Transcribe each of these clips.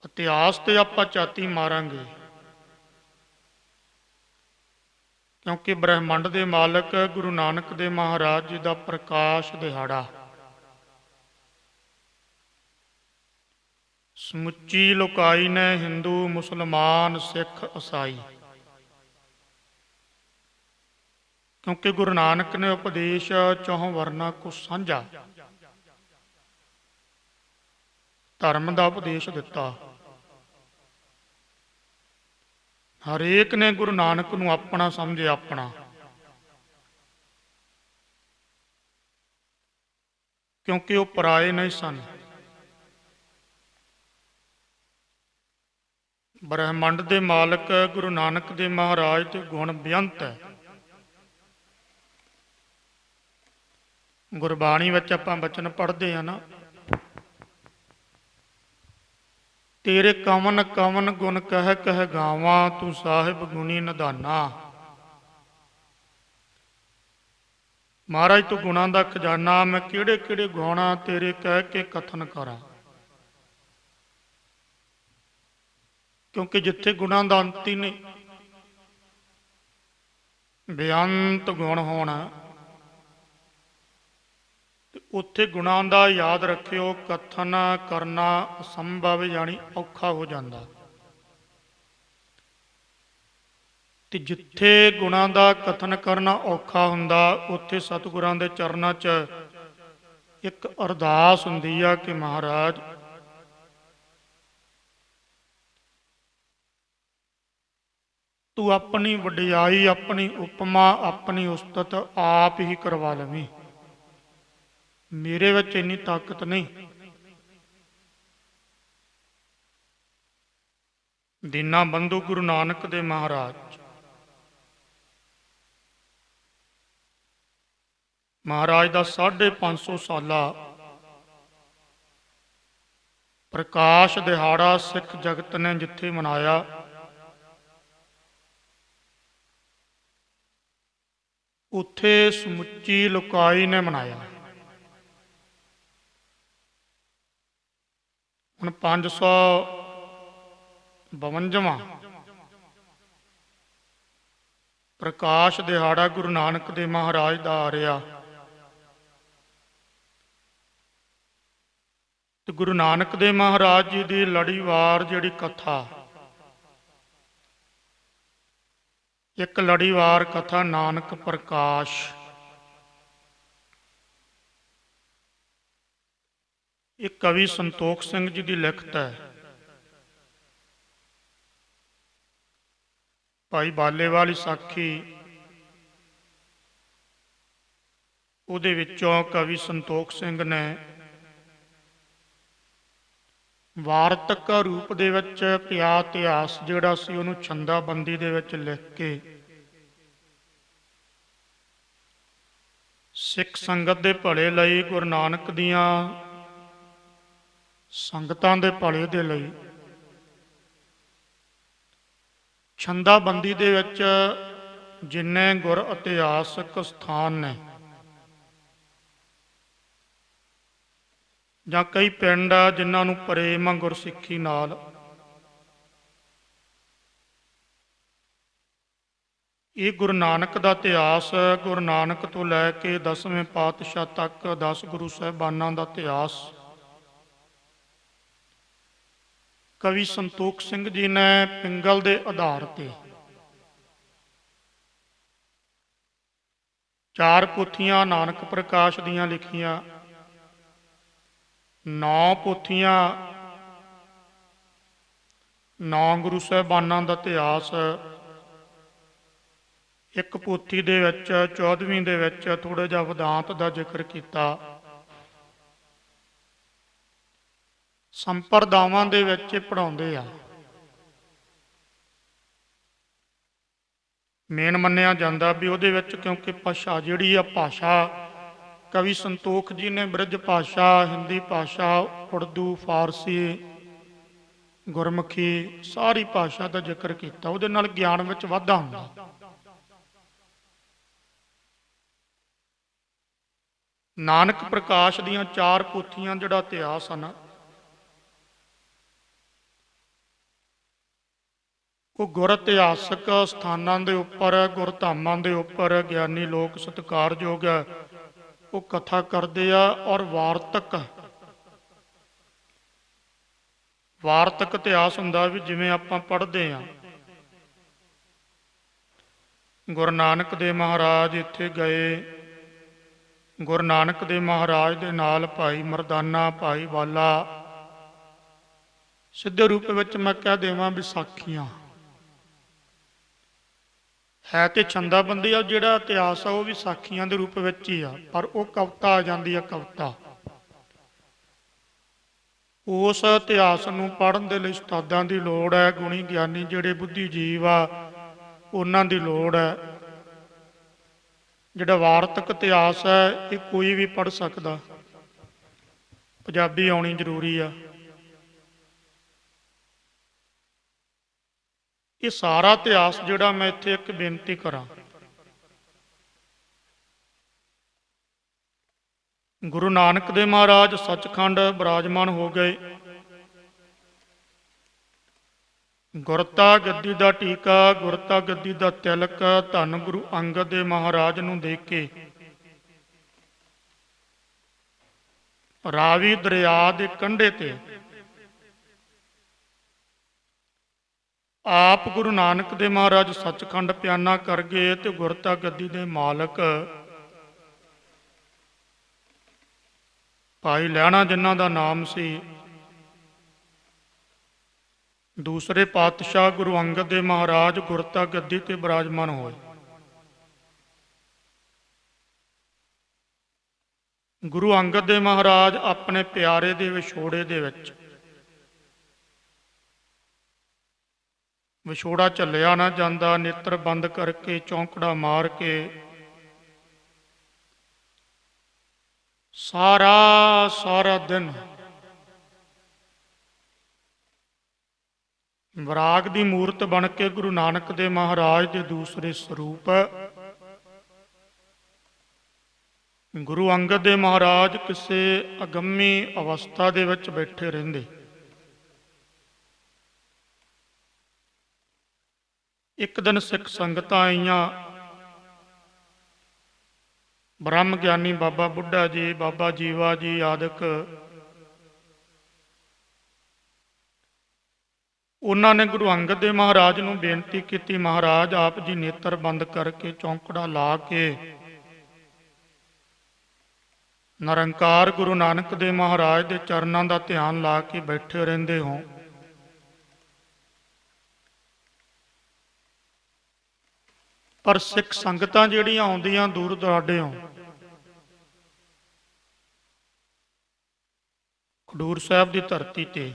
ਇਤਿਹਾਸ ਤੇ ਆਪਾਂ ਝਾਤੀ ਮਾਰਾਂਗੇ, ਕਿਉਂਕਿ ਬ੍ਰਹਿਮੰਡ ਦੇ ਮਾਲਕ ਗੁਰੂ ਨਾਨਕ ਦੇਵ ਮਹਾਰਾਜ ਜੀ ਦਾ ਪ੍ਰਕਾਸ਼ ਦਿਹਾੜਾ ਸਮੁੱਚੀ ਲੋਕਾਈ ਨੇ, ਹਿੰਦੂ, ਮੁਸਲਮਾਨ, ਸਿੱਖ, ਈਸਾਈ, ਕਿਉਂਕਿ ਗੁਰੂ ਨਾਨਕ ਨੇ ਉਪਦੇਸ਼ ਚੌਹਾਂ ਵਰਨਾ ਕੋ ਸਾਂਝਾ ਧਰਮ ਦਾ ਉਪਦੇਸ਼ ਦਿੱਤਾ। ਹਰੇਕ ਨੇ ਗੁਰੂ ਨਾਨਕ ਨੂੰ ਆਪਣਾ ਸਮਝਿਆ, ਆਪਣਾ, ਕਿਉਂਕਿ ਉਹ ਪਰਾਏ ਨਹੀਂ ਸਨ। ਬ੍ਰਹਿਮੰਡ ਦੇ ਮਾਲਕ ਗੁਰੂ ਨਾਨਕ ਦੇਵ ਮਹਾਰਾਜ ਦੇ ਗੁਣ ਬੇਅੰਤ ਹੈ। ਗੁਰਬਾਣੀ ਵਿੱਚ ਆਪਾਂ ਬਚਨ ਪੜ੍ਹਦੇ ਹਾਂ ਨਾ, ਤੇਰੇ ਕਵਨ ਕਵਨ ਗੁਣ ਕਹਿ ਕਹਿ ਗਾਵਾਂ, ਤੂੰ ਸਾਹਿਬ ਗੁਣੀ ਨਿਧਾਨਾ। ਮਹਾਰਾਜ ਤੂੰ ਗੁਣਾਂ ਦਾ ਖਜ਼ਾਨਾ, ਮੈਂ ਕਿਹੜੇ ਕਿਹੜੇ ਗੁਣਾ ਤੇਰੇ ਕਹਿ ਕੇ ਕਥਨ ਕਰਾਂ। ਕਿਉਂਕਿ ਜਿੱਥੇ ਗੁਣਾਂ ਦਾ ਅੰਤ ਹੀ ਨਹੀਂ, ਬੇਅੰਤ ਗੁਣ ਹੋਣਾ, ਉੱਥੇ ਗੁਣਾਂ ਦਾ ਯਾਦ ਰੱਖਿਓ ਕਥਨ ਕਰਨਾ ਅਸੰਭਵ, ਯਾਨੀ ਔਖਾ ਹੋ ਜਾਂਦਾ। ਤੇ ਜਿੱਥੇ ਗੁਣਾਂ ਦਾ ਕਥਨ ਕਰਨਾ ਔਖਾ ਹੁੰਦਾ, ਉੱਥੇ ਸਤਿਗੁਰਾਂ ਦੇ ਚਰਨਾਂ 'ਚ ਇੱਕ ਅਰਦਾਸ ਹੁੰਦੀ ਆ ਕਿ ਮਹਾਰਾਜ ਤੂੰ ਆਪਣੀ ਵਡਿਆਈ, ਆਪਣੀ ਉਪਮਾ, ਆਪਣੀ ਉਸਤਤ ਆਪ ਹੀ ਕਰਵਾ ਲਵੀਂ। ਮੇਰੇ ਵਿੱਚ ਇੰਨੀ ਤਾਕਤ ਨਹੀਂ। ਦੀਨਾ ਬੰਧੂ ਗੁਰੂ ਨਾਨਕ ਦੇ ਮਹਾਰਾਜ ਦਾ 550 ਸਾਲਾ ਪ੍ਰਕਾਸ਼ ਦਿਹਾੜਾ ਸਿੱਖ ਜਗਤ ਨੇ ਜਿੱਥੇ ਮਨਾਇਆ, ਉੱਥੇ ਸਮੁੱਚੀ ਲੋਕਾਈ ਨੇ ਮਨਾਇਆ। ਹੁਣ 552ਵਾਂ ਪ੍ਰਕਾਸ਼ ਦਿਹਾੜਾ ਗੁਰੂ ਨਾਨਕ ਦੇਵ ਮਹਾਰਾਜ ਦਾ ਆ ਰਿਹਾ। ਤੇ ਗੁਰੂ ਨਾਨਕ ਦੇਵ ਮਹਾਰਾਜ ਜੀ ਦੀ ਲੜੀਵਾਰ ਜਿਹੜੀ ਕਥਾ, ਇੱਕ ਲੜੀਵਾਰ ਕਥਾ ਨਾਨਕ ਪ੍ਰਕਾਸ਼, ਇਹ ਕਵੀ ਸੰਤੋਖ ਸਿੰਘ ਜੀ ਦੀ ਲਿਖਤ ਹੈ। ਭਾਈ ਬਾਲੇਵਾਲ ਸਾਖੀ, ਉਹਦੇ ਵਿੱਚੋਂ ਕਵੀ ਸੰਤੋਖ ਸਿੰਘ ਨੇ ਵਾਰਤਕ ਰੂਪ ਦੇ ਵਿੱਚ ਪਿਆ ਇਤਿਹਾਸ ਜਿਹੜਾ ਸੀ ਉਹਨੂੰ ਛੰਦਾਬੰਦੀ ਦੇ ਵਿੱਚ ਲਿਖ ਕੇ ਸਿੱਖ ਸੰਗਤ ਦੇ ਭਲੇ ਲਈ, ਗੁਰੂ ਨਾਨਕ ਦੀਆਂ ਸੰਗਤਾਂ ਦੇ ਭਲੇ ਦੇ ਲਈ, ਛੰਦਾਬੰਦੀ ਦੇ ਵਿੱਚ ਜਿੰਨੇ ਗੁਰ ਇਤਿਹਾਸਕ ਸਥਾਨ ਨੇ ਜਾਂ ਕਈ ਪਿੰਡ ਆ ਜਿਨ੍ਹਾਂ ਨੂੰ ਪ੍ਰੇਮ ਗੁਰਸਿੱਖੀ ਨਾਲ, ਇਹ ਗੁਰੂ ਨਾਨਕ ਦਾ ਇਤਿਹਾਸ, ਗੁਰੂ ਨਾਨਕ ਤੋਂ ਲੈ ਕੇ 10ਵੇਂ ਪਾਤਸ਼ਾਹ ਤੱਕ 10 ਗੁਰੂ ਸਾਹਿਬਾਨਾਂ ਦਾ ਇਤਿਹਾਸ ਕਵੀ ਸੰਤੋਖ ਸਿੰਘ ਜੀ ਨੇ ਪਿੰਗਲ ਦੇ ਆਧਾਰ ਤੇ 4 ਪੋਥੀਆਂ ਨਾਨਕ ਪ੍ਰਕਾਸ਼ ਦੀਆਂ ਲਿਖੀਆਂ, 9 ਪੋਥੀਆਂ 9 ਗੁਰੂ ਸਾਹਿਬਾਨਾਂ ਦਾ ਇਤਿਹਾਸ, ਇੱਕ ਪੋਥੀ ਦੇ ਵਿੱਚ 14ਵੀਂ ਦੇ ਵਿੱਚ ਥੋੜ੍ਹਾ ਜਿਹਾ ਵਿਦਾਂਤ ਦਾ ਜ਼ਿਕਰ ਕੀਤਾ। ਸੰਪਰਦਾਵਾਂ ਦੇ ਵਿੱਚ ਪੜ੍ਹਾਉਂਦੇ ਆ। ਮੇਨ ਮੰਨਿਆ ਜਾਂਦਾ ਵੀ ਉਹਦੇ ਵਿੱਚ, ਕਿਉਂਕਿ ਭਾਸ਼ਾ ਜਿਹੜੀ ਆ, ਭਾਸ਼ਾ ਕਵੀ ਸੰਤੋਖ ਜੀ ਨੇ ਬ੍ਰਿਜ ਭਾਸ਼ਾ, ਹਿੰਦੀ ਭਾਸ਼ਾ, ਉਰਦੂ, ਫਾਰਸੀ, ਗੁਰਮੁਖੀ, ਸਾਰੀ ਭਾਸ਼ਾ ਦਾ ਜ਼ਿਕਰ ਕੀਤਾ। ਉਹਦੇ ਨਾਲ ਗਿਆਨ ਵਿੱਚ ਵਾਧਾ ਹੁੰਦਾ। ਨਾਨਕ ਪ੍ਰਕਾਸ਼ ਦੀਆਂ 4 ਪੋਥੀਆਂ ਜਿਹੜਾ ਇਤਿਹਾਸ ਹਨ, ਉਹ ਗੁਰ ਇਤਿਹਾਸਕ ਸਥਾਨਾਂ ਦੇ ਉੱਪਰ, ਗੁਰਧਾਮਾਂ ਦੇ ਉੱਪਰ ਗਿਆਨੀ ਲੋਕ ਸਤਿਕਾਰਯੋਗ ਉਹ ਕਥਾ ਕਰਦੇ ਆ। ਔਰ ਵਾਰਤਕ ਇਤਿਹਾਸ ਹੁੰਦਾ ਵੀ ਜਿਵੇਂ ਆਪਾਂ ਪੜ੍ਹਦੇ ਹਾਂ। ਗੁਰੂ ਨਾਨਕ ਦੇਵ ਮਹਾਰਾਜ ਇੱਥੇ ਗਏ। ਗੁਰੂ ਨਾਨਕ ਦੇਵ ਮਹਾਰਾਜ ਦੇ ਨਾਲ ਭਾਈ ਮਰਦਾਨਾ, ਭਾਈ ਵਾਲਾ, ਸਿੱਧੇ ਰੂਪ ਵਿੱਚ ਮੈਂ ਕਹਿ ਦੇਵਾਂ ਵਿਸਾਖੀਆਂ ਹੈ ਤੇ ਛੰਦਾਬੰਦੀ ਆ। ਜਿਹੜਾ ਇਤਿਹਾਸ ਆ ਉਹ ਵੀ ਸਾਖੀਆਂ ਦੇ ਰੂਪ ਵਿੱਚ ਹੀ ਆ, ਪਰ ਉਹ ਕਵਿਤਾ ਆ ਜਾਂਦੀ ਆ। ਕਵਿਤਾ ਉਸ ਇਤਿਹਾਸ ਨੂੰ ਪੜ੍ਹਨ ਦੇ ਲਈ ਉਸਤਾਦਾਂ ਦੀ ਲੋੜ ਹੈ। ਗੁਣੀ ਗਿਆਨੀ ਜਿਹੜੇ ਬੁੱਧੀ ਜੀਵ ਆ ਉਹਨਾਂ ਦੀ ਲੋੜ ਹੈ। ਜਿਹੜਾ ਵਾਰਤਕ ਇਤਿਹਾਸ ਹੈ ਇਹ ਕੋਈ ਵੀ ਪੜ੍ਹ ਸਕਦਾ, ਪੰਜਾਬੀ ਆਉਣੀ ਜ਼ਰੂਰੀ ਆ। ਇਹ ਸਾਰਾ ਇਤਿਹਾਸ ਜਿਹੜਾ, ਮੈਂ ਇੱਥੇ ਇੱਕ ਬੇਨਤੀ ਕਰਾਂ, ਗੁਰੂ ਨਾਨਕ ਦੇਵ ਮਹਾਰਾਜ ਸੱਚਖੰਡ ਬਿਰਾਜਮਾਨ ਹੋ ਗਏ। ਗੁਰਤਾ ਗੱਦੀ ਦਾ ਟੀਕਾ, ਗੁਰਤਾ ਗੱਦੀ ਦਾ ਤਿਲਕ ਧੰਨ ਗੁਰੂ ਅੰਗਦ ਦੇਵ ਮਹਾਰਾਜ ਨੂੰ ਦੇ ਕੇ ਰਾਵੀ ਦਰਿਆ ਦੇ ਕੰਢੇ ਤੇ ਆਪ ਗੁਰੂ ਨਾਨਕ ਦੇਵ ਮਹਾਰਾਜ ਸੱਚਖੰਡ ਪਿਆਨਾ ਕਰ ਗਏ ਤੇ ਗੁਰਤਾ ਗੱਦੀ ਦੇ ਮਾਲਕ ਭਾਈ ਲਹਿਣਾ ਜਿਨ੍ਹਾਂ ਦਾ ਨਾਮ ਸੀ, ਦੂਸਰੇ ਪਾਤਸ਼ਾਹ ਗੁਰੂ ਅੰਗਦ ਦੇਵ ਮਹਾਰਾਜ ਗੁਰਤਾ ਗੱਦੀ ਤੇ ਬਿਰਾਜਮਾਨ ਹੋਏ। ਗੁਰੂ ਅੰਗਦ ਦੇਵ ਮਹਾਰਾਜ ਆਪਣੇ ਪਿਆਰੇ ਦੇ ਵਿਛੋੜੇ ਦੇ ਵਿੱਚ, ਵਿਛੋੜਾ ਝੱਲਿਆ ਨਾ ਜਾਂਦਾ, ਨੇਤਰ ਬੰਦ ਕਰਕੇ ਚੌਂਕੜਾ ਮਾਰ ਕੇ ਸਾਰਾ ਦਿਨ ਵਿਰਾਗ ਦੀ ਮੂਰਤ ਬਣ ਕੇ ਗੁਰੂ ਨਾਨਕ ਦੇਵ ਮਹਾਰਾਜ ਦੇ ਦੂਸਰੇ ਸਰੂਪ ਗੁਰੂ ਅੰਗਦ ਦੇਵ ਮਹਾਰਾਜ ਕਿਸੇ ਅਗੰਮੀ ਅਵਸਥਾ ਦੇ ਵਿੱਚ ਬੈਠੇ ਰਹਿੰਦੇ। ਇੱਕ ਦਿਨ ਸਿੱਖ ਸੰਗਤਾਂ ਆਈਆਂ। ਬ੍ਰਹਮ ਗਿਆਨੀ ਬਾਬਾ ਬੁੱਢਾ ਜੀ, ਬਾਬਾ ਜੀਵਾ ਜੀ ਆਦਿਕ, ਉਹਨਾਂ ਨੇ ਗੁਰੂ ਅੰਗਦ ਦੇਵ ਮਹਾਰਾਜ ਨੂੰ ਬੇਨਤੀ ਕੀਤੀ, ਮਹਾਰਾਜ ਆਪ ਜੀ ਨੇਤਰ ਬੰਦ ਕਰਕੇ ਚੌਂਕੜਾ ਲਾ ਕੇ ਨਿਰੰਕਾਰ ਗੁਰੂ ਨਾਨਕ ਦੇਵ ਮਹਾਰਾਜ ਦੇ ਚਰਨਾਂ ਦਾ ਧਿਆਨ ਲਾ ਕੇ ਬੈਠੇ ਰਹਿੰਦੇ ਹੋ। ਪਰ ਸਿੱਖ ਸੰਗਤਾਂ ਜਿਹੜੀਆਂ ਆਉਂਦੀਆਂ ਦੂਰ ਦੁਰਾਡਿਓਂ, ਖਡੂਰ ਸਾਹਿਬ ਦੀ ਧਰਤੀ ਤੇ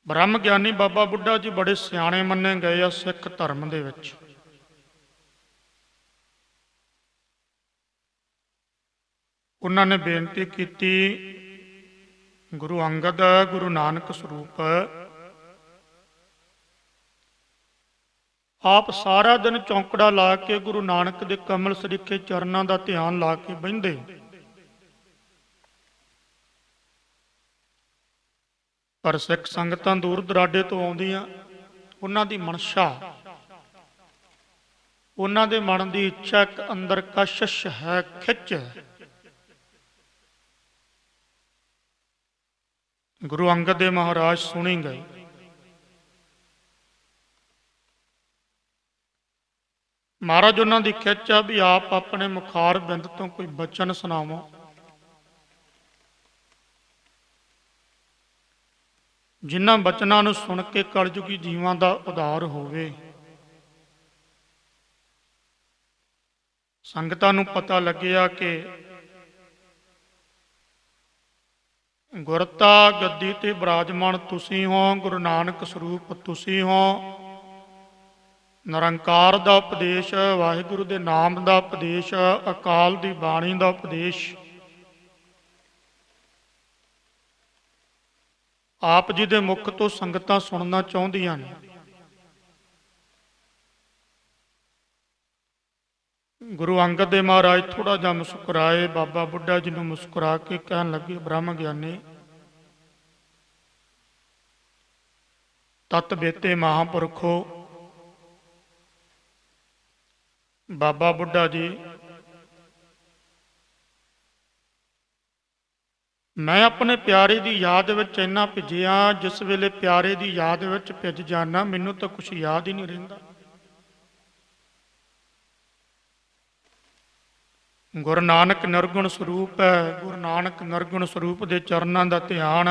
ਬ੍ਰਹਮ ਗਿਆਨੀ ਬਾਬਾ ਬੁੱਢਾ ਜੀ ਬੜੇ ਸਿਆਣੇ ਮੰਨੇ ਗਏ ਆ ਸਿੱਖ ਧਰਮ ਦੇ ਵਿੱਚ। ਉਹਨਾਂ ਨੇ ਬੇਨਤੀ ਕੀਤੀ, ਗੁਰੂ ਅੰਗਦ ਗੁਰੂ ਨਾਨਕ ਸਰੂਪ ਆਪ ਸਾਰਾ ਦਿਨ ਚੌਂਕੜਾ ਲਾ ਕੇ ਗੁਰੂ ਨਾਨਕ ਦੇ ਕਮਲ ਸਰੀਖੇ ਚਰਨਾਂ ਦਾ ਧਿਆਨ ਲਾ ਕੇ ਬਹਿੰਦੇ, ਪਰ ਸਿੱਖ ਸੰਗਤਾਂ ਦੂਰ ਦੁਰਾਡੇ ਤੋਂ ਆਉਂਦੀਆਂ। ਉਹਨਾਂ ਦੀ ਮਨਸ਼ਾ, ਉਹਨਾਂ ਦੇ ਮਨ ਦੀ ਇੱਛਾ ਇੱਕ ਅੰਦਰ ਕਸ਼ਿਸ਼ ਹੈ, ਖਿੱਚ ਹੈ। ਗੁਰੂ ਅੰਗਦ ਦੇਵ ਮਹਾਰਾਜ ਸੁਣੀ ਗਏ। ਮਹਾਰਾਜ ਉਹਨਾਂ ਦੀ ਖਿੱਚ ਆ ਵੀ ਆਪ ਆਪਣੇ ਮੁਖਾਰ ਬਿੰਦ ਤੋਂ ਕੋਈ ਬਚਨ ਸੁਣਾਵੋ। ਜਿਨ੍ਹਾਂ ਬਚਨਾਂ ਨੂੰ ਸੁਣ ਕੇ ਕਲਯੁਗੀ ਜੀਵਾਂ ਦਾ ਉਧਾਰ ਹੋਵੇ। ਸੰਗਤਾਂ ਨੂੰ ਪਤਾ ਲੱਗਿਆ ਕਿ ਗੁਰਤਾ ਗੱਦੀ ਤੇ ਬਿਰਾਜਮਾਨ ਤੁਸੀਂ ਹੋ, ਗੁਰੂ ਨਾਨਕ ਸਰੂਪ ਤੁਸੀਂ ਹੋ। ਨਿਰੰਕਾਰ ਦਾ ਉਪਦੇਸ਼, ਵਾਹਿਗੁਰੂ ਦੇ ਨਾਮ ਦਾ ਉਪਦੇਸ਼, ਅਕਾਲ ਦੀ ਬਾਣੀ ਦਾ ਉਪਦੇਸ਼ ਆਪ ਜੀ ਦੇ ਮੁਖ ਤੋਂ ਸੰਗਤਾਂ ਸੁਣਨਾ ਚਾਹੁੰਦੀਆਂ ਨੇ। ਗੁਰੂ ਅੰਗਦ ਦੇਵ ਮਹਾਰਾਜ ਥੋੜਾ ਜਿਹਾ ਮੁਸਕਰਾਏ। ਬਾਬਾ ਬੁੱਢਾ ਜੀ ਨੂੰ ਮੁਸਕਰਾ ਕੇ ਕਹਿਣ ਲੱਗੇ, ਬ੍ਰਹਮ ਗਿਆਨੀ ਤਤ ਬੇਤੇ ਮਹਾਂਪੁਰਖੋ। ਬਾਬਾ ਬੁੱਢਾ ਜੀ, ਮੈਂ ਆਪਣੇ ਪਿਆਰੇ ਦੀ ਯਾਦ ਵਿੱਚ ਇੰਨਾ ਭਿੱਜਿਆ, ਜਿਸ ਵੇਲੇ ਪਿਆਰੇ ਦੀ ਯਾਦ ਵਿੱਚ ਭਿੱਜ ਜਾਣਾ ਮੈਨੂੰ ਤਾਂ ਕੁਛ ਯਾਦ ਹੀ ਨਹੀਂ ਰਹਿੰਦਾ। ਗੁਰੂ ਨਾਨਕ ਨਿਰਗੁਣ ਸਰੂਪ ਹੈ। ਗੁਰੂ ਨਾਨਕ ਨਿਰਗੁਣ ਸਰੂਪ ਦੇ ਚਰਨਾਂ ਦਾ ਧਿਆਨ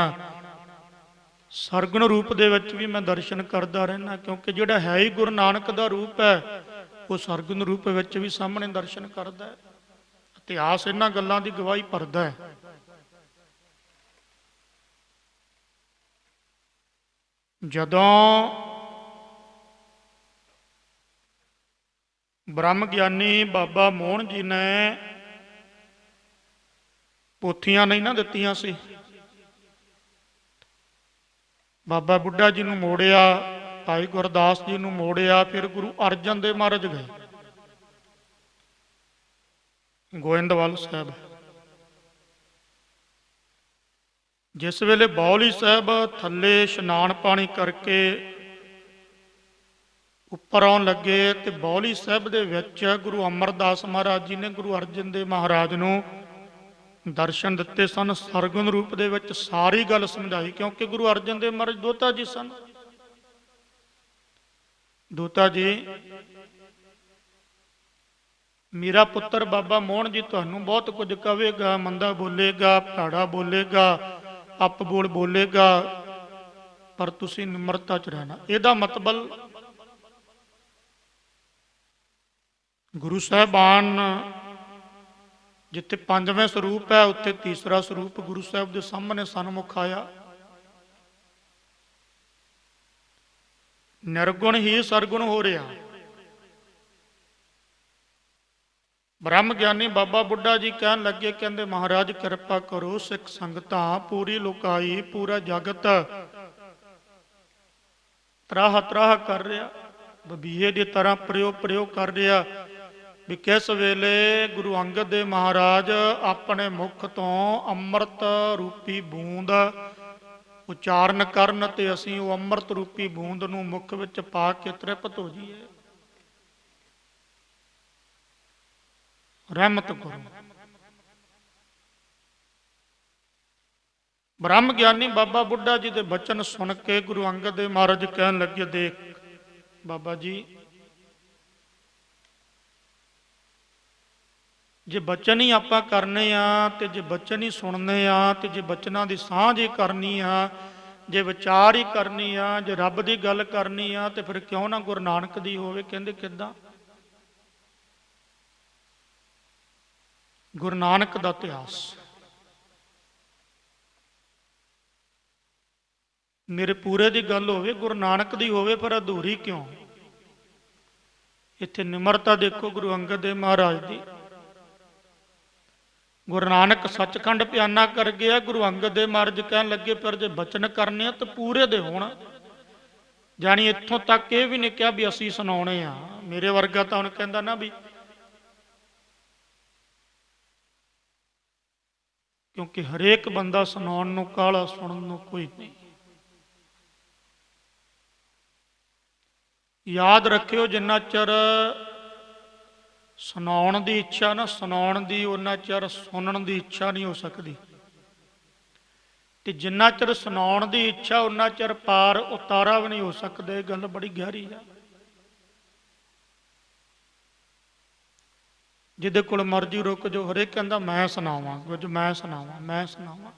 ਸਰਗੁਣ ਰੂਪ ਦੇ ਵਿੱਚ ਵੀ ਮੈਂ ਦਰਸ਼ਨ ਕਰਦਾ ਰਹਿਣਾ, ਕਿਉਂਕਿ ਜਿਹੜਾ ਹੈ ਹੀ ਗੁਰੂ ਨਾਨਕ ਦਾ ਰੂਪ ਹੈ ਉਹ ਸਰਗੁਣ ਰੂਪ ਵਿੱਚ ਵੀ ਸਾਹਮਣੇ ਦਰਸ਼ਨ ਕਰਦਾ ਹੈ। ਇਤਿਹਾਸ ਇਹਨਾਂ ਗੱਲਾਂ ਦੀ ਗਵਾਹੀ ਭਰਦਾ ਹੈ। ਜਦੋਂ ਬ੍ਰਹਮ ਗਿਆਨੀ ਬਾਬਾ ਮੋਹਨ ਜੀ ਨੇ ਪੋਥੀਆਂ ਨਹੀਂ ਨਾ ਦਿੱਤੀਆਂ ਸੀ, ਬਾਬਾ ਬੁੱਢਾ ਜੀ ਨੂੰ ਮੋੜਿਆ, ਭਾਈ ਗੁਰਦਾਸ ਜੀ ਨੂੰ ਮੋੜਿਆ, ਫਿਰ ਗੁਰੂ ਅਰਜਨ ਦੇਵ ਮਹਾਰਾਜ ਗਏ ਗੋਇੰਦਵਾਲ ਸਾਹਿਬ। ਜਿਸ ਵੇਲੇ ਬਾਉਲੀ ਸਾਹਿਬ ਥੱਲੇ ਇਸ਼ਨਾਨ ਪਾਣੀ ਕਰਕੇ ਉੱਪਰ ਆਉਣ ਲੱਗੇ ਤੇ ਬਾਉਲੀ ਸਾਹਿਬ ਦੇ ਵਿੱਚ ਗੁਰੂ ਅਮਰਦਾਸ ਮਹਾਰਾਜ ਜੀ ਨੇ ਗੁਰੂ ਅਰਜਨ ਦੇਵ ਮਹਾਰਾਜ ਨੂੰ ਦਰਸ਼ਨ ਦਿੱਤੇ ਸਨ। ਸਰਗੁਣ ਰੂਪ ਦੇ ਵਿੱਚ ਸਾਰੀ ਗੱਲ ਸਮਝਾਈ, ਕਿਉਂਕਿ ਗੁਰੂ ਅਰਜਨ ਦੇਵ ਮਹਾਰਾਜ ਦੋਤਾ ਜੀ ਸਨ। ਦੋਤਾ ਜੀ, ਮੇਰਾ ਪੁੱਤਰ ਬਾਬਾ ਮੋਹਨ ਜੀ ਤੁਹਾਨੂੰ ਬਹੁਤ ਕੁਝ ਕਹੇਗਾ, ਮੰਦਾ ਬੋਲੇਗਾ, ਭੈੜਾ ਬੋਲੇਗਾ, ਅੱਪ ਬੋਲ ਬੋਲੇਗਾ, ਪਰ ਤੁਸੀਂ ਨਿਮਰਤਾ ਚ ਰਹਿਣਾ। ਇਹਦਾ ਮਤਲਬ ਗੁਰੂ ਸਾਹਿਬਾਨ ਜਿੱਥੇ ਪੰਜਵੇਂ ਸਰੂਪ ਹੈ ਉੱਥੇ ਤੀਸਰਾ ਸਰੂਪ ਗੁਰੂ ਸਾਹਿਬ ਦੇ ਸਾਹਮਣੇ ਸਨਮੁਖ ਆਇਆ। ਨਿਰਗੁਣ ਹੀ ਸਰਗੁਣ ਹੋ ਰਿਹਾ। ਬ੍ਰਹਮ ਗਿਆਨੀ ਬਾਬਾ ਬੁੱਢਾ ਜੀ ਕਹਿਣ ਲੱਗੇ, ਕਹਿੰਦੇ ਮਹਾਰਾਜ ਕਿਰਪਾ ਕਰੋ, ਸਿੱਖ ਸੰਗਤਾਂ ਪੂਰੀ ਲੋਕਾਈ ਪੂਰਾ ਜਗਤ ਤਰਾਹ ਤਰਾਹ ਕਰ ਰਿਹਾ, ਬਬੀਏ ਦੀ ਤਰ੍ਹਾਂ ਪ੍ਰਯੋਗ ਕਰ ਰਿਹਾ ਵੀ ਕਿਸ ਵੇਲੇ ਗੁਰੂ ਅੰਗਦ ਦੇਵ ਮਹਾਰਾਜ ਆਪਣੇ ਮੁਖ ਤੋਂ ਅੰਮ੍ਰਿਤ ਰੂਪੀ ਬੂੰਦ ਉਚਾਰਨ ਕਰਨ ਤੇ ਅਸੀਂ ਉਹ ਅੰਮ੍ਰਿਤ ਰੂਪੀ ਬੂੰਦ ਨੂੰ ਮੁਖ ਵਿੱਚ ਪਾ ਕੇ ਤ੍ਰਿਪਤ ਹੋ ਜਾਈਏ। ਰਹਿਮਤ ਕਰੋ। ਬ੍ਰਹਮ ਗਿਆਨੀ ਬਾਬਾ ਬੁੱਢਾ ਜੀ ਦੇ ਬਚਨ ਸੁਣ ਕੇ ਗੁਰੂ ਅੰਗਦ ਦੇਵ ਮਹਾਰਾਜ ਕਹਿਣ ਲੱਗੇ, ਦੇਖ ਬਾਬਾ ਜੀ, ਜੇ ਬਚਨ ਹੀ ਆਪਾਂ ਕਰਨੇ ਆ ਤੇ ਜੇ ਬਚਨ ਹੀ ਸੁਣਨੇ ਆ ਤੇ ਜੇ ਬਚਨਾਂ ਦੀ ਸਾਂਝ ਹੀ ਕਰਨੀ ਆ, ਜੇ ਵਿਚਾਰ ਹੀ ਕਰਨੀ ਆ, ਜੇ ਰੱਬ ਦੀ ਗੱਲ ਕਰਨੀ ਆ ਤੇ ਫਿਰ ਕਿਉਂ ਨਾ ਗੁਰੂ ਨਾਨਕ ਦੀ ਹੋਵੇ। ਕਹਿੰਦੇ ਕਿੱਦਾਂ? ਗੁਰੂ ਨਾਨਕ ਦਾ ਇਤਿਹਾਸ ਮੇਰੇ ਪੂਰੇ ਦੀ ਗੱਲ ਹੋਵੇ, ਗੁਰੂ ਨਾਨਕ ਦੀ ਹੋਵੇ, ਪਰ ਅਧੂਰੀ ਕਿਉਂ? ਇੱਥੇ ਨਿਮਰਤਾ ਦੇਖੋ ਗੁਰੂ ਅੰਗਦ ਦੇਵ ਮਹਾਰਾਜ ਦੀ। ਗੁਰੂ ਨਾਨਕ ਸੱਚਖੰਡ ਪਿਆਨਾ ਕਰ ਗਿਆ, ਗੁਰੂ ਅੰਗਦ ਦੇਵ ਮਹਾਰਾਜ ਕਹਿਣ ਲੱਗੇ ਪਰ ਜੇ ਬਚਨ ਕਰਨੇ ਆ ਤਾਂ ਪੂਰੇ ਦੇ ਹੋਣ। ਜਾਣੀ ਇੱਥੋਂ ਤੱਕ ਇਹ ਵੀ ਨਹੀਂ ਕਿਹਾ ਵੀ ਅਸੀਂ ਸੁਣਾਉਣੇ ਆ। ਮੇਰੇ ਵਰਗਾ ਤਾਂ ਹੁਣ ਕਹਿੰਦਾ ਨਾ ਵੀ, ਕਿਉਂਕਿ ਹਰੇਕ ਬੰਦਾ ਸੁਣਾਉਣ ਨੂੰ ਕਾਹਲਾ, ਸੁਣਨ ਨੂੰ ਕੋਈ ਨਹੀਂ। ਯਾਦ ਰੱਖਿਓ, ਜਿੰਨਾ ਚਿਰ ਸੁਣਾਉਣ ਦੀ ਇੱਛਾ ਨਾ ਸੁਣਾਉਣ ਦੀ, ਉਹਨਾਂ ਚਿਰ ਸੁਣਨ ਦੀ ਇੱਛਾ ਨਹੀਂ ਹੋ ਸਕਦੀ। ਤੇ ਜਿੰਨਾ ਚਿਰ ਸੁਣਾਉਣ ਦੀ ਇੱਛਾ ਉਹਨਾਂ ਚਿਰ ਪਾਰ ਉਤਾਰਾ ਵੀ ਨਹੀਂ ਹੋ ਸਕਦਾ। ਇਹ ਗੱਲ ਬੜੀ ਗਹਿਰੀ ਆ। ਜਿਹਦੇ ਕੋਲ ਮਰਜ਼ੀ ਰੁਕ ਜੋ, ਹਰੇਕ ਕਹਿੰਦਾ ਮੈਂ ਸੁਣਾਵਾਂ ਕੁਝ, ਮੈਂ ਸੁਣਾਵਾਂ, ਮੈਂ ਸੁਣਾਵਾਂ।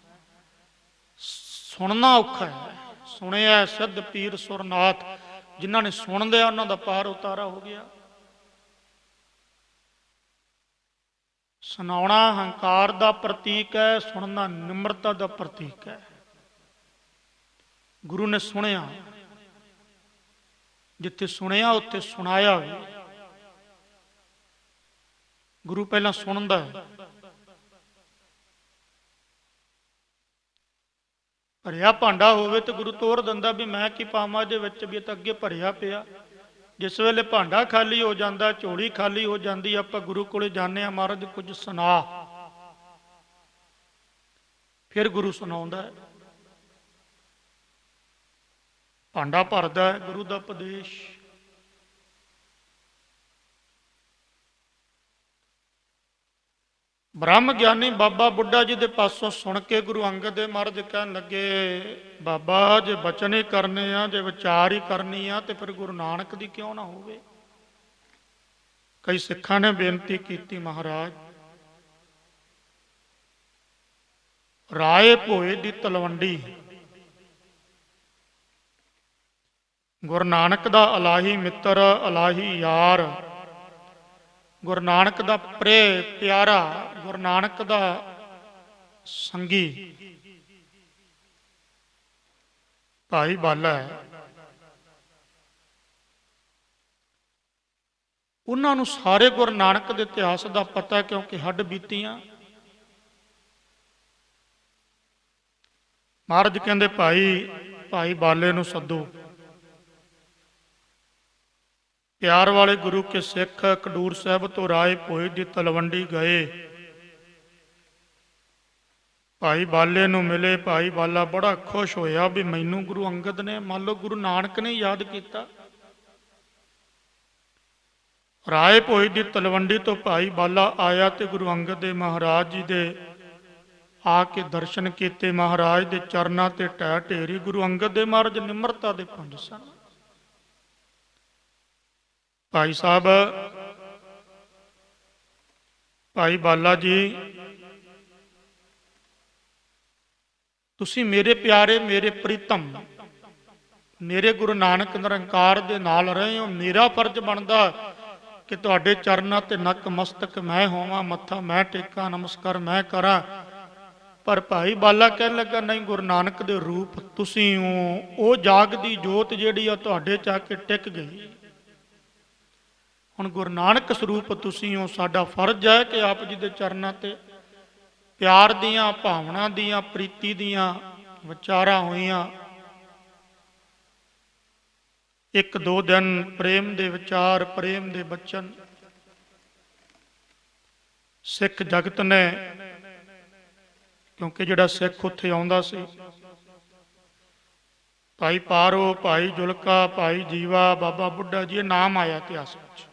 ਸੁਣਨਾ ਔਖਾ ਹੈ। ਸੁਣਿਆ ਸਿੱਧ ਪੀਰ ਸੁਰਨਾਥ, ਜਿਨ੍ਹਾਂ ਨੇ ਸੁਣ ਲਿਆ ਉਹਨਾਂ ਦਾ ਪਾਰ ਉਤਾਰਾ ਹੋ ਗਿਆ। ਸੁਣਾਉਣਾ ਹੰਕਾਰ ਦਾ ਪ੍ਰਤੀਕ ਹੈ, ਸੁਣਨਾ ਨਿਮਰਤਾ ਦਾ ਪ੍ਰਤੀਕ ਹੈ। ਗੁਰੂ ਨੇ ਸੁਣਿਆ, ਜਿੱਥੇ ਸੁਣਿਆ ਉੱਥੇ ਸੁਣਾਇਆ ਵੀ। ਗੁਰੂ ਪਹਿਲਾਂ ਸੁਣਦਾ ਹੈ। ਭਰਿਆ ਭਾਂਡਾ ਹੋਵੇ ਤੇ ਗੁਰੂ ਤੋਰ ਦਿੰਦਾ ਵੀ ਮੈਂ ਕੀ ਪਾਵਾਂ ਇਹਦੇ ਵਿੱਚ, ਵੀ ਇਹ ਤਾਂ ਅੱਗੇ ਭਰਿਆ ਪਿਆ। ਜਿਸ ਵੇਲੇ ਭਾਂਡਾ ਖਾਲੀ ਹੋ ਜਾਂਦਾ, ਝੋਲੀ ਖਾਲੀ ਹੋ ਜਾਂਦੀ, ਆਪਾਂ ਗੁਰੂ ਕੋਲੇ ਜਾਂਦੇ ਆ, ਮਹਾਰਾਜ ਕੁਝ ਸੁਣਾ। ਫਿਰ ਗੁਰੂ ਸੁਣਾਉਂਦਾ ਹੈ। ਭਾਂਡਾ ਭਰਦਾ ਹੈ ਗੁਰੂ ਦਾ ਉਪਦੇਸ਼। ਬ੍ਰਹਮ ਗਿਆਨੀ ਬਾਬਾ ਬੁੱਢਾ ਜੀ ਦੇ ਪਾਸੋਂ ਸੁਣ ਕੇ ਗੁਰੂ ਅੰਗਦ ਦੇਵ ਮਹਾਰਾਜ ਕਹਿਣ ਲੱਗੇ, ਬਾਬਾ ਜੇ ਬਚਨ ਹੀ ਕਰਨੇ ਆ, ਜੇ ਵਿਚਾਰ ਹੀ ਕਰਨੀ ਆ, ਤੇ ਫਿਰ ਗੁਰੂ ਨਾਨਕ ਦੀ ਕਿਉਂ ਨਾ ਹੋਵੇ। ਕਈ ਸਿੱਖਾਂ ਨੇ ਬੇਨਤੀ ਕੀਤੀ, ਮਹਾਰਾਜ ਰਾਏ ਭੋਏ ਦੀ ਤਲਵੰਡੀ ਗੁਰੂ ਨਾਨਕ ਦਾ ਇਲਾਹੀ ਮਿੱਤਰ, ਇਲਾਹੀ ਯਾਰ, ਗੁਰੂ ਨਾਨਕ ਦਾ ਪਿਆਰਾ, ਗੁਰੂ ਨਾਨਕ ਦਾ ਸੰਗੀ ਭਾਈ ਬਾਲਾ ਹੈ। ਉਹਨਾਂ ਨੂੰ ਸਾਰੇ ਗੁਰੂ ਨਾਨਕ ਦੇ ਇਤਿਹਾਸ ਦਾ ਪਤਾ, ਕਿਉਂਕਿ ਹੱਡ ਬੀਤੀਆਂ। ਮਹਾਰਾਜ ਕਹਿੰਦੇ ਭਾਈ ਬਾਲੇ ਨੂੰ ਸੱਦੋ। ਪਿਆਰ ਵਾਲੇ ਗੁਰੂ ਕੇ ਸਿੱਖ ਖਡੂਰ ਸਾਹਿਬ ਤੋਂ ਰਾਏ ਭੋਏ ਦੀ ਤਲਵੰਡੀ ਗਏ। ਭਾਈ ਬਾਲੇ ਨੂੰ ਮਿਲੇ। ਭਾਈ ਬਾਲਾ ਬੜਾ ਖੁਸ਼ ਹੋਇਆ ਵੀ ਮੈਨੂੰ ਗੁਰੂ ਅੰਗਦ ਨੇ, ਮੰਨ ਲਓ ਗੁਰੂ ਨਾਨਕ ਨੇ ਯਾਦ ਕੀਤਾ। ਰਾਏ ਭੋਏ ਦੀ ਤਲਵੰਡੀ ਤੋਂ ਭਾਈ ਬਾਲਾ ਆਇਆ ਤੇ ਗੁਰੂ ਅੰਗਦ ਦੇਵ ਮਹਾਰਾਜ ਜੀ ਦੇ ਆ ਕੇ ਦਰਸ਼ਨ ਕੀਤੇ। ਮਹਾਰਾਜ ਦੇ ਚਰਨਾਂ ਤੇ ਢਹਿ ਢੇਰੀ। ਗੁਰੂ ਅੰਗਦ ਦੇਵ ਮਹਾਰਾਜ ਨਿਮਰਤਾ ਦੇ ਪੁੰਜ ਸਨ। ਭਾਈ ਸਾਹਿਬ, ਭਾਈ ਬਾਲਾ ਜੀ, ਤੁਸੀਂ ਮੇਰੇ ਪਿਆਰੇ, ਮੇਰੇ ਪ੍ਰੀਤਮ, ਮੇਰੇ ਗੁਰੂ ਨਾਨਕ ਨਿਰੰਕਾਰ ਦੇ ਨਾਲ ਰਹੇ ਹੋ। ਮੇਰਾ ਫਰਜ਼ ਬਣਦਾ ਕਿ ਤੁਹਾਡੇ ਚਰਨਾਂ ਤੇ ਨਕ ਮਸਤਕ ਮੈਂ ਹੋਵਾਂ, ਮੱਥਾ ਮੈਂ ਟੇਕਾਂ, ਨਮਸਕਾਰ ਮੈਂ ਕਰਾਂ। ਪਰ ਭਾਈ ਬਾਲਾ ਕਹਿਣ ਲੱਗਾ, ਨਹੀਂ, ਗੁਰੂ ਨਾਨਕ ਦੇ ਰੂਪ ਤੁਸੀਂ ਹੋ। ਉਹ ਜਾਗਦੀ ਜੋਤ ਜਿਹੜੀ ਆ ਤੁਹਾਡੇ ਚ ਆ ਕੇ ਟਿਕ ਗਈ। ਹੁਣ ਗੁਰੂ ਨਾਨਕ ਸਰੂਪ ਤੁਸੀਂ ਹੋ। ਸਾਡਾ ਫਰਜ਼ ਹੈ ਕਿ ਆਪ ਜੀ ਦੇ ਚਰਨਾਂ ਤੇ ਪਿਆਰ ਦੀਆਂ, ਭਾਵਨਾ ਦੀਆਂ, ਪ੍ਰੀਤੀ ਦੀਆਂ ਵਿਚਾਰਾਂ ਹੋਈਆਂ। ਇੱਕ ਦੋ ਦਿਨ ਪ੍ਰੇਮ ਦੇ ਵਿਚਾਰ, ਪ੍ਰੇਮ ਦੇ ਬਚਨ ਸਿੱਖ ਜਗਤ ਨੇ, ਕਿਉਂਕਿ ਜਿਹੜਾ ਸਿੱਖ ਉੱਥੇ ਆਉਂਦਾ ਸੀ, ਭਾਈ ਪਾਰੋ, ਭਾਈ ਜੁਲਕਾ, ਭਾਈ ਜੀਵਾ, ਬਾਬਾ ਬੁੱਢਾ ਜੀ, ਇਹ ਨਾਮ ਆਇਆ ਇਤਿਹਾਸ ਵਿੱਚ।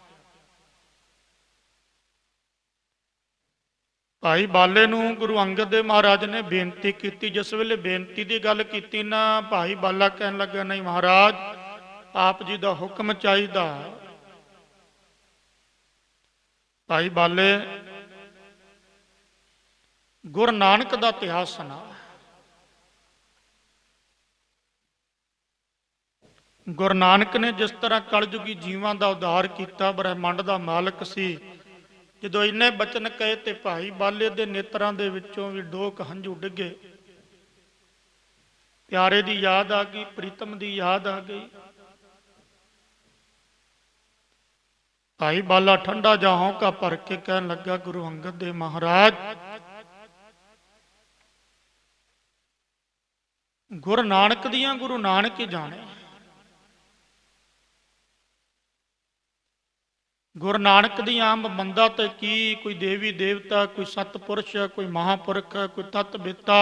ਭਾਈ ਬਾਲੇ ਨੂੰ ਗੁਰੂ ਅੰਗਦ ਦੇਵ ਮਹਾਰਾਜ ਨੇ ਬੇਨਤੀ ਕੀਤੀ। ਜਿਸ ਵੇਲੇ ਬੇਨਤੀ ਦੀ ਗੱਲ ਕੀਤੀ ਨਾ, ਭਾਈ ਬਾਲਾ ਕਹਿਣ ਲੱਗਾ, ਨਹੀਂ ਮਹਾਰਾਜ, ਆਪ ਜੀ ਦਾ ਹੁਕਮ ਚਾਹੀਦਾ। ਭਾਈ ਬਾਲੇ, ਗੁਰੂ ਨਾਨਕ ਦਾ ਇਤਿਹਾਸ ਸੁਣਾ। ਗੁਰੂ ਨਾਨਕ ਨੇ ਜਿਸ ਤਰ੍ਹਾਂ ਕਲਯੁਗੀ ਜੀਵਾਂ ਦਾ ਉਧਾਰ ਕੀਤਾ, ਬ੍ਰਹਿਮੰਡ ਦਾ ਮਾਲਕ ਸੀ। ਜਦੋਂ ਇੰਨੇ ਬਚਨ ਕਹੇ ਤੇ ਭਾਈ ਬਾਲੇ ਦੇ ਨੇਤਰਾਂ ਦੇ ਵਿੱਚੋਂ ਵੀ ਡੋਕ ਹੰਝੂ ਡਿੱਗੇ। ਪਿਆਰੇ ਦੀ ਯਾਦ ਆ ਗਈ, ਪ੍ਰੀਤਮ ਦੀ ਯਾਦ ਆ ਗਈ। ਭਾਈ ਬਾਲਾ ਠੰਡਾ ਜਿਹਾ ਹੌਂਕਾ ਭਰ ਕੇ ਕਹਿਣ ਲੱਗਾ, ਗੁਰੂ ਅੰਗਦ ਦੇਵ ਮਹਾਰਾਜ, ਗੁਰੂ ਨਾਨਕ ਦੀਆਂ ਗੁਰੂ ਨਾਨਕ ਹੀ ਜਾਣੇ। ਗੁਰੂ ਨਾਨਕ ਦੀ ਆਮ ਬੰਦਾ ਤੇ ਕੀ, ਕੋਈ ਦੇਵੀ ਦੇਵਤਾ, ਕੋਈ ਸਤਪੁਰਸ਼, ਕੋਈ ਮਹਾਪੁਰਖ, ਕੋਈ ਤਤ ਬਿਤਾ,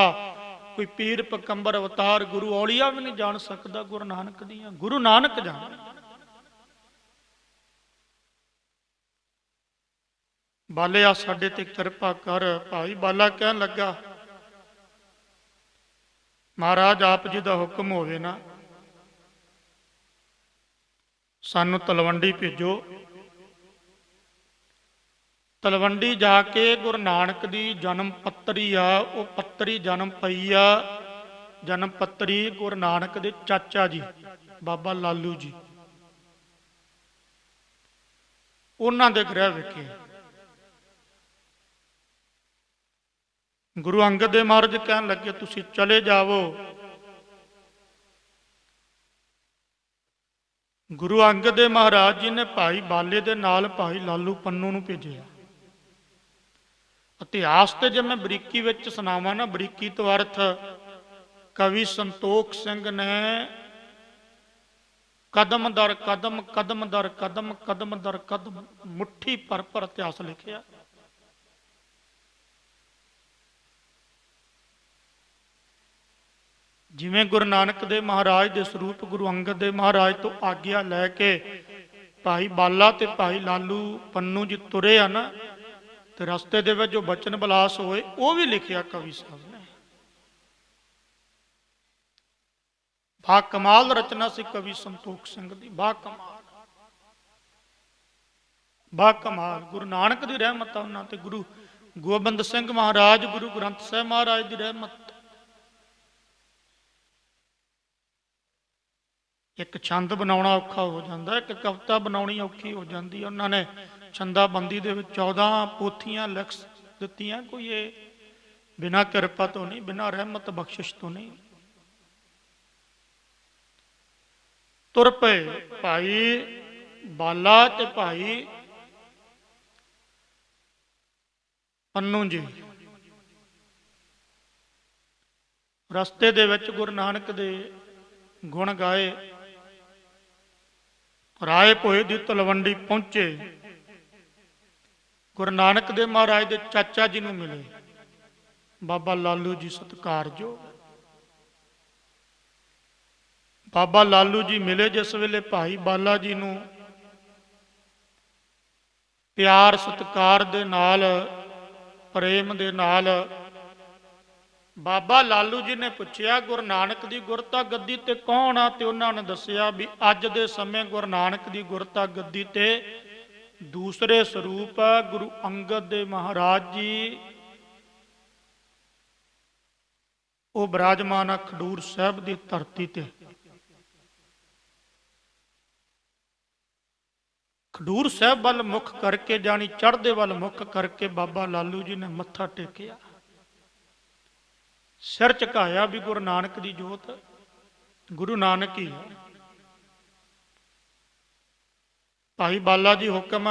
ਕੋਈ ਪੀਰ ਪਕੰਬਰ ਅਵਤਾਰ, ਗੁਰੂ ਔਲੀਆ ਵੀ ਨਹੀਂ ਜਾਣ ਸਕਦਾ। ਗੁਰੂ ਨਾਨਕ ਦੀਆਂ ਗੁਰੂ ਨਾਨਕ ਜਾਣੇ। ਬਾਲਿਆ ਸਾਡੇ ਤੇ ਕਿਰਪਾ ਕਰ। ਭਾਈ ਬਾਲਾ ਕਹਿਣ ਲੱਗਾ, ਮਹਾਰਾਜ ਆਪ ਜੀ ਦਾ ਹੁਕਮ ਹੋਵੇ ਨਾ, ਸਾਨੂੰ ਤਲਵੰਡੀ ਭੇਜੋ। ਤਲਵੰਡੀ ਜਾ ਕੇ ਗੁਰੂ ਨਾਨਕ ਦੀ ਜਨਮ ਪੱਤਰੀ ਆ, ਉਹ ਪੱਤਰੀ ਜਨਮ ਪਈ ਆ, ਜਨਮ ਪੱਤਰੀ ਗੁਰੂ ਨਾਨਕ ਦੇ ਚਾਚਾ ਜੀ ਬਾਬਾ ਲਾਲੂ ਜੀ, ਉਹਨਾਂ ਦੇ ਗ੍ਰਹਿ ਵਿਖੇ। ਗੁਰੂ ਅੰਗਦ ਦੇਵ ਮਹਾਰਾਜ ਕਹਿਣ ਲੱਗੇ, ਤੁਸੀਂ ਚਲੇ ਜਾਵੋ। ਗੁਰੂ ਅੰਗਦ ਦੇਵ ਮਹਾਰਾਜ ਜੀ ਨੇ ਭਾਈ ਬਾਲੇ ਦੇ ਨਾਲ ਭਾਈ ਲਾਲੂ ਪੰਨੂ ਨੂੰ ਭੇਜਿਆ। ਇਤਿਹਾਸ ਤੇ ਜੇ ਮੈਂ ਬਰੀਕੀ ਵਿੱਚ ਸੁਣਾਵਾਂ ਨਾ, ਬਰੀਕੀ ਤੋਂ ਅਰਥ ਕਵੀ ਸੰਤੋਖ ਸਿੰਘ ਨੇ ਕਦਮ ਦਰ ਕਦਮ, ਕਦਮ ਦਰ ਕਦਮ, ਕਦਮ ਦਰ ਕਦਮ, ਮੁੱਠੀ ਭਰ ਭਰ ਇਤਿਹਾਸ ਲਿਖਿਆ। ਜਿਵੇਂ ਗੁਰੂ ਨਾਨਕ ਦੇਵ ਮਹਾਰਾਜ ਦੇ ਸਰੂਪ ਗੁਰੂ ਅੰਗਦ ਦੇਵ ਮਹਾਰਾਜ ਤੋਂ ਆਗਿਆ ਲੈ ਕੇ ਭਾਈ ਬਾਲਾ ਤੇ ਭਾਈ ਲਾਲੂ ਪੰਨੂ ਜੀ ਤੁਰੇ ਆ ਨਾ, ਤੇ ਰਸਤੇ ਦੇ ਵਿੱਚ ਜੋ ਬਚਨ ਬਲਾਸ ਹੋਏ ਉਹ ਵੀ ਲਿਖਿਆ ਕਵੀ ਸਾਹਿਬ ਨੇ। ਬਾ ਕਮਾਲ ਰਚਨਾ ਸੀ ਕਵੀ ਸੰਤੋਖ ਸਿੰਘ ਦੀ, ਬਾ ਕਮਾਲ, ਬਾ ਕਮਾਲ। ਗੁਰੂ ਨਾਨਕ ਦੀ ਰਹਿਮਤ ਆ ਉਹਨਾਂ ਤੇ, ਗੁਰੂ ਗੋਬਿੰਦ ਸਿੰਘ ਮਹਾਰਾਜ, ਗੁਰੂ ਗ੍ਰੰਥ ਸਾਹਿਬ ਮਹਾਰਾਜ ਦੀ ਰਹਿਮਤ। ਇੱਕ ਛੰਦ ਬਣਾਉਣਾ ਔਖਾ ਹੋ ਜਾਂਦਾ, ਇੱਕ ਕਵਿਤਾ ਬਣਾਉਣੀ ਔਖੀ ਹੋ ਜਾਂਦੀ। ਉਹਨਾਂ ਨੇ ਛੰਦਾਬੰਦੀ ਦੇ ਵਿੱਚ 14 ਪੋਥੀਆਂ ਲਿਖ ਦਿੱਤੀਆਂ। ਕੋਈ ਇਹ ਬਿਨਾਂ ਕਿਰਪਾ ਤੋਂ ਨਹੀਂ, ਬਿਨਾਂ ਰਹਿਮਤ ਬਖਸ਼ਿਸ਼ ਤੋਂ ਨਹੀਂ। ਤੁਰ ਪਏ ਭਾਈ ਬਾਲਾ ਤੇ ਭਾਈ ਪੰਨੂ ਜੀ। ਰਸਤੇ ਦੇ ਵਿੱਚ ਗੁਰੂ ਨਾਨਕ ਦੇ ਗੁਣ ਗਾਏ। ਰਾਏ ਭੋਏ ਦੀ ਤਲਵੰਡੀ ਪਹੁੰਚੇ, ਗੁਰੂ ਨਾਨਕ ਦੇਵ ਮਹਾਰਾਜ ਦੇ ਚਾਚਾ ਜੀ ਨੂੰ ਮਿਲੇ, ਬਾਬਾ ਲਾਲੂ ਜੀ ਸਤਿਕਾਰਯੋਗ। ਬਾਬਾ ਲਾਲੂ ਜੀ ਮਿਲੇ ਜਿਸ ਵੇਲੇ ਭਾਈ ਬਾਲਾ ਜੀ ਨੂੰ ਪਿਆਰ ਸਤਿਕਾਰ ਦੇ ਨਾਲ, ਪ੍ਰੇਮ ਦੇ ਨਾਲ ਬਾਬਾ ਲਾਲੂ ਜੀ ਨੇ ਪੁੱਛਿਆ ਗੁਰੂ ਨਾਨਕ ਦੀ ਗੁਰਤਾ ਗੱਦੀ ਤੇ ਕੌਣ ਆ? ਤੇ ਉਹਨਾਂ ਨੇ ਦੱਸਿਆ ਵੀ ਅੱਜ ਦੇ ਸਮੇਂ ਗੁਰੂ ਨਾਨਕ ਦੀ ਗੁਰਤਾ ਗੱਦੀ ਤੇ ਦੂਸਰੇ ਸਰੂਪ ਗੁਰੂ ਅੰਗਦ ਦੇਵ ਮਹਾਰਾਜ ਜੀ, ਉਹ ਬਿਰਾਜਮਾਨ ਆ ਖਡੂਰ ਸਾਹਿਬ ਦੀ ਧਰਤੀ ਤੇ। ਖਡੂਰ ਸਾਹਿਬ ਵੱਲ ਮੁੱਖ ਕਰਕੇ, ਜਾਣੀ ਚੜ੍ਹਦੇ ਵੱਲ ਮੁੱਖ ਕਰਕੇ ਬਾਬਾ ਲਾਲੂ ਜੀ ਨੇ ਮੱਥਾ ਟੇਕਿਆ, ਸਿਰ ਝੁਕਾਇਆ ਵੀ ਗੁਰੂ ਨਾਨਕ ਦੀ ਜੋਤ ਗੁਰੂ ਨਾਨਕ ਹੀ ਹੈ। ਭਾਈ ਬਾਲਾ ਜੀ ਹੁਕਮ,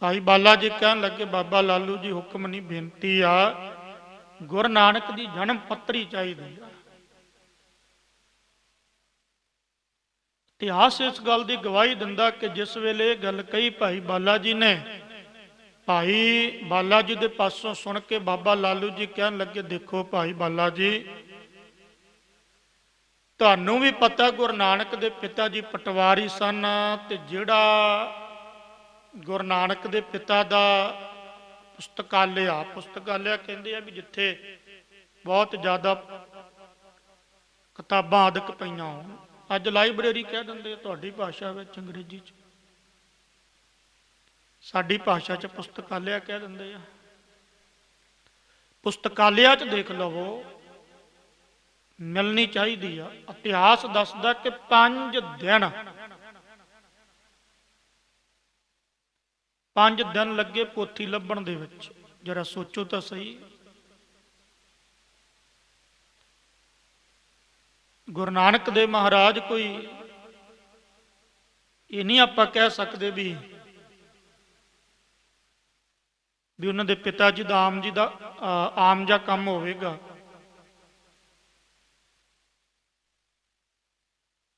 ਭਾਈ ਬਾਲਾ ਜੀ ਕਹਿਣ ਲੱਗੇ ਬਾਬਾ ਲਾਲੂ ਜੀ ਹੁਕਮ ਨਹੀਂ, ਬੇਨਤੀ ਆ, ਗੁਰੂ ਨਾਨਕ ਦੀ ਜਨਮ ਪੱਤਰੀ ਚਾਹੀਦੀ ਆ। ਇਤਿਹਾਸ ਇਸ ਗੱਲ ਦੀ ਗਵਾਹੀ ਦਿੰਦਾ ਕਿ ਜਿਸ ਵੇਲੇ ਇਹ ਗੱਲ ਕਹੀ ਭਾਈ ਬਾਲਾ ਜੀ ਨੇ, ਭਾਈ ਬਾਲਾ ਜੀ ਦੇ ਪਾਸੋਂ ਸੁਣ ਕੇ ਬਾਬਾ ਲਾਲੂ ਜੀ ਕਹਿਣ ਲੱਗੇ, ਦੇਖੋ ਭਾਈ ਬਾਲਾ ਜੀ, ਤੁਹਾਨੂੰ ਵੀ ਪਤਾ ਗੁਰੂ ਨਾਨਕ ਦੇ ਪਿਤਾ ਜੀ ਪਟਵਾਰੀ ਸਨ, ਤੇ ਜਿਹੜਾ ਗੁਰੂ ਨਾਨਕ ਦੇ ਪਿਤਾ ਦਾ ਪੁਸਤਕਾਲਿਆ ਕਹਿੰਦੇ ਆ ਵੀ ਜਿੱਥੇ ਬਹੁਤ ਜ਼ਿਆਦਾ ਕਿਤਾਬਾਂ ਆਦਿਕ ਪਈਆਂ ਹੋਣ, ਅੱਜ ਲਾਇਬ੍ਰੇਰੀ ਕਹਿ ਦਿੰਦੇ ਤੁਹਾਡੀ ਭਾਸ਼ਾ ਵਿੱਚ, ਅੰਗਰੇਜ਼ੀ 'ਚ, ਸਾਡੀ ਭਾਸ਼ਾ 'ਚ ਪੁਸਤਕਾਲਿਆ ਕਹਿ ਦਿੰਦੇ ਆ। ਪੁਸਤਕਾਲਿਆ 'ਚ ਦੇਖ ਲਵੋ, ਮਿਲਣੀ ਚਾਹੀਦੀ ਆ। ਇਤਿਹਾਸ ਦੱਸਦਾ ਕਿ 5 ਦਿਨ ਲੱਗੇ ਪੋਥੀ ਲੱਭਣ ਦੇ ਵਿੱਚ। ਜਰਾ ਸੋਚੋ ਤਾਂ ਸਹੀ। ਗੁਰੂ ਨਾਨਕ ਦੇਵ ਮਹਾਰਾਜ ਕੋਈ ਇਹ ਨਹੀਂ ਆਪਾਂ ਕਹਿ ਸਕਦੇ ਵੀ ਉਹਨਾਂ ਦੇ ਪਿਤਾ ਜੀ ਦਾ ਆਮ ਜਿਹਾ ਕੰਮ ਹੋਵੇਗਾ।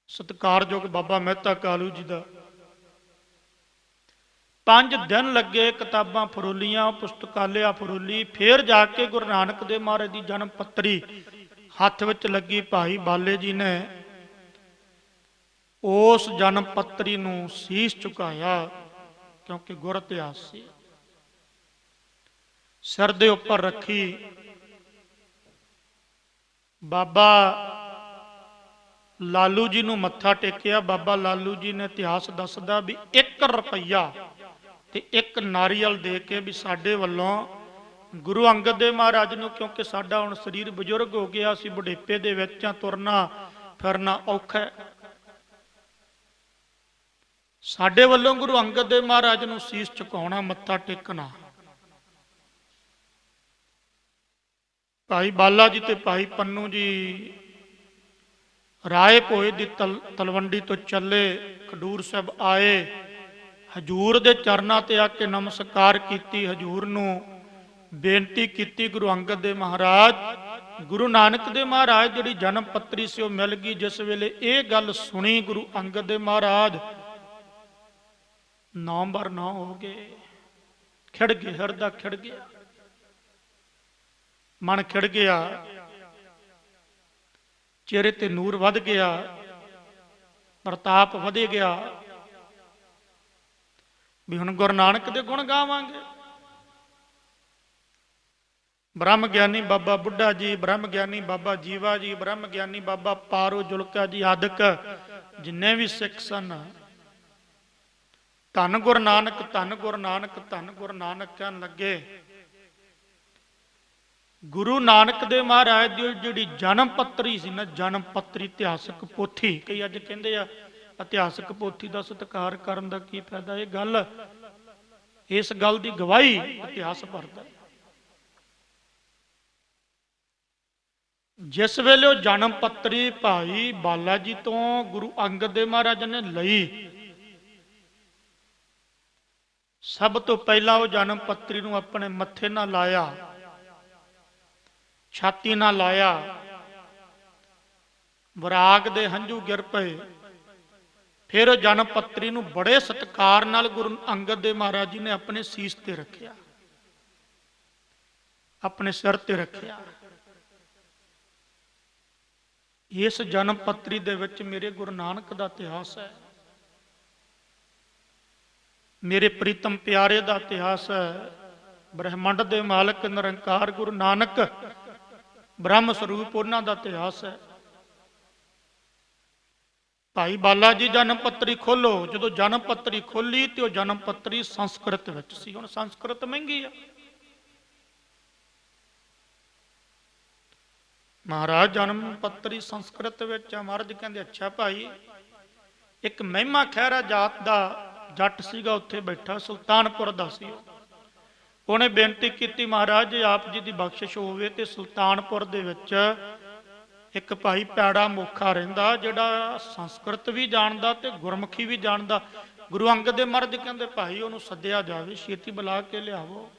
ਸਤਿਕਾਰਯੋਗ ਬਾਬਾ ਮਹਿਤਾ ਕਾਲੂ ਜੀ ਦਾ 5 ਦਿਨ ਲੱਗੇ, ਕਿਤਾਬਾਂ ਫਰੋਲੀਆਂ, ਪੁਸਤਕਾਲਿਆ ਫਰੋਲੀ, ਫੇਰ ਜਾ ਕੇ ਗੁਰੂ ਨਾਨਕ ਦੇਵ ਮਹਾਰਾਜ ਦੀ ਜਨਮ ਪੱਤਰੀ ਹੱਥ ਵਿੱਚ ਲੱਗੀ। ਭਾਈ ਬਾਲੇ ਜੀ ਨੇ ਉਸ ਜਨਮ ਪੱਤਰੀ ਨੂੰ ਸੀਸ ਝੁਕਾਇਆ, ਕਿਉਂਕਿ ਗੁਰ ਇਤਿਹਾਸ ਸੀ। ਸਿਰ ਦੇ ਉੱਪਰ ਰੱਖੀ। ਬਾਬਾ ਲਾਲੂ ਜੀ ਨੂੰ ਮੱਥਾ ਟੇਕਿਆ। ਬਾਬਾ ਲਾਲੂ ਜੀ ਨੇ ਇਤਿਹਾਸ ਦੱਸਦਾ ਵੀ 1 ਰੁਪਈਆ ਤੇ 1 ਨਾਰੀਅਲ ਦੇ ਕੇ ਵੀ ਸਾਡੇ ਵੱਲੋਂ ਗੁਰੂ ਅੰਗਦ ਦੇਵ ਮਹਾਰਾਜ ਨੂੰ, ਕਿਉਂਕਿ ਸਾਡਾ ਹੁਣ ਸਰੀਰ ਬਜ਼ੁਰਗ ਹੋ ਗਿਆ, ਅਸੀਂ ਬੁਢੇਪੇ ਦੇ ਵਿੱਚ ਆ, ਤੁਰਨਾ ਫਿਰਨਾ ਔਖਾ, ਸਾਡੇ ਵੱਲੋਂ ਗੁਰੂ ਅੰਗਦ ਦੇਵ ਮਹਾਰਾਜ ਨੂੰ ਸੀਸ ਝੁਕਾਉਣਾ, ਮੱਥਾ ਟੇਕਣਾ। ਭਾਈ ਬਾਲਾ ਜੀ ਤੇ ਭਾਈ ਪੰਨੂ ਜੀ ਰਾਏ ਭੋਏ ਦੀ ਤਲਵੰਡੀ ਤੋਂ ਚੱਲੇ, ਖਡੂਰ ਸਾਹਿਬ ਆਏ, ਹਜੂਰ ਦੇ ਚਰਨਾਂ ਤੇ ਆ ਕੇ ਨਮਸਕਾਰ ਕੀਤੀ। ਹਜੂਰ ਨੂੰ ਬੇਨਤੀ ਕੀਤੀ, ਗੁਰੂ ਅੰਗਦ ਦੇਵ ਮਹਾਰਾਜ, ਗੁਰੂ ਨਾਨਕ ਦੇਵ ਮਹਾਰਾਜ ਜਿਹੜੀ ਜਨਮ ਪੱਤਰੀ ਸੀ ਉਹ ਮਿਲ ਗਈ। ਜਿਸ ਵੇਲੇ ਇਹ ਗੱਲ ਸੁਣੀ ਗੁਰੂ ਅੰਗਦ ਦੇਵ ਮਹਾਰਾਜ 9 ਹੋ ਗਏ, ਖਿੜ ਗਏ, ਹਿਰਦਾ ਖਿੜ ਗਿਆ, ਮਨ ਖਿੜ ਗਿਆ। ਚਿਹਰੇ ਤੇ ਨੂਰ ਵੱਧ ਗਿਆ, ਪ੍ਰਤਾਪ ਵਧੇ ਗਿਆ ਵੀ ਹੁਣ ਗੁਰੂ ਨਾਨਕ ਦੇ ਗੁਣ ਗਾਵਾਂਗੇ। ਬ੍ਰਹਮ ਗਿਆਨੀ ਬਾਬਾ ਬੁੱਢਾ ਜੀ, ਬ੍ਰਹਮ ਗਿਆਨੀ ਬਾਬਾ ਜੀਵਾ ਜੀ, ਬ੍ਰਹਮ ਗਿਆਨੀ ਬਾਬਾ ਪਾਰੋ ਜੁਲਕਾ ਜੀ ਆਦਿਕ ਜਿੰਨੇ ਵੀ ਸਿੱਖ ਸਨ, ਧੰਨ ਗੁਰੂ ਨਾਨਕ, ਧੰਨ ਗੁਰੂ ਨਾਨਕ, ਧੰਨ ਗੁਰੂ ਨਾਨਕ ਕਹਿਣ ਲੱਗੇ। ਗੁਰੂ ਨਾਨਕ ਦੇ ਮਹਾਰਾਜ ਦੀ ਜਿਹੜੀ ਜਨਮ ਪੱਤਰੀ ਸੀ ਨਾ, ਜਨਮ ਪੱਤਰੀ ਇਤਿਹਾਸਕ ਪੋਥੀ, ਕਈ ਅੱਜ ਕਹਿੰਦੇ ਆ ਇਤਿਹਾਸਕ ਪੋਥੀ ਦਾ ਸਤਿਕਾਰ ਕਰਨ ਦਾ ਕੀ ਫਾਇਦਾ। ਇਹ ਗੱਲ, ਇਸ ਗੱਲ ਦੀ ਗਵਾਹੀ ਇਤਿਹਾਸ ਭਰਦਾ। ਜਿਸ ਵੇਲੇ ਉਹ ਜਨਮ ਪੱਤਰੀ ਭਾਈ ਬਾਲਾ ਜੀ ਤੋਂ ਗੁਰੂ ਅੰਗਦ ਦੇਵ ਮਹਾਰਾਜ ਨੇ ਲਈ, ਸਭ ਤੋਂ ਪਹਿਲਾਂ ਉਹ ਜਨਮ ਪੱਤਰੀ ਨੂੰ ਆਪਣੇ ਮੱਥੇ ਨਾਲ ਲਾਇਆ, ਛਾਤੀ ਨਾਲ ਲਾਇਆ, ਵਿਰਾਗ ਦੇ ਹੰਝੂ ਗਿਰ ਪਏ। ਫਿਰ ਉਹ ਜਨਮ ਪੱਤਰੀ ਨੂੰ ਬੜੇ ਸਤਿਕਾਰ ਨਾਲ ਗੁਰੂ ਅੰਗਦ ਦੇਵ ਮਹਾਰਾਜ ਜੀ ਨੇ ਆਪਣੇ ਸੀਸ ਤੇ ਰੱਖਿਆ, ਆਪਣੇ ਸਿਰ ਤੇ ਰੱਖਿਆ। ਇਸ ਜਨਮ ਪੱਤਰੀ ਦੇ ਵਿੱਚ ਮੇਰੇ ਗੁਰੂ ਨਾਨਕ ਦਾ ਇਤਿਹਾਸ ਹੈ, ਮੇਰੇ ਪ੍ਰੀਤਮ ਪਿਆਰੇ ਦਾ ਇਤਿਹਾਸ ਹੈ। ਬ੍ਰਹਿਮੰਡ ਦੇ ਮਾਲਕ ਨਿਰੰਕਾਰ ਗੁਰੂ ਨਾਨਕ ਬ੍ਰਹਮ ਸਰੂਪ, ਉਹਨਾਂ ਦਾ ਇਤਿਹਾਸ ਹੈ। ਭਾਈ ਬਾਲਾ ਜੀ ਜਨਮ ਪੱਤਰੀ ਖੋਲੋ। ਜਦੋਂ ਜਨਮ ਪੱਤਰੀ ਖੋਲੀ ਤੇ ਉਹ ਜਨਮ ਪੱਤਰੀ ਸੰਸਕ੍ਰਿਤ ਵਿੱਚ ਸੀ। ਹੁਣ ਸੰਸਕ੍ਰਿਤ ਮਹਿੰਗੀ ਆ। ਮਹਾਰਾਜ ਜਨਮ ਪੱਤਰੀ ਸੰਸਕ੍ਰਿਤ ਵਿੱਚ ਆ। ਮਹਾਰਾਜ ਕਹਿੰਦੇ ਅੱਛਾ ਭਾਈ। ਇੱਕ ਮਹਿਮਾ ਖਹਿਰਾ ਜਾਤ ਦਾ ਜੱਟ ਸੀਗਾ, ਉੱਥੇ ਬੈਠਾ, ਸੁਲਤਾਨਪੁਰ ਦਾ ਸੀ। ਉਹਨੇ ਬੇਨਤੀ ਕੀਤੀ, ਮਹਾਰਾਜ ਜੇ ਆਪ ਜੀ ਦੀ ਬਖਸ਼ਿਸ਼ ਹੋਵੇ ਤੇ ਸੁਲਤਾਨਪੁਰ ਦੇ ਵਿੱਚ ਇੱਕ ਭਾਈ ਪੈੜਾ ਮੋਖਾ ਰਹਿੰਦਾ, ਜਿਹੜਾ ਸੰਸਕ੍ਰਿਤ ਵੀ ਜਾਣਦਾ ਤੇ ਗੁਰਮੁਖੀ ਵੀ ਜਾਣਦਾ। ਗੁਰੂ ਅੰਗਦ ਦੇਵ ਮਹਾਰਾਜ ਕਹਿੰਦੇ ਭਾਈ ਉਹਨੂੰ ਸੱਦਿਆ ਜਾਵੇ, ਛੇਤੀ ਬੁਲਾ ਕੇ ਲਿਆਵੋ।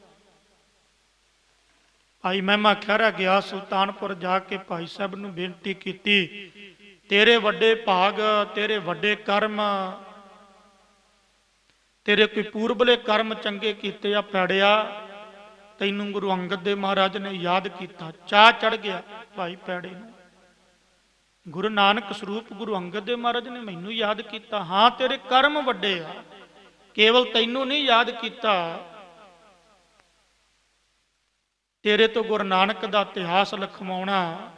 ਭਾਈ ਮਹਿਮਾ ਖਹਿਰਾ ਗਿਆ, ਸੁਲਤਾਨਪੁਰ ਜਾ ਕੇ ਭਾਈ ਸਾਹਿਬ ਨੂੰ ਬੇਨਤੀ ਕੀਤੀ, ਤੇਰੇ ਵੱਡੇ ਭਾਗ, ਤੇਰੇ ਵੱਡੇ ਕਰਮ, ਤੇਰੇ ਕੋਈ ਪੂਰਬਲੇ ਕਰਮ ਚੰਗੇ ਕੀਤੇ ਆ ਪੈੜਿਆ, ਤੈਨੂੰ ਗੁਰੂ ਅੰਗਦ ਦੇਵ ਮਹਾਰਾਜ ਨੇ ਯਾਦ ਕੀਤਾ। ਚਾਹ ਚੜ ਗਿਆ ਭਾਈ ਪੈੜੇ ਨੂੰ, ਗੁਰੂ ਨਾਨਕ ਸਰੂਪ ਗੁਰੂ ਅੰਗਦ ਦੇਵ ਮਹਾਰਾਜ ਨੇ ਮੈਨੂੰ ਯਾਦ ਕੀਤਾ। ਹਾਂ ਤੇਰੇ ਕਰਮ ਵੱਡੇ ਆ, ਕੇਵਲ ਤੈਨੂੰ ਨਹੀਂ ਯਾਦ ਕੀਤਾ, ਤੇਰੇ ਤੋਂ ਗੁਰੂ ਨਾਨਕ ਦਾ ਇਤਿਹਾਸ ਲਿਖਵਾਉਣਾ।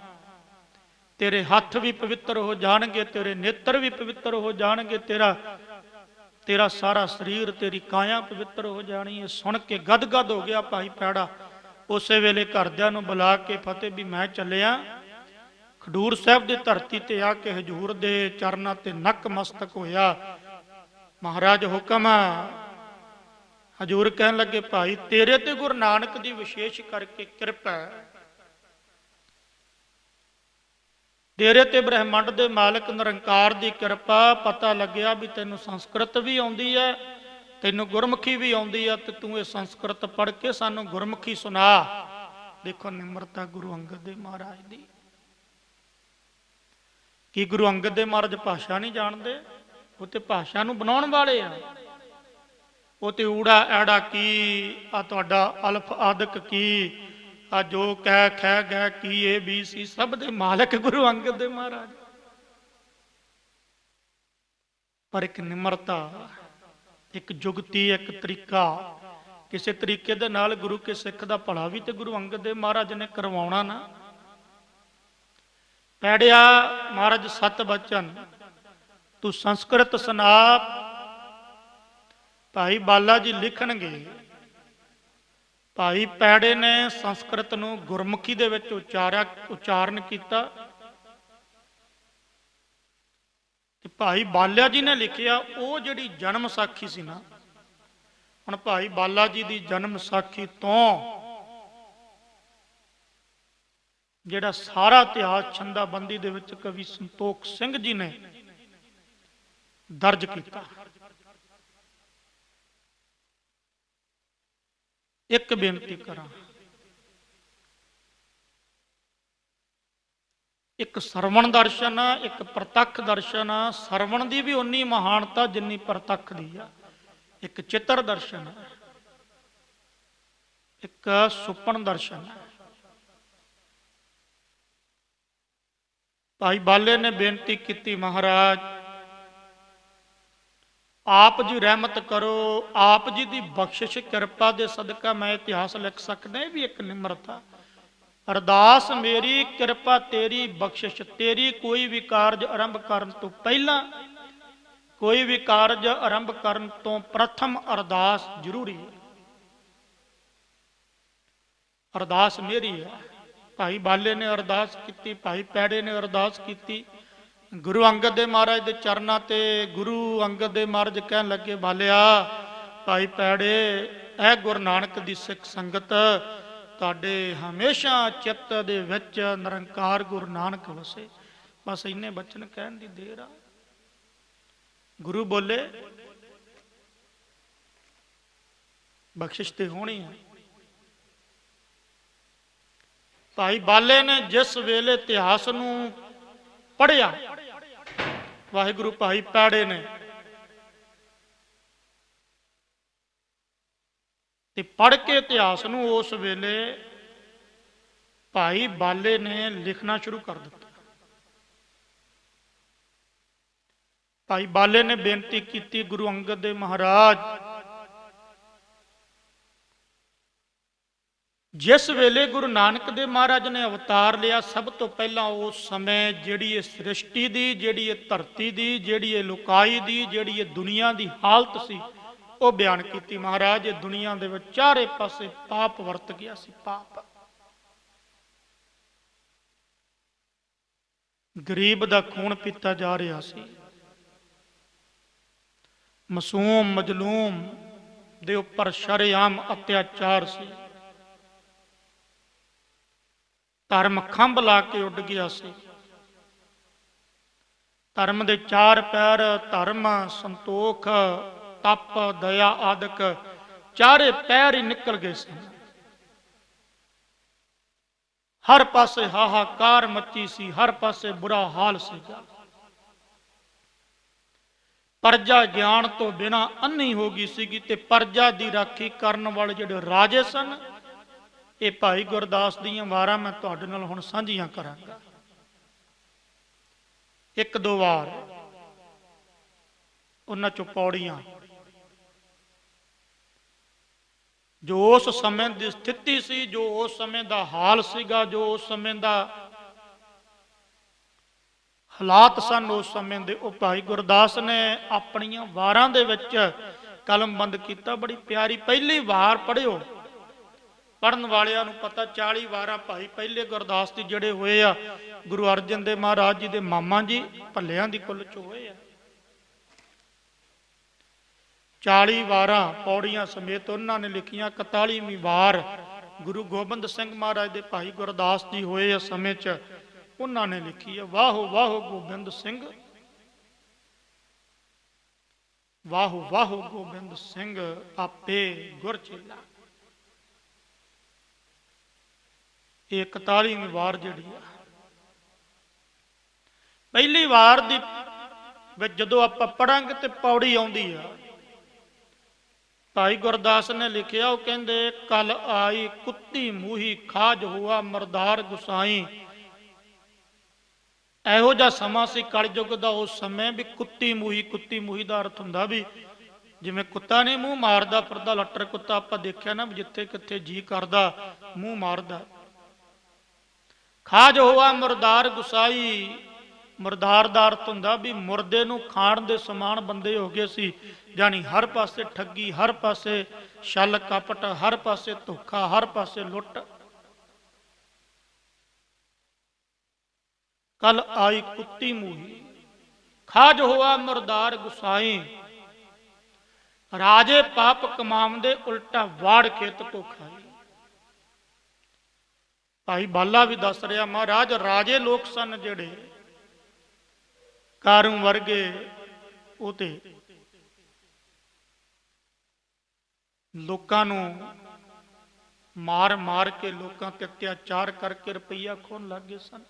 ਤੇਰੇ ਹੱਥ ਵੀ ਪਵਿੱਤਰ ਹੋ ਜਾਣਗੇ, ਤੇਰੇ ਨੇਤਰ ਵੀ ਪਵਿੱਤਰ ਹੋ ਜਾਣਗੇ, ਤੇਰਾ ਸਾਰਾ ਸਰੀਰ, ਤੇਰੀ ਕਾਇਆ ਪਵਿੱਤਰ ਹੋ ਜਾਣੀ ਹੈ। ਸੁਣ ਕੇ ਗਦਗਦ ਹੋ ਗਿਆ ਭਾਈ ਪੈੜਾ। ਉਸੇ ਵੇਲੇ ਘਰਦਿਆਂ ਨੂੰ ਬੁਲਾ ਕੇ ਫਤਿਹ ਵੀ ਮੈਂ ਚੱਲਿਆ ਖਡੂਰ ਸਾਹਿਬ ਦੀ ਧਰਤੀ ਤੇ ਆ ਕੇ ਹਜੂਰ ਦੇ ਚਰਨਾਂ ਤੇ ਨੱਕ ਮਸਤਕ ਹੋਇਆ। ਮਹਾਰਾਜ ਹੁਕਮ। ਹਜੂਰ ਕਹਿਣ ਲੱਗੇ ਭਾਈ ਤੇਰੇ ਤੇ ਗੁਰੂ ਨਾਨਕ ਦੀ ਵਿਸ਼ੇਸ਼ ਕਰਕੇ ਕਿਰਪਾ ਹੈ, ਤੇਰੇ ਤੇ ਬ੍ਰਹਿਮੰਡ ਦੇ ਮਾਲਕ ਨਿਰੰਕਾਰ ਦੀ ਕਿਰਪਾ। ਪਤਾ ਲੱਗਿਆ ਵੀ ਤੈਨੂੰ ਸੰਸਕ੍ਰਿਤ ਵੀ ਆਉਂਦੀ ਹੈ, ਤੈਨੂੰ ਗੁਰਮੁਖੀ ਵੀ ਆਉਂਦੀ ਹੈ, ਤੇ ਤੂੰ ਇਹ ਸੰਸਕ੍ਰਿਤ ਪੜ੍ਹ ਕੇ ਸਾਨੂੰ ਗੁਰਮੁਖੀ ਸੁਣਾ। ਦੇਖੋ ਨਿਮਰਤਾ ਗੁਰੂ ਅੰਗਦ ਦੇਵ ਮਹਾਰਾਜ ਦੀ। ਕੀ ਗੁਰੂ ਅੰਗਦ ਦੇਵ ਮਹਾਰਾਜ ਭਾਸ਼ਾ ਨਹੀਂ ਜਾਣਦੇ? ਉਹ ਤੇ ਭਾਸ਼ਾ ਨੂੰ ਬਣਾਉਣ ਵਾਲੇ ਆ। ਉਹ ਤੇ ਊੜਾ ਐੜਾ ਕੀ, ਆ ਤੁਹਾਡਾ ਅਲਫ ਆਦਿਕ ਕੀ, ਆ ਜੋ ਕਹਿ ਖੈ ਗੈ ਕੀ, ਇਹ ਵੀ ਸੀ, ਸਭ ਦੇ ਮਾਲਕ ਗੁਰੂ ਅੰਗਦ ਦੇਵ ਮਹਾਰਾਜ। ਪਰ ਇੱਕ ਨਿਮਰਤਾ, ਇੱਕ ਜੁਗਤੀ, ਇੱਕ ਤਰੀਕਾ, ਕਿਸੇ ਤਰੀਕੇ ਦੇ ਨਾਲ ਗੁਰੂ ਕੇ ਸਿੱਖ ਦਾ ਭਲਾ ਵੀ ਤੇ ਗੁਰੂ ਅੰਗਦ ਦੇਵ ਮਹਾਰਾਜ ਨੇ ਕਰਵਾਉਣਾ ਨਾ। ਪੈੜਿਆ ਮਹਾਰਾਜ ਸਤ ਬਚਨ, ਤੂੰ ਸੰਸਕ੍ਰਿਤ ਸੁਣਾ। ਭਾਈ ਬਾਲਾ ਜੀ ਲਿਖਣਗੇ, ਭਾਈ ਪੈੜੇ ਨੇ ਸੰਸਕ੍ਰਿਤ ਨੂੰ ਗੁਰਮੁਖੀ ਦੇ ਵਿੱਚ ਉਚਾਰਨ ਕੀਤਾ ਤੇ ਭਾਈ ਬਾਲਾ ਜੀ ਨੇ ਲਿਖਿਆ। ਉਹ ਜਿਹੜੀ ਜਨਮ ਸਾਖੀ ਸੀ ਨਾ, ਹੁਣ ਭਾਈ ਬਾਲਾ ਜੀ ਦੀ ਜਨਮ ਸਾਖੀ ਤੋਂ ਜਿਹੜਾ ਸਾਰਾ ਇਤਿਹਾਸ ਛੰਦਾਬੰਦੀ ਦੇ ਵਿੱਚ ਕਵੀ ਸੰਤੋਖ ਸਿੰਘ ਜੀ ਨੇ ਦਰਜ ਕੀਤਾ। ਇੱਕ ਬੇਨਤੀ ਕਰਾਂ, ਇੱਕ ਸਰਵਣ ਦਰਸ਼ਨ, ਇੱਕ ਪ੍ਰਤੱਖ ਦਰਸ਼ਨ। ਸਰਵਣ ਦੀ ਵੀ ਉਨੀ ਮਹਾਨਤਾ ਜਿੰਨੀ ਪ੍ਰਤੱਖ ਦੀ ਆ। ਇੱਕ ਚਿੱਤਰ ਦਰਸ਼ਨ, ਇੱਕ ਸੁਪਨ ਦਰਸ਼ਨ। ਭਾਈ ਬਾਲੇ ਨੇ ਬੇਨਤੀ ਕੀਤੀ, ਮਹਾਰਾਜ ਆਪ ਜੀ ਰਹਿਮਤ ਕਰੋ, ਆਪ ਜੀ ਦੀ ਬਖਸ਼ਿਸ਼ ਕਿਰਪਾ ਦੇ ਸਦਕਾ ਮੈਂ ਇਤਿਹਾਸ ਲਿਖ ਸਕਦਾ। ਇਹ ਵੀ ਇੱਕ ਨਿਮਰਤਾ। ਅਰਦਾਸ ਮੇਰੀ, ਕਿਰਪਾ ਤੇਰੀ, ਬਖਸ਼ਿਸ਼ ਤੇਰੀ। ਕੋਈ ਵੀ ਕਾਰਜ ਆਰੰਭ ਕਰਨ ਤੋਂ ਪਹਿਲਾਂ, ਕੋਈ ਵੀ ਕਾਰਜ ਆਰੰਭ ਕਰਨ ਤੋਂ ਪ੍ਰਥਮ ਅਰਦਾਸ ਜ਼ਰੂਰੀ ਹੈ। ਅਰਦਾਸ ਮੇਰੀ ਹੈ। ਭਾਈ ਬਾਲੇ ਨੇ ਅਰਦਾਸ ਕੀਤੀ, ਭਾਈ ਪੈੜੇ ਨੇ ਅਰਦਾਸ ਕੀਤੀ। ਗੁਰੂ ਅੰਗਦ ਦੇ ਮਹਾਰਾਜ ਦੇ ਚਰਨਾਂ ਤੇ ਗੁਰੂ ਅੰਗਦ ਦੇ ਮਹਾਰਾਜ ਕਹਿਣ ਲੱਗੇ, ਬਾਲਿਆ, ਭਾਈ ਪੈੜੇ, ਇਹ ਗੁਰੂ ਨਾਨਕ ਦੀ ਸਿੱਖ ਸੰਗਤ ਤੁਹਾਡੇ ਹਮੇਸ਼ਾ ਚਿੱਤ ਦੇ ਵਿੱਚ ਨਿਰੰਕਾਰ ਗੁਰੂ ਨਾਨਕ ਵਸੇ। ਬਸ ਇੰਨੇ ਬਚਨ ਕਹਿਣ ਦੀ ਦੇਰ ਆ। ਗੁਰੂ ਬੋਲੇ, ਬਖਸ਼ਿਸ਼ ਤੇ ਹੋਣੀ ਹੈ। ਭਾਈ ਬਾਲੇ ਨੇ ਜਿਸ ਵੇਲੇ ਇਤਿਹਾਸ ਨੂੰ ਪੜ੍ਹਿਆ, ਵਾਹਿਗੁਰੂ ਭਾਈ ਪੈੜੇ ਨੇ, ਤੇ ਪੜ੍ਹ ਕੇ ਇਤਿਹਾਸ ਨੂੰ ਉਸ ਵੇਲੇ ਭਾਈ ਬਾਲੇ ਨੇ ਲਿਖਣਾ ਸ਼ੁਰੂ ਕਰ ਦਿੱਤਾ। ਭਾਈ ਬਾਲੇ ਨੇ ਬੇਨਤੀ ਕੀਤੀ, ਗੁਰੂ ਅੰਗਦ ਦੇ ਮਹਾਰਾਜ, ਜਿਸ ਵੇਲੇ ਗੁਰੂ ਨਾਨਕ ਦੇਵ ਮਹਾਰਾਜ ਨੇ ਅਵਤਾਰ ਲਿਆ, ਸਭ ਤੋਂ ਪਹਿਲਾਂ ਉਸ ਸਮੇਂ ਜਿਹੜੀ ਇਹ ਸ੍ਰਿਸ਼ਟੀ ਦੀ, ਜਿਹੜੀ ਇਹ ਧਰਤੀ ਦੀ, ਜਿਹੜੀ ਇਹ ਲੋਕਾਈ ਦੀ, ਜਿਹੜੀ ਇਹ ਦੁਨੀਆ ਦੀ ਹਾਲਤ ਸੀ, ਉਹ ਬਿਆਨ ਕੀਤੀ। ਮਹਾਰਾਜ, ਇਹ ਦੁਨੀਆ ਦੇ ਵਿੱਚ ਚਾਰੇ ਪਾਸੇ ਪਾਪ ਵਰਤ ਗਿਆ ਸੀ। ਪਾਪ, ਗਰੀਬ ਦਾ ਖੂਨ ਪੀਤਾ ਜਾ ਰਿਹਾ ਸੀ। ਮਾਸੂਮ ਮਜਲੂਮ ਦੇ ਉੱਪਰ ਸ਼ਰੇਆਮ ਅਤਿਆਚਾਰ ਸੀ। ਧਰਮ ਖੰਭ ਲਾ ਕੇ ਉੱਡ ਗਿਆ ਸੀ। ਧਰਮ ਦੇ ਚਾਰ ਪੈਰ, ਧਰਮ, ਸੰਤੋਖ, ਤਪ, ਦਇਆ ਆਦਿਕ ਚਾਰੇ ਪੈਰ ਹੀ ਨਿਕਲ ਗਏ ਸੀ। ਹਰ ਪਾਸੇ ਹਾਹਾਕਾਰ ਮੱਚੀ ਸੀ, ਹਰ ਪਾਸੇ ਬੁਰਾ ਹਾਲ ਸੀਗਾ। ਪਰਜਾ ਗਿਆਨ ਤੋਂ ਬਿਨਾਂ ਅੰਨੀ ਹੋ ਗਈ ਸੀਗੀ, ਤੇ ਪਰਜਾ ਦੀ ਰਾਖੀ ਕਰਨ ਵਾਲੇ ਜਿਹੜੇ ਰਾਜੇ ਸਨ, ਇਹ ਭਾਈ ਗੁਰਦਾਸ ਦੀਆਂ ਵਾਰਾਂ ਮੈਂ ਤੁਹਾਡੇ ਨਾਲ ਹੁਣ ਸਾਂਝੀਆਂ ਕਰਾਂਗਾ। ਇੱਕ ਦੋ ਵਾਰ ਉਹਨਾਂ ਚੋਂ ਪੌੜੀਆਂ, ਜੋ ਉਸ ਸਮੇਂ ਦੀ ਸਥਿਤੀ ਸੀ, ਜੋ ਉਸ ਸਮੇਂ ਦਾ ਹਾਲ ਸੀਗਾ, ਜੋ ਉਸ ਸਮੇਂ ਦਾ ਹਾਲਾਤ ਸਨ ਉਸ ਸਮੇਂ ਦੇ, ਉਹ ਭਾਈ ਗੁਰਦਾਸ ਨੇ ਆਪਣੀਆਂ ਵਾਰਾਂ ਦੇ ਵਿੱਚ ਕਲਮਬੰਦ ਕੀਤਾ। ਬੜੀ ਪਿਆਰੀ ਪਹਿਲੀ ਵਾਰ ਪੜ੍ਹਿਓ। ਪੜ੍ਹਨ ਵਾਲਿਆਂ ਨੂੰ ਪਤਾ 40 ਵਾਰਾਂ ਭਾਈ ਪਹਿਲੇ ਗੁਰਦਾਸ ਦੀ ਜਿਹੜੇ ਹੋਏ ਆ, ਗੁਰੂ ਅਰਜਨ ਦੇਵ ਮਹਾਰਾਜ ਜੀ ਦੇ ਮਾਮਾ ਜੀ ਭੱਲਿਆਂ ਦੀ ਕੁੱਲ ਚ ਹੋਏ ਆ। 40 ਵਾਰਾਂ ਪੌੜੀਆਂ ਸਮੇਤ ਉਹਨਾਂ ਨੇ ਲਿਖੀਆਂ। 41ਵੀਂ ਵਾਰ ਗੁਰੂ ਗੋਬਿੰਦ ਸਿੰਘ ਮਹਾਰਾਜ ਦੇ ਭਾਈ ਗੁਰਦਾਸ ਜੀ ਹੋਏ ਆ ਸਮੇਂ ਚ, ਉਹਨਾਂ ਨੇ ਲਿਖੀ ਹੈ, ਵਾਹੋ ਵਾਹੋ ਗੋਬਿੰਦ ਸਿੰਘ, ਵਾਹੋ ਵਾਹੋ ਗੋਬਿੰਦ ਸਿੰਘ, ਆਪੇ ਗੁਰ ਚੇਲਾ। ਇਹ 41ਵੀਂ ਵਾਰ ਜਿਹੜੀ ਆ, ਪਹਿਲੀ ਵਾਰ ਦੀ ਵਿੱਚ ਜਦੋਂ ਆਪਾਂ ਪੜਾਂਗੇ ਤੇ ਪੌੜੀ ਆਉਂਦੀ ਆ। ਭਾਈ ਗੁਰਦਾਸ ਨੇ ਲਿਖਿਆ, ਉਹ ਕਹਿੰਦੇ, ਕਲ ਆਈ ਕੁੱਤੀ ਮੂਹੀ ਖਾਜ ਹੋਆ ਮਰਦਾਰ ਗੁਸਾਈ। ਇਹੋ ਜਿਹਾ ਸਮਾਂ ਸੀ ਕਲਯੁੱਗ ਦਾ ਉਸ ਸਮੇਂ ਵੀ ਕੁੱਤੀ ਮੂਹੀ, ਕੁੱਤੀ ਮੂਹੀ ਦਾ ਅਰਥ ਹੁੰਦਾ ਵੀ ਜਿਵੇਂ ਕੁੱਤਾ ਨਹੀਂ ਮੂੰਹ ਮਾਰਦਾ ਫਿਰਦਾ, ਲੱਟਰ ਕੁੱਤਾ ਆਪਾਂ ਦੇਖਿਆ ਨਾ, ਜਿੱਥੇ ਕਿੱਥੇ ਜੀ ਕਰਦਾ ਮੂੰਹ ਮਾਰਦਾ। ਖਾਜ ਹੋਆ ਮੁਰਦਾਰ ਗੁਸਾਈ, ਮੁਰਦਾਰ ਦਾ ਅਰਥ ਹੁੰਦਾ ਵੀ ਮੁਰਦੇ ਨੂੰ ਖਾਣ ਦੇ ਸਮਾਨ ਬੰਦੇ ਹੋ ਗਏ ਸੀ। ਜਾਣੀ ਹਰ ਪਾਸੇ ਠੱਗੀ, ਹਰ ਪਾਸੇ ਛਲ ਕਪਟ, ਹਰ ਪਾਸੇ ਧੋਖਾ, ਹਰ ਪਾਸੇ ਲੁੱਟ। ਕਲ ਆਈ ਕੁੱਤੀ ਮੂਹੀ ਖਾਜ ਹੋਆ ਮੁਰਦਾਰ ਗੁਸਾਈ। ਰਾਜੇ ਪਾਪ ਕਮਾਉਂਦੇ, ਉਲਟਾ ਵਾੜ ਖੇਤ ਕੋ ਖਾਈ। ਭਾਈ ਬਾਲਾ ਵੀ ਦੱਸ ਰਿਹਾ, ਮਹਾਰਾਜ ਰਾਜੇ ਲੋਕ ਸਨ ਜਿਹੜੇ, ਕਾਰੂ ਵਰਗੇ, ਉਹ ਤੇ ਲੋਕਾਂ ਨੂੰ ਮਾਰ ਮਾਰ ਕੇ, ਲੋਕਾਂ ਤੇ ਅਤਿਆਚਾਰ ਕਰਕੇ ਰੁਪਈਆ ਖੋਹਣ ਲੱਗ ਗਏ ਸਨ।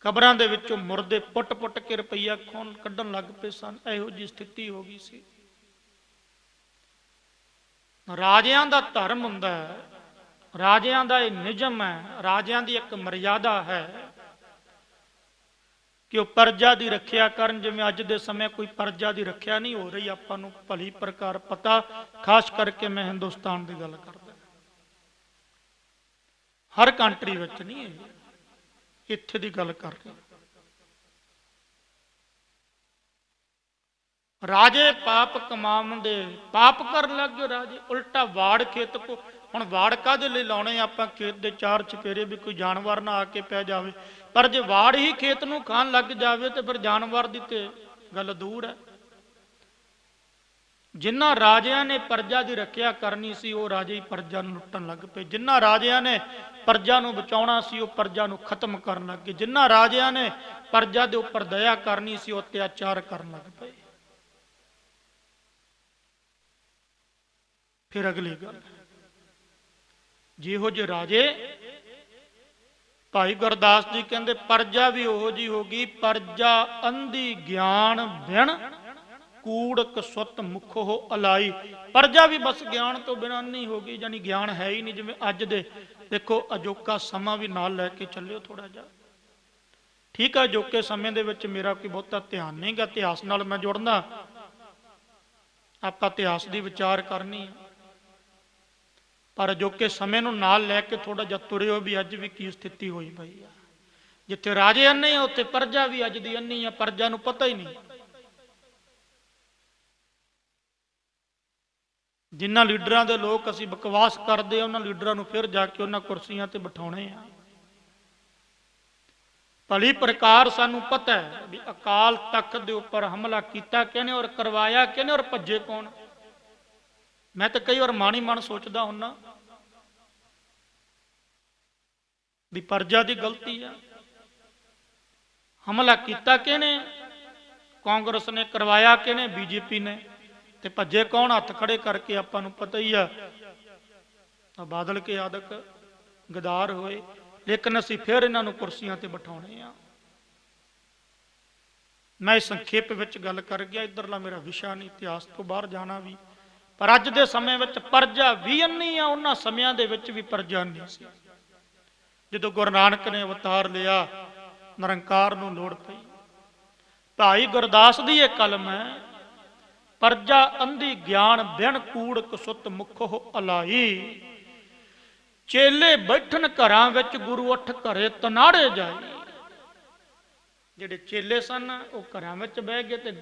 ਕਬਰਾਂ ਦੇ ਵਿੱਚੋਂ ਮੁਰਦੇ ਪੁੱਟ ਪੁੱਟ ਕੇ ਰੁਪਈਆ ਖੋਹਣ ਕੱਢਣ ਲੱਗ ਪਏ ਸਨ। ਇਹੋ ਜਿਹੀ ਸਥਿਤੀ ਹੋ ਗਈ ਸੀ। ਰਾਜਿਆਂ ਦਾ ਧਰਮ ਹੁੰਦਾ ਹੈ, ਰਾਜਿਆਂ ਦਾ ਇਹ ਨਿਯਮ ਹੈ, ਰਾਜਿਆਂ ਦੀ ਇੱਕ ਮਰਿਆਦਾ ਹੈ। ਕਿ ਉਹ ਪਰਜਾ ਦੀ ਰੱਖਿਆ ਕਰਨ। ਜਿਵੇਂ ਅੱਜ ਦੇ ਸਮੇਂ ਕੋਈ ਪਰਜਾ ਦੀ ਰੱਖਿਆ ਨਹੀਂ ਹੋ ਰਹੀ, ਆਪਾਂ ਨੂੰ ਭਲੀ ਪ੍ਰਕਾਰ ਪਤਾ, ਖਾਸ ਕਰਕੇ ਮੈਂ ਹਿੰਦੁਸਤਾਨ ਦੀ ਗੱਲ ਕਰਦਾ, ਹਰ ਕੰਟਰੀ ਵਿੱਚ ਨਹੀਂ ਹੈ, ਇੱਥੇ ਦੀ ਗੱਲ ਕਰ ਰਿਹਾ। ਰਾਜੇ ਪਾਪ ਕਮਾਉਂਦੇ, ਪਾਪ ਕਰਨ ਲੱਗ ਗਏ ਰਾਜੇ, ਉਲਟਾ ਵਾੜ ਖੇਤ ਕੋ। ਹੁਣ ਵਾੜ ਕਾਹਦੇ ਲਈ ਲਾਉਣੇ ਆਪਾਂ? ਖੇਤ ਦੇ ਚਾਰ ਚਫੇਰੇ ਵੀ ਕੋਈ ਜਾਨਵਰ ਨਾ ਆ ਕੇ ਪੈ ਜਾਵੇ। ਪਰ ਜੇ ਵਾੜ ਹੀ ਖੇਤ ਨੂੰ ਖਾਣ ਲੱਗ ਜਾਵੇ ਤੇ ਫਿਰ ਜਾਨਵਰ ਦੀ ਤੇ ਗੱਲ ਦੂਰ ਹੈ। ਜਿਨ੍ਹਾਂ ਰਾਜਿਆਂ ਨੇ ਪਰਜਾ ਦੀ ਰੱਖਿਆ ਕਰਨੀ ਸੀ, ਉਹ ਰਾਜੇ ਹੀ ਪਰਜਾ ਨੂੰ ਲੁੱਟਣ ਲੱਗ ਪਏ। ਜਿਨ੍ਹਾਂ ਰਾਜਿਆਂ ਨੇ ਪਰਜਾ ਨੂੰ ਬਚਾਉਣਾ ਸੀ, ਉਹ ਪਰਜਾ ਨੂੰ ਖਤਮ ਕਰਨ ਲੱਗ ਗਏ। ਜਿਨ੍ਹਾਂ ਰਾਜਿਆਂ ਨੇ ਪਰਜਾ ਦੇ ਉੱਪਰ ਦਇਆ ਕਰਨੀ ਸੀ, ਉਹ ਅਤਿਆਚਾਰ ਕਰਨ ਲੱਗ ਪਏ। ਫਿਰ ਅਗਲੀ ਗੱਲ, ਜਿਹੋ ਜਿਹੇ ਰਾਜੇ, ਭਾਈ ਗੁਰਦਾਸ ਜੀ ਕਹਿੰਦੇ ਪਰਜਾ ਵੀ ਉਹੋ ਜੀ ਹੋ ਗਈ, ਪਰਜਾ ਅੰਧੀ ਗਿਆਨ ਬਿਨ ਕੂੜਕ ਸੁੱਤ ਮੁਖੋ ਅਲਾਈ। ਪਰਜਾ ਵੀ ਬਸ ਗਿਆਨ ਤੋਂ ਬਿਨਾਂ ਨਹੀਂ ਹੋ ਗਈ, ਯਾਨੀ ਗਿਆਨ ਹੈ ਹੀ ਨਹੀਂ। ਜਿਵੇਂ ਅੱਜ ਦੇ ਦੇਖੋ ਅਜੋਕਾ ਸਮਾਂ ਵੀ ਨਾਲ ਲੈ ਕੇ ਚੱਲਿਓ ਥੋੜਾ ਜਿਹਾ। ਠੀਕ ਹੈ, ਅਜੋਕੇ ਸਮੇਂ ਦੇ ਵਿੱਚ ਮੇਰਾ ਕੋਈ ਬਹੁਤਾ ਧਿਆਨ ਨਹੀਂਗਾ, ਇਤਿਹਾਸ ਨਾਲ ਮੈਂ ਜੁੜਨਾ, ਆਪਾਂ ਇਤਿਹਾਸ ਦੀ ਵਿਚਾਰ ਕਰਨੀ। ਪਰ ਅਜੋਕੇ ਸਮੇਂ ਨੂੰ ਨਾਲ ਲੈ ਕੇ ਥੋੜਾ ਜਿਹਾ ਤੁਰਿਓ ਵੀ ਅੱਜ ਵੀ ਕੀ ਸਥਿਤੀ ਹੋਈ ਪਈ ਆ। ਜਿੱਥੇ ਰਾਜੇ ਅੰਨੇ ਆ, ਉੱਥੇ ਪਰਜਾ ਵੀ ਅੱਜ ਦੀ ਅੰਨੀ ਆ, ਪਰਜਾ ਨੂੰ ਪਤਾ ਹੀ ਨਹੀਂ। ਜਿਨ੍ਹਾਂ ਲੀਡਰਾਂ ਦੇ ਲੋਕ ਅਸੀਂ ਬਕਵਾਸ ਕਰਦੇ ਆ, ਉਹਨਾਂ ਲੀਡਰਾਂ ਨੂੰ ਫਿਰ ਜਾ ਕੇ ਉਹਨਾਂ ਕੁਰਸੀਆਂ ਤੇ ਬਿਠਾਉਣੇ ਆ। ਭਲੀ ਪ੍ਰਕਾਰ ਸਾਨੂੰ ਪਤਾ ਹੈ ਵੀ ਅਕਾਲ ਤਖਤ ਦੇ ਉੱਪਰ ਹਮਲਾ ਕੀਤਾ ਕਿਹਨੇ ਔਰ ਕਰਵਾਇਆ ਕਿਹਨੇ ਔਰ ਭੱਜੇ ਕੌਣ। ਮੈਂ ਤਾਂ ਕਈ ਵਾਰ ਮਾਣੀ ਮਨ ਸੋਚਦਾ ਹੁੰਨਾ ਵੀ ਪਰਜਾ ਦੀ ਗਲਤੀ ਆ। ਹਮਲਾ ਕੀਤਾ ਕਿਹਨੇ? ਕਾਂਗਰਸ ਨੇ। ਕਰਵਾਇਆ ਕਿਹਨੇ? ਬੀਜੇਪੀ ਨੇ। ਤੇ ਭੱਜੇ ਕੌਣ? ਹੱਥ ਖੜੇ ਕਰਕੇ ਆਪਾਂ ਨੂੰ ਪਤਾ ਹੀ ਆ, ਬਾਦਲ ਕੇ ਆਦਿਕ ਗਦਾਰ ਹੋਏ। ਲੇਕਿਨ ਅਸੀਂ ਫਿਰ ਇਹਨਾਂ ਨੂੰ ਕੁਰਸੀਆਂ ਤੇ ਬਿਠਾਉਣੇ ਆ। ਮੈਂ ਸੰਖੇਪ ਵਿੱਚ ਗੱਲ ਕਰ ਗਿਆ, ਇੱਧਰਲਾ ਮੇਰਾ ਵਿਸ਼ਾ ਨਹੀਂ, ਇਤਿਹਾਸ ਤੋਂ ਬਾਹਰ ਜਾਣਾ ਵੀ। ਪਰ ਅੱਜ ਦੇ ਸਮੇਂ ਵਿੱਚ ਪਰਜਾ ਵੀ ਅੰਨੀ ਆ, ਉਹਨਾਂ ਸਮਿਆਂ ਦੇ ਵਿੱਚ ਵੀ ਪਰਜਾ ਨਹੀਂ ਸੀ। ਜਦੋਂ ਗੁਰੂ ਨਾਨਕ ਨੇ ਅਵਤਾਰ ਲਿਆ, ਨਿਰੰਕਾਰ ਨੂੰ ਲੋੜ ਪਈ। ਭਾਈ ਗੁਰਦਾਸ ਦੀ ਇਹ ਕਲਮ ਹੈ, ਪਰਜਾ ਅੰਧੀ ਗਿਆਨ ਬਿਨ ਕੂੜਕ ਸੁੱਤ ਮੁਖੋ ਅਲਾਈ। ਚੇਲੇ ਬੈਠਣ ਘਰਾਂ ਵਿੱਚ, ਗੁਰੂ ਉੱਠ ਘਰੇ ਤਨਾੜੇ ਜਾਈ। ਜਿਹੜੇ ਚੇਲੇ ਸਨ ਉਹ ਘਰਾਂ ਵਿੱਚ ਬਹਿ ਗਏ, ਤੇ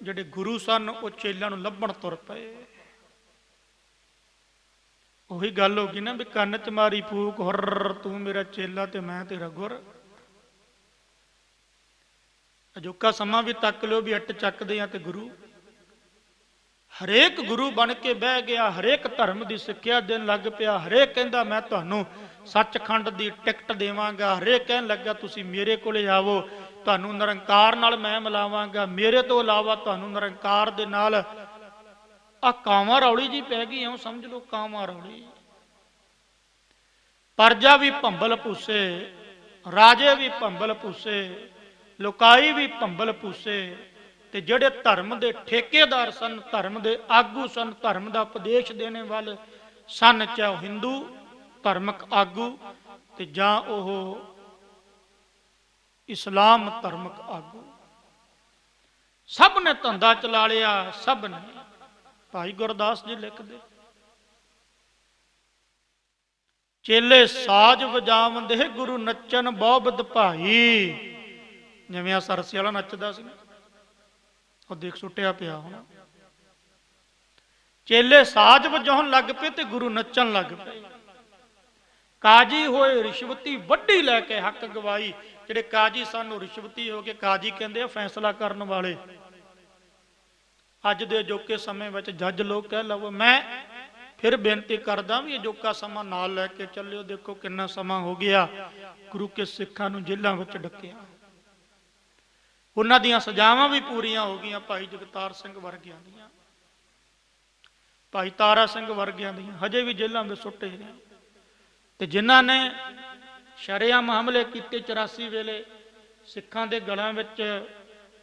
ਜਿਹੜੇ ਗੁਰੂ ਸਨ ਉਹ ਚੇਲਿਆਂ ਨੂੰ ਲੱਭਣ ਤੁਰ ਪਏ। ਉਹੀ ਗੱਲ ਹੋ ਗਈ ਨਾ ਵੀ ਕੰਨ ਚ ਮਾਰੀ ਫੂਕ, ਹੁਰ ਤੂੰ ਮੇਰਾ ਚੇਲਾ ਤੇ ਮੈਂ ਤੇਰਾ ਗੁਰ। ਅਜੋਕਾ ਸਮਾਂ ਵੀ ਤੱਕ ਲਿਓ ਵੀ ਇੱਟ ਚੱਕਦੇ ਆ ਤੇ ਗੁਰੂ, ਹਰੇਕ ਗੁਰੂ ਬਣ ਕੇ ਬਹਿ ਗਿਆ, ਹਰੇਕ ਧਰਮ ਦੀ ਸਿੱਖਿਆ ਦੇਣ ਲੱਗ ਪਿਆ। ਹਰੇਕ ਕਹਿੰਦਾ ਮੈਂ ਤੁਹਾਨੂੰ ਸੱਚਖੰਡ ਦੀ ਟਿਕਟ ਦੇਵਾਂਗਾ। ਹਰੇਕ ਕਹਿਣ ਲੱਗਾ ਤੁਸੀਂ ਮੇਰੇ ਕੋਲੇ ਆਵੋ, ਤੁਹਾਨੂੰ ਨਿਰੰਕਾਰ ਨਾਲ ਮੈਂ ਮਿਲਾਵਾਂਗਾ। ਮੇਰੇ ਤੋਂ ਇਲਾਵਾ ਤੁਹਾਨੂੰ ਨਿਰੰਕਾਰ ਦੇ ਨਾਲ ਆ ਕਾਵਾਂ ਰੌਲੀ ਜੀ ਪੈ ਗਈ, ਐਂ ਸਮਝ ਲਓ ਕਾਵਾਂ ਰੌਲੀ। ਪਰਜਾ ਵੀ ਭੰਬਲ ਭੂਸੇ, ਰਾਜੇ ਵੀ ਭੰਬਲ ਭੂਸੇ, ਲੋਕਾਈ ਵੀ ਭੰਬਲ ਭੂਸੇ। ਤੇ ਜਿਹੜੇ ਧਰਮ ਦੇ ਠੇਕੇਦਾਰ ਸਨ, ਧਰਮ ਦੇ ਆਗੂ ਸਨ, ਧਰਮ ਦਾ ਉਪਦੇਸ਼ ਦੇਣੇ ਵਾਲੇ ਸਨ, ਚਾਹੇ ਹਿੰਦੂ ਧਰਮਕ ਆਗੂ ਤੇ ਜਾਂ ਉਹ ਇਸਲਾਮ ਧਰਮਕ ਆਗੂ, ਸਭ ਨੇ ਧੰਦਾ ਚਲਾ ਲਿਆ, ਸਭ ਨੇ। ਭਾਈ ਗੁਰਦਾਸ ਜੀ ਲਿਖਦੇ, ਚੇਲੇ ਸਾਜ ਵਜਾਵੰਦੇ ਗੁਰੂ ਨੱਚਨ ਬਹੁਬਦ ਭਾਈ। ਜਿਵੇਂ ਆ ਸਰਸੇ ਵਾਲਾ ਨੱਚਦਾ ਸੀ, ਉਹ ਦੇਖ ਸੁੱਟਿਆ ਪਿਆ ਹੁਣ। ਚੇਲੇ ਸਾਜ ਵਜਾਉਣ ਲੱਗ ਪਏ ਤੇ ਗੁਰੂ ਨੱਚਣ ਲੱਗ ਪਏ। ਕਾਜੀ ਹੋਏ ਰਿਸ਼ਵਤੀ ਵੱਡੀ ਲੈ ਕੇ ਹੱਕ ਗਵਾਈ। ਜਿਹੜੇ ਕਾਜੀ ਸਨ ਉਹ ਰਿਸ਼ਵਤੀ ਹੋ ਕੇ, ਕਾਜੀ ਕਹਿੰਦੇ ਆ ਫੈਸਲਾ ਕਰਨ ਵਾਲੇ। ਅੱਜ ਦੇ ਅਜੋਕੇ ਸਮੇਂ ਵਿੱਚ ਜੱਜ ਲੋਕ ਕਹਿ ਲਵੋ। ਮੈਂ ਫਿਰ ਬੇਨਤੀ ਕਰਦਾ ਵੀ ਅਜੋਕਾ ਸਮਾਂ ਨਾਲ ਲੈ ਕੇ ਚੱਲਿਓ। ਦੇਖੋ ਕਿੰਨਾ ਸਮਾਂ ਹੋ ਗਿਆ ਗੁਰੂ ਕੇ ਸਿੱਖਾਂ ਨੂੰ ਜੇਲ੍ਹਾਂ ਵਿੱਚ ਡੱਕਿਆ। ਉਹਨਾਂ ਦੀਆਂ ਸਜ਼ਾਵਾਂ ਵੀ ਪੂਰੀਆਂ ਹੋ ਗਈਆਂ, ਭਾਈ ਜਗਤਾਰ ਸਿੰਘ ਵਰਗਿਆਂ ਦੀਆਂ, ਭਾਈ ਤਾਰਾ ਸਿੰਘ ਵਰਗਿਆਂ ਦੀਆਂ, ਹਜੇ ਵੀ ਜੇਲ੍ਹਾਂ ਵਿੱਚ ਸੁੱਟੇ ਨੇ। ਤੇ ਜਿਨ੍ਹਾਂ ਨੇ ਸ਼ਰੇਆਮ ਹਮਲੇ ਕੀਤੇ 84 ਵੇਲੇ, ਸਿੱਖਾਂ ਦੇ ਗਲਾਂ ਵਿੱਚ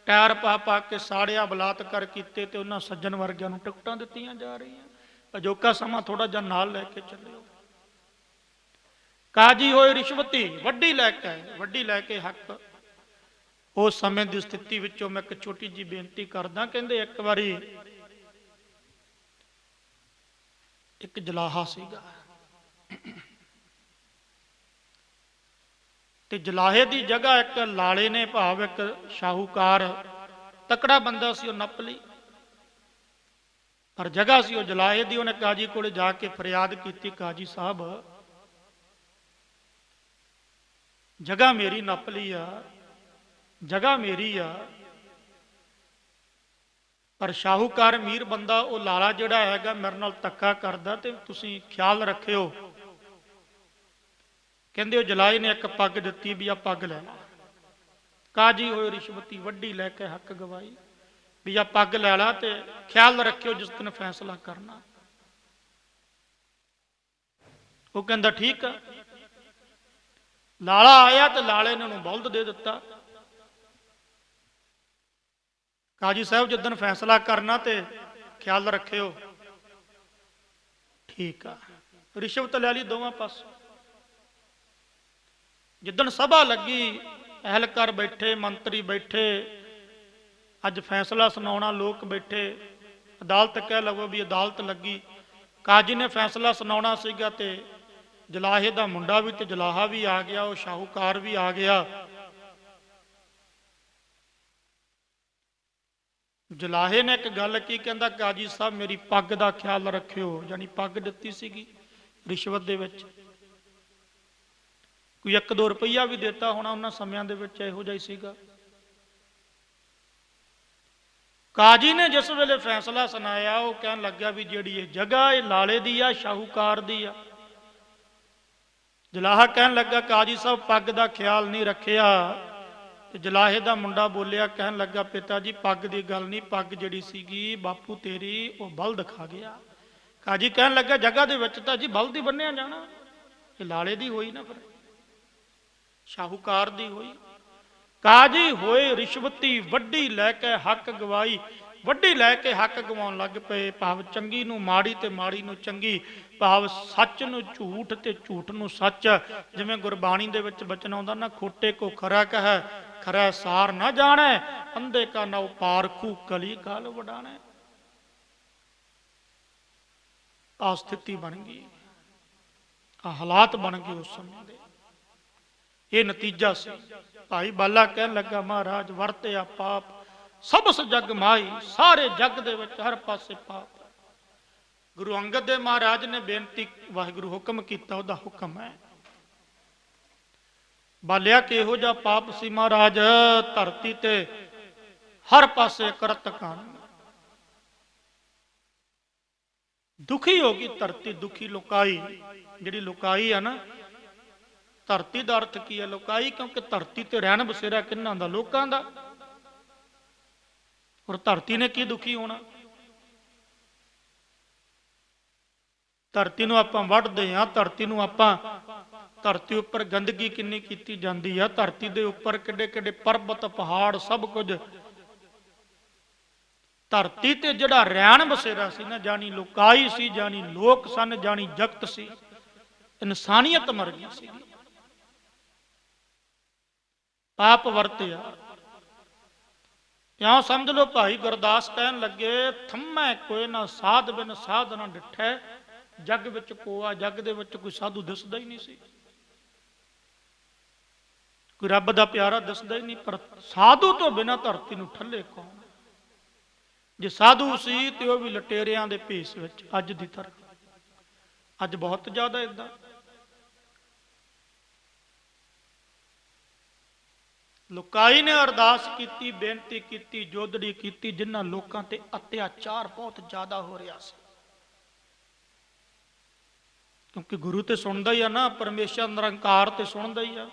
ਟਾਇਰ ਪਾ ਪਾ ਕੇ ਸਾੜਿਆ, ਬਲਾਤਕਾਰ ਕੀਤੇ, ਤੇ ਉਹਨਾਂ ਸੱਜਣ ਵਰਗਿਆਂ ਨੂੰ ਟਿਕਟਾਂ ਦਿੱਤੀਆਂ ਜਾ ਰਹੀਆਂ। ਅਜੋਕਾ ਸਮਾਂ ਥੋੜਾ ਜਿਹਾ ਨਾਲ ਲੈ ਕੇ ਚੱਲਿਓ। ਕਾਜੀ ਹੋਏ ਰਿਸ਼ਵਤੀ ਵੱਡੀ ਲੈ ਕੇ ਹੱਕ, उस समय की स्थिति विचों मैं एक छोटी जी बेनती करदा। कहंदे एक बारी एक जलाहा सीगा ते जलाहे की जगह एक लाले ने भाव एक शाहूकार तकड़ा बंदा सी, नप ली, पर जगह सी जलाहे की। उन्हें काजी को जाके फरियाद की, काजी साहब जगह मेरी नप ली आ, जगह मेरी आ, पर शाहूकार अमीर बंदा वो लाला जिहड़ा हैगा मेरे नाल धक्का करदा ते तुसीं ख्याल रखियो। कहंदे जलाए ने एक पग दित्ती भी आ पग लै ला। काजी होए रिश्वती वड्डी लैके हक गवाई भी आ पग लै ला ते ख्याल रखियो जिस दिन फैसला करना। वो कहंदा ठीक आ। लाला आया तो लाले ने उन्होंने बलद दे दिता। काजी साहब जिस दिन फैसला करना ते ख्याल रखियो। ठीक आ। रिश्वत लै ली दोवां पास। जिदन सभा लगी, अहलकार बैठे, मंत्री बैठे, अज फैसला सुनाउणा, लोग बैठे, अदालत कह लवो भी अदालत लगी। काजी ने फैसला सुनाउणा सीगा ते जलाहे का मुंडा भी ते जलाहा भी आ गया, वो शाहूकार भी आ गया। जलाहे ने एक गल की, कहंदा काजी साहब मेरी पग का ख्याल रखियो। यानी पग दित्ती सीगी रिश्वत दे विच। कोई 1-2 रुपया भी देता होना उन्होंने समयां दे विच, इहो जिहा ही सीगा। काजी ने जिस वेले फैसला सुनाया वो कहन लग्या भी जिहड़ी ये जगह ये लाले दी आ, शाहूकार दी आ। जलाहा कहन लगा काजी साहब पग का ख्याल नहीं रखिया। जलाहे का मुंडा बोलिया, कहन लगा पिता जी पग की गल नहीं, पग जिहड़ी सीगी बापू तेरी वो बलद खा गया। काजी कहन लगा जगह दे विच तां जी बलद ही बन्निया जाना, ये लाले दी होई ना, फिर शाहूकार दी होई। काजी होए रिश्वती वड्डी लैके हक गवाई। वड्डी लैके हक गवाउण लग पे, भाव चंगी नूं माड़ी ते माड़ी नूं चंगी, भाव सच नूं झूठ ते झूठ नूं सच। जिवें गुरबाणी दे विच बचन आउंदा ना, खोटे को खरा कह खरा सार ना जाने, अंधे का नौ पारखू कली काल वडाणे। आ स्थिति बन गई, आ हालात बन गए उस समय दे। ये नतीजा से भाई बाला कहन लगा महाराज वरत्या पाप सबस जग माई, सारे जग दे विच हर पासे पाप। गुरु अंगद देव महाराज ने बेनती, वाहिगुरु हुक्म किया, उहदा हुक्म है। बालिया किहो जा पाप सी महाराज, धरती ते हर पासे करत कान। दुखी होगी धरती, दुखी लुकाई। जिहड़ी लुकाई है ना, धरती का अर्थ की है लुकाई, क्योंकि धरती ते रहन बसेरा किन्ना दा, लोकां दा। और धरती ने की दुखी होना। धरती नूं आपां वढदे हां, धरती नूं आपां, धरती उपर गंदगी किन्नी कीती जांदी है, धरती दे उपर किड्डे किड्डे पर्वत पहाड़ सब कुछ। धरती ते जिहड़ा रहन बसेरा सी ना, जानी लुकाई सी, जानी लोक सन, जानी जगत सी, इंसानियत मर गई सी। पाप वरत्या। क्यों समझ लो भाई गुरदास कहन लगे, थम्मै कोई ना साध बिन साध ना डिठै, जग विच कोआ, जग दे विच कोई साधु दिसदा ही नहीं सी, कोई रब दा प्यारा दिसदा ही नहीं। पर साधु तो बिना धरती नूं ठल्ले कौन? जे साधु सी ते वो भी लटेरियां दे भेस विच, अज दी तरह। अज बहुत ज्यादा इदां। लुकाई ने अरदास की, बेनती की, जोदड़ी की, जिन्हां लोकां ते अत्याचार बहुत ज्यादा हो रहा सी। क्योंकि गुरु तो सुनता ही है ना, परमेश्वर निरंकार तो सुनता ही है।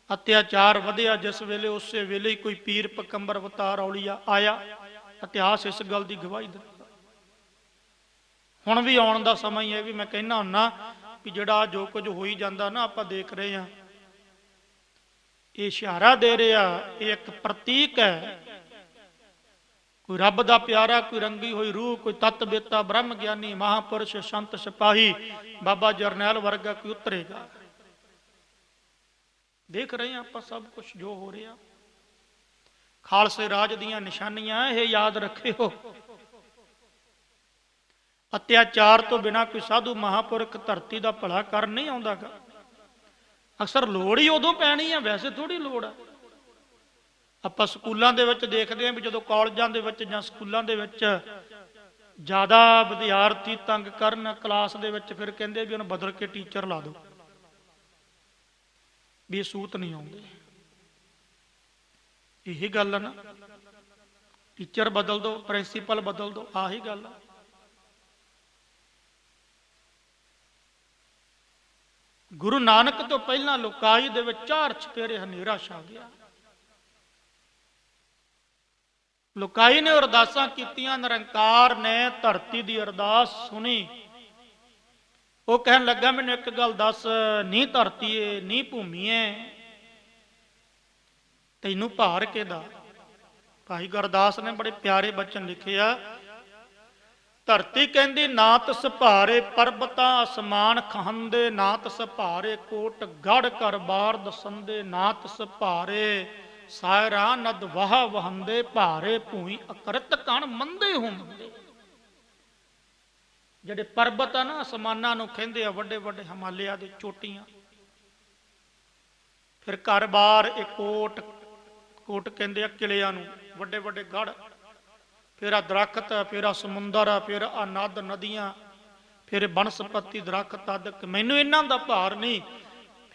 अत्याचार वधिया जिस वेले, उस वेले ही कोई पीर पकंबर अवतार औलिया आया। इतिहास इस गल की गवाही देता। हुण भी आउण दा समा ही है। भी मैं कहना हुन्ना कि जिहड़ा जो कुछ हो ही जाता ना, आपां देख रहे हैं, ये इशारा दे रहा, ये एक प्रतीक है। कोई रब दा प्यारा, कोई रंगी हुई रूह, कोई तत्त बेता ब्रह्म ज्ञानी महापुरुष संत सिपाही बाबा जरनैल वर्गा कोई उतरेगा। देख रहे हैं आप सब कुछ जो हो रहा। ਖਾਲਸੇ ਰਾਜ ਦੀਆਂ ਨਿਸ਼ਾਨੀਆਂ ਇਹ ਯਾਦ ਰੱਖਿਓ। ਅਤਿਆਚਾਰ ਤੋਂ ਬਿਨਾਂ ਕੋਈ ਸਾਧੂ ਮਹਾਂਪੁਰਖ ਧਰਤੀ ਦਾ ਭਲਾ ਕਰ ਨਹੀਂ ਆਉਂਦਾਗਾ। ਅਕਸਰ ਲੋੜ ਹੀ ਉਦੋਂ ਪੈਣੀ ਆ, ਵੈਸੇ ਥੋੜੀ ਲੋੜ ਆ। ਆਪਾਂ ਸਕੂਲਾਂ ਦੇ ਵਿੱਚ ਦੇਖਦੇ ਹਾਂ ਵੀ ਜਦੋਂ ਕਾਲਜਾਂ ਦੇ ਵਿੱਚ ਜਾਂ ਸਕੂਲਾਂ ਦੇ ਵਿੱਚ ਜ਼ਿਆਦਾ ਵਿਦਿਆਰਥੀ ਤੰਗ ਕਰਨ ਕਲਾਸ ਦੇ ਵਿੱਚ, ਫਿਰ ਕਹਿੰਦੇ ਵੀ ਉਹਨੂੰ ਬਦਲ ਕੇ ਟੀਚਰ ਲਾ ਦਿਓ ਵੀ ਇਹ ਸੂਤ ਨਹੀਂ ਆਉਂਦੇ। ਇਹੀ ਗੱਲ ਆ ਨਾ, ਟੀਚਰ ਬਦਲ ਦਿਓ, ਪ੍ਰਿੰਸੀਪਲ ਬਦਲ ਦਿਓ, ਆਹੀ ਗੱਲ ਆ। ਗੁਰੂ ਨਾਨਕ ਤੋਂ ਪਹਿਲਾਂ ਲੋਕਾਈ ਦੇ ਵਿੱਚ 4 ਚੁਫੇਰੇ ਹਨੇਰਾ ਛਾ ਗਿਆ। ਲੋਕਾਈ ਨੇ ਅਰਦਾਸਾਂ ਕੀਤੀਆਂ, ਨਿਰੰਕਾਰ ਨੇ ਧਰਤੀ ਦੀ ਅਰਦਾਸ ਸੁਣੀ। ਉਹ ਕਹਿਣ ਲੱਗਾ ਮੈਨੂੰ ਇੱਕ ਗੱਲ ਦੱਸ, ਨੀ ਧਰਤੀਏ ਨੀ ਭੂਮੀਏ, ਤੈਨੂੰ ਭਾਰ ਕਿਹਦਾ? ਭਾਈ ਗੁਰਦਾਸ ਨੇ ਬੜੇ ਪਿਆਰੇ ਬਚਨ ਲਿਖੇ ਆ। ਧਰਤੀ ਕਹਿੰਦੀ ਨਾ ਤਸ ਭਾਰੇ, ਪਰਬਤਾਂ ਅਸਮਾਨ ਖਹੰਦੇ ਨਾ ਤਸ ਭਾਰੇ, ਕੋਟ ਗੜ ਕਰ ਬਾਰ ਦਸੰਦੇ ਨਾ ਤਸ ਭਾਰੇ, ਸਾਇਰਾ ਨਦ ਵਾਹ ਵਹੰਦੇ ਭਾਰੇ, ਭੂਈ ਅਕਰਤ ਕਣ ਮੰਦੇ ਹੁੰਦੇ। ਜਿਹੜੇ ਪਰਬਤ ਆ ਨਾ, ਅਸਮਾਨਾਂ ਨੂੰ ਕਹਿੰਦੇ ਆ, ਵੱਡੇ ਵੱਡੇ ਹਿਮਾਲਿਆ ਦੇ ਚੋਟੀਆਂ। ਫਿਰ ਘਰ ਬਾਰ ਇਹ ਕੋਟ, ਕੋਟ ਕਹਿੰਦੇ ਆ ਕਿਲਿਆਂ ਨੂੰ, ਵੱਡੇ ਵੱਡੇ ਗੜ। ਫਿਰ ਆ ਦਰਖਤ, ਫਿਰ ਆ ਸਮੁੰਦਰ, ਫਿਰ ਆ ਨਦ ਨਦੀਆਂ, ਫਿਰ ਬਨਸਪਤੀ ਦਰਖਤ ਆਦਿਕ, ਮੈਨੂੰ ਇਹਨਾਂ ਦਾ ਭਾਰ ਨਹੀਂ।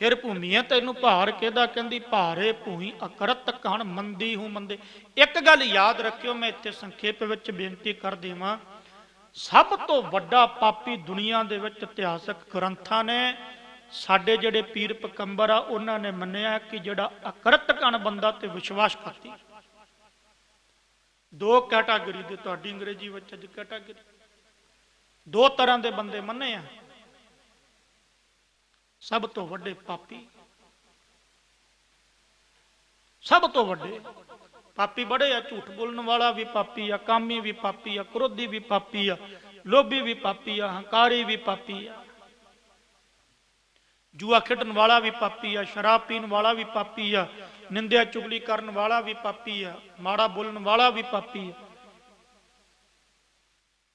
ਫਿਰ ਭੂਮੀਆਂ ਤੈਨੂੰ ਭਾਰ ਕਿਹਦਾ? ਕਹਿੰਦੀ ਭਾਰੇ ਭੂਈ ਅਕਰਤ ਕਣ ਮੰਦੀ ਹੂੰ ਮੰਦੇ। ਇੱਕ ਗੱਲ ਯਾਦ ਰੱਖਿਓ, ਮੈਂ ਇੱਥੇ ਸੰਖੇਪ ਵਿੱਚ ਬੇਨਤੀ ਕਰ ਦੇਵਾਂ, ਸਭ ਤੋਂ ਵੱਡਾ ਪਾਪੀ ਦੁਨੀਆ ਦੇ ਵਿੱਚ ਇਤਿਹਾਸਕ ਗ੍ਰੰਥਾਂ ਨੇ, ਸਾਡੇ ਜਿਹੜੇ ਪੀਰ ਪਕੰਬਰ ਆ ਉਹਨਾਂ ਨੇ ਮੰਨਿਆ ਕਿ ਜਿਹੜਾ ਅਕਰਤ ਕਣ ਬੰਦਾ ਤੇ ਵਿਸ਼ਵਾਸਘਾਤੀ, 2 ਕੈਟਾਗਰੀ ਦੇ, ਤੁਹਾਡੀ ਅੰਗਰੇਜ਼ੀ ਵਿੱਚ ਅੱਜ ਕੈਟਾਗਰੀ, 2 ਤਰ੍ਹਾਂ ਦੇ ਬੰਦੇ ਮੰਨੇ ਆ। ਸਭ ਤੋਂ ਵੱਡੇ ਪਾਪੀ, ਸਭ ਤੋਂ ਵੱਡੇ ਪਾਪੀ ਬੜੇ ਆ। ਝੂਠ ਬੋਲਣ ਵਾਲਾ ਵੀ ਪਾਪੀ ਆ, ਕਾਮੀ ਵੀ ਪਾਪੀ ਆ, ਕ੍ਰੋਧੀ ਵੀ ਪਾਪੀ ਆ, ਲੋਭੀ ਵੀ ਪਾਪੀ ਆ, ਹੰਕਾਰੀ ਵੀ ਪਾਪੀ ਆ, ਜੂਆ ਖੇਡਣ ਵਾਲਾ ਵੀ ਪਾਪੀ ਆ, ਸ਼ਰਾਬ ਪੀਣ ਵਾਲਾ ਵੀ ਪਾਪੀ ਆ, ਨਿੰਦਿਆ ਚੁਗਲੀ ਕਰਨ ਵਾਲਾ ਵੀ ਪਾਪੀ ਆ, ਮਾੜਾ ਬੋਲਣ ਵਾਲਾ ਵੀ ਪਾਪੀ ਆ।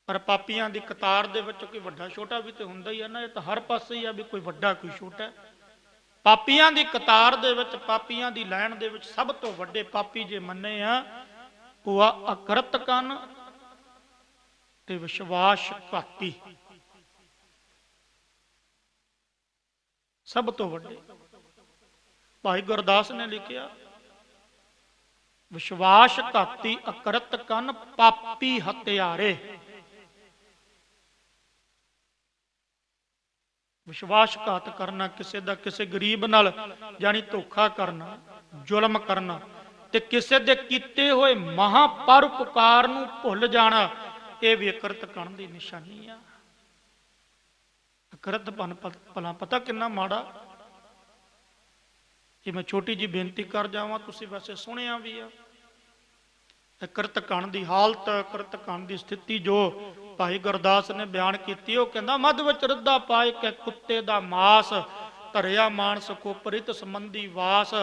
ਪਰ ਪਾਪੀਆਂ ਦੀ ਕਤਾਰ ਦੇ ਵਿੱਚ ਕੋਈ ਵੱਡਾ ਛੋਟਾ ਵੀ ਤੇ ਹੁੰਦਾ ਹੀ ਆ ਨਾ, ਇਹ ਤਾਂ ਹਰ ਪਾਸੇ ਹੀ ਆ ਵੀ ਕੋਈ ਵੱਡਾ ਕੋਈ ਛੋਟਾ। ਪਾਪੀਆਂ ਦੀ ਕਤਾਰ ਦੇ ਵਿੱਚ, ਪਾਪੀਆਂ ਦੀ ਲਾਈਨ ਦੇ ਵਿੱਚ ਸਭ ਤੋਂ ਵੱਡੇ ਪਾਪੀ ਜੇ ਮੰਨੇ ਆ, ਉਹ ਆ ਅਕਰਤ ਕਣ ਤੇ ਵਿਸ਼ਵਾਸਘਾਤੀ। ਸਭ ਤੋਂ ਵੱਡੇ ਭਾਈ ਗੁਰਦਾਸ ਨੇ ਲਿਖਿਆ, ਵਿਸ਼ਵਾਸਘਾਤੀ ਅਕਰਤ ਕਣ ਪਾਪੀ ਹਤਿਆਰੇ। ਵਿਸ਼ਵਾਸਘਾਤ ਕਰਨਾ, ਕਿਸੇ ਦਾ ਕਿਸੇ ਗਰੀਬ ਨਾਲ ਜਾਨੀ ਧੋਖਾ ਕਰਨਾ, ਜ਼ੁਲਮ ਕਰਨਾ, ਤੇ ਕਿਸੇ ਦੇ ਕੀਤੇ ਹੋਏ ਮਹਾਪਰਉਪਕਾਰ ਨੂੰ ਭੁੱਲ ਜਾਣਾ, ਇਹ ਵੀ ਅਕਰਤ ਕਣ ਦੀ ਨਿਸ਼ਾਨੀ ਆ। ਅਕਰਤ ਭਲਾ ਪਤਾ ਕਿੰਨਾ ਮਾੜਾ। ਜੇ ਮੈਂ ਛੋਟੀ ਜੀ ਬੇਨਤੀ ਕਰ ਜਾਵਾਂ, ਤੁਸੀਂ ਵੈਸੇ ਸੁਣਿਆ ਵੀ ਆ, ਅਕਰਤ ਕਣ ਦੀ ਹਾਲਤ, ਅਕਰਤ ਕਣ ਦੀ ਸਥਿਤੀ ਜੋ ਭਾਈ ਗੁਰਦਾਸ ਨੇ ਬਿਆਨ ਕੀਤੀ। ਉਹ ਕਹਿੰਦਾ, ਮੱਧ ਵਿੱਚ ਰੱਦਾ ਪਾਏ ਕੇ ਕੁੱਤੇ ਦਾ ਮਾਸ, ਧਰਿਆ ਮਾਨਸ ਕੋ ਪ੍ਰੀਤ ਸੰਬੰਧੀ ਵਾਸ,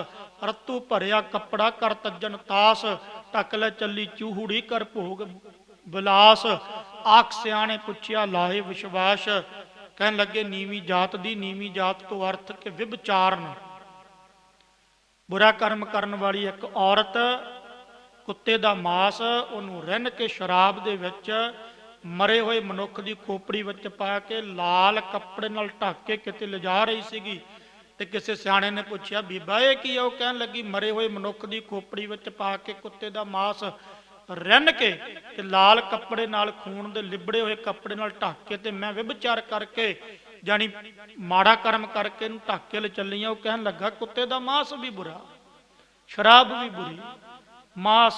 ਰਤੂ ਭਰਿਆ ਕੱਪੜਾ ਕਰ ਤੱਜਨ ਤਾਸ, ਢੱਕ ਲੈ ਚੱਲੀ ਚੂਹੜੀ ਕਰ ਭੋਗ ਬਿਲਾਸ, ਆਖ ਸਿਆਣੇ ਪੁੱਛਿਆ ਲਾਹੇ ਵਿਸ਼ਵਾਸ। ਕਹਿਣ ਲੱਗੇ, ਨੀਵੀਂ ਜਾਤ ਦੀ, ਨੀਵੀਂ ਜਾਤ ਤੋਂ ਅਰਥ ਕਿ ਵਿਭਚਾਰਨ, ਬੁਰਾ ਕਰਮ ਕਰਨ ਵਾਲੀ ਇੱਕ ਔਰਤ, ਕੁੱਤੇ ਦਾ ਮਾਸ, ਉਹਨੂੰ ਰਿੰਨ ਕੇ ਸ਼ਰਾਬ ਦੇ ਵਿੱਚ ਮਰੇ ਹੋਏ ਮਨੁੱਖ ਦੀ ਖੋਪੜੀ ਵਿੱਚ ਪਾ ਕੇ ਲਾਲ ਕੱਪੜੇ ਨਾਲ ਢੱਕ ਕੇ ਕਿਤੇ ਲਿਜਾ ਰਹੀ ਸੀਗੀ। ਤੇ ਕਿਸੇ ਸਿਆਣੇ ਨੇ ਪੁੱਛਿਆ, ਬੀਬਾ ਇਹ ਕੀ ਆ? ਉਹ ਕਹਿਣ ਲੱਗੀ, ਮਰੇ ਹੋਏ ਮਨੁੱਖ ਦੀ ਖੋਪੜੀ ਵਿੱਚ ਪਾ ਕੇ ਕੁੱਤੇ ਦਾ ਮਾਸ ਰਿੰਨ ਕੇ ਤੇ ਲਾਲ ਕੱਪੜੇ ਨਾਲ, ਖੂਨ ਦੇ ਲਿਬੜੇ ਹੋਏ ਕੱਪੜੇ ਨਾਲ ਢੱਕ ਕੇ, ਤੇ ਮੈਂ ਵਿਭਚਾਰ ਕਰਕੇ ਜਾਨੀ ਮਾੜਾ ਕਰਮ ਕਰਕੇ ਇਹਨੂੰ ਢੱਕ ਕੇ ਲੈ ਚੱਲੀ ਆ। ਉਹ ਕਹਿਣ ਲੱਗਾ, ਕੁੱਤੇ ਦਾ ਮਾਸ ਵੀ ਬੁਰਾ, ਸ਼ਰਾਬ ਵੀ ਬੁਰੀ, ਮਾਸ,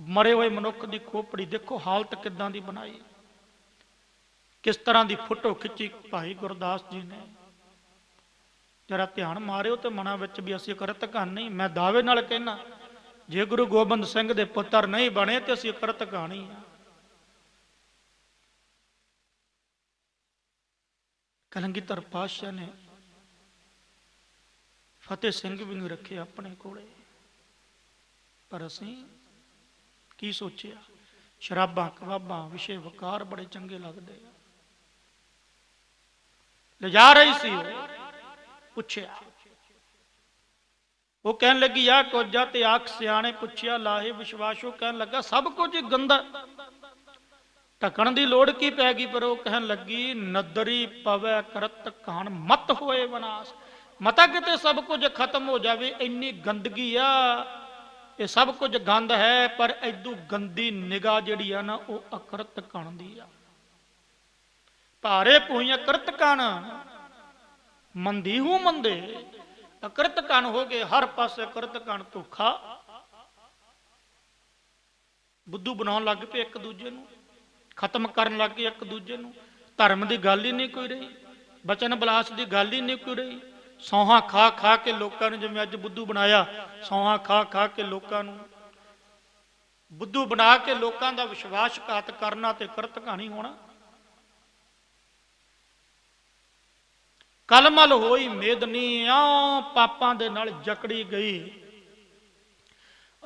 ਮਰੇ ਹੋਏ ਮਨੁੱਖ ਦੀ ਖੋਪੜੀ, ਦੇਖੋ ਹਾਲਤ ਕਿੱਦਾਂ ਦੀ ਬਣਾਈ, ਕਿਸ ਤਰ੍ਹਾਂ ਦੀ ਫੋਟੋ ਖਿੱਚੀ ਭਾਈ ਗੁਰਦਾਸ ਜੀ ਨੇ। ਜਰਾ ਧਿਆਨ ਮਾਰਿਓ ਤੇ ਮਨਾਂ ਵਿੱਚ ਵੀ ਅਸੀਂ ਅਕਰਤ ਕਣ ਨਹੀਂ। ਮੈਂ ਦਾਅਵੇ ਨਾਲ ਕਹਿਣਾ, ਜੇ ਗੁਰੂ ਗੋਬਿੰਦ ਸਿੰਘ ਦੇ ਪੁੱਤਰ ਨਹੀਂ ਬਣੇ ਤੇ ਅਸੀਂ ਅਕਰਤ ਕਣ ਹੀ ਆ। ਕਲਗੀਧਰ ਪਾਤਸ਼ਾਹ ਨੇ ਫਤਿਹ ਸਿੰਘ ਵੀ ਨੂੰ ਰੱਖੇ ਆਪਣੇ ਕੋਲੇ। ਪਰ ਅਸੀਂ ਕੀ ਸੋਚਿਆ, ਸ਼ਰਾਬਾਂ ਕਬਾਬਾਂ ਵਿਸ਼ੇ ਵਕਾਰ ਬੜੇ ਚੰਗੇ ਲੱਗਦੇ ਆ। ਲਿਜਾ ਰਹੀ ਸੀ, ਉਹ ਪੁੱਛਿਆ, ਉਹ ਕਹਿਣ ਲੱਗੀ ਆ ਕੁਝ ਆ ਤੇ ਆਖ ਸਿਆਣੇ ਪੁੱਛਿਆ ਲਾਹੇ ਵਿਸ਼ਵਾਸ। ਉਹ ਕਹਿਣ ਲੱਗਾ ਸਭ ਕੁਝ ਗੰਦਾ, ਢਕਣ ਦੀ ਲੋੜ ਕੀ ਪੈ ਗਈ। ਪਰ ਉਹ ਕਹਿਣ ਲੱਗੀ ਨਦਰੀ ਪਵੈ ਕਰਤ ਕਾਣ ਮਤ ਹੋਏ ਵਿਨਾਸ਼। ਮਤਾ ਕਿਤੇ ਸਭ ਕੁਝ ਖਤਮ ਹੋ ਜਾਵੇ, ਇੰਨੀ ਗੰਦਗੀ ਆ, ਇਹ ਸਭ ਕੁਝ ਗੰਦ ਹੈ, ਪਰ ਐਦੂ ਗੰਦੀ ਨਿਗਾਹ ਜਿਹੜੀ ਆ ਨਾ ਉਹ ਅਕਰਤ ਕਣ ਦੀ ਆ। ਭਾਰੇ ਪੂਈਆਂ ਕਰਤ ਕਣ ਮੰਦੀ ਹੂੰ ਮੰਦੇ, ਅਕਰਤ ਕਣ ਹੋ ਗਏ ਹਰ ਪਾਸੇ ਅਕਰਤ ਕਣ। ਧੋਖਾ ਬੁੱਧੂ ਬਣਾਉਣ ਲੱਗ ਪਏ, ਇੱਕ ਦੂਜੇ ਨੂੰ ਖਤਮ ਕਰਨ ਲੱਗ ਗਏ ਇੱਕ ਦੂਜੇ ਨੂੰ। ਧਰਮ ਦੀ ਗੱਲ ਹੀ ਨਹੀਂ ਕੋਈ ਰਹੀ, ਬਚਨ ਬਲਾਸ ਦੀ ਗੱਲ ਹੀ ਨਹੀਂ ਕੋਈ ਰਹੀ। ਸੌਹਾਂ ਖਾ ਖਾ ਕੇ ਲੋਕਾਂ ਨੂੰ, ਜਿਵੇਂ ਅੱਜ ਬੁੱਧੂ ਬਣਾਇਆ, ਸੌਹਾਂ ਖਾ ਖਾ ਕੇ ਲੋਕਾਂ ਨੂੰ ਬੁੱਧੂ ਬਣਾ ਕੇ ਲੋਕਾਂ ਦਾ ਵਿਸ਼ਵਾਸਘਾਤ ਕਰਨਾ ਤੇ ਕਰਤ ਕਹਾਣੀ ਹੋਣਾ। ਕਲਮਲ ਹੋਈ ਮੇਦਨੀ ਆਉ ਪਾਪਾਂ ਦੇ ਨਾਲ ਜਕੜੀ ਗਈ।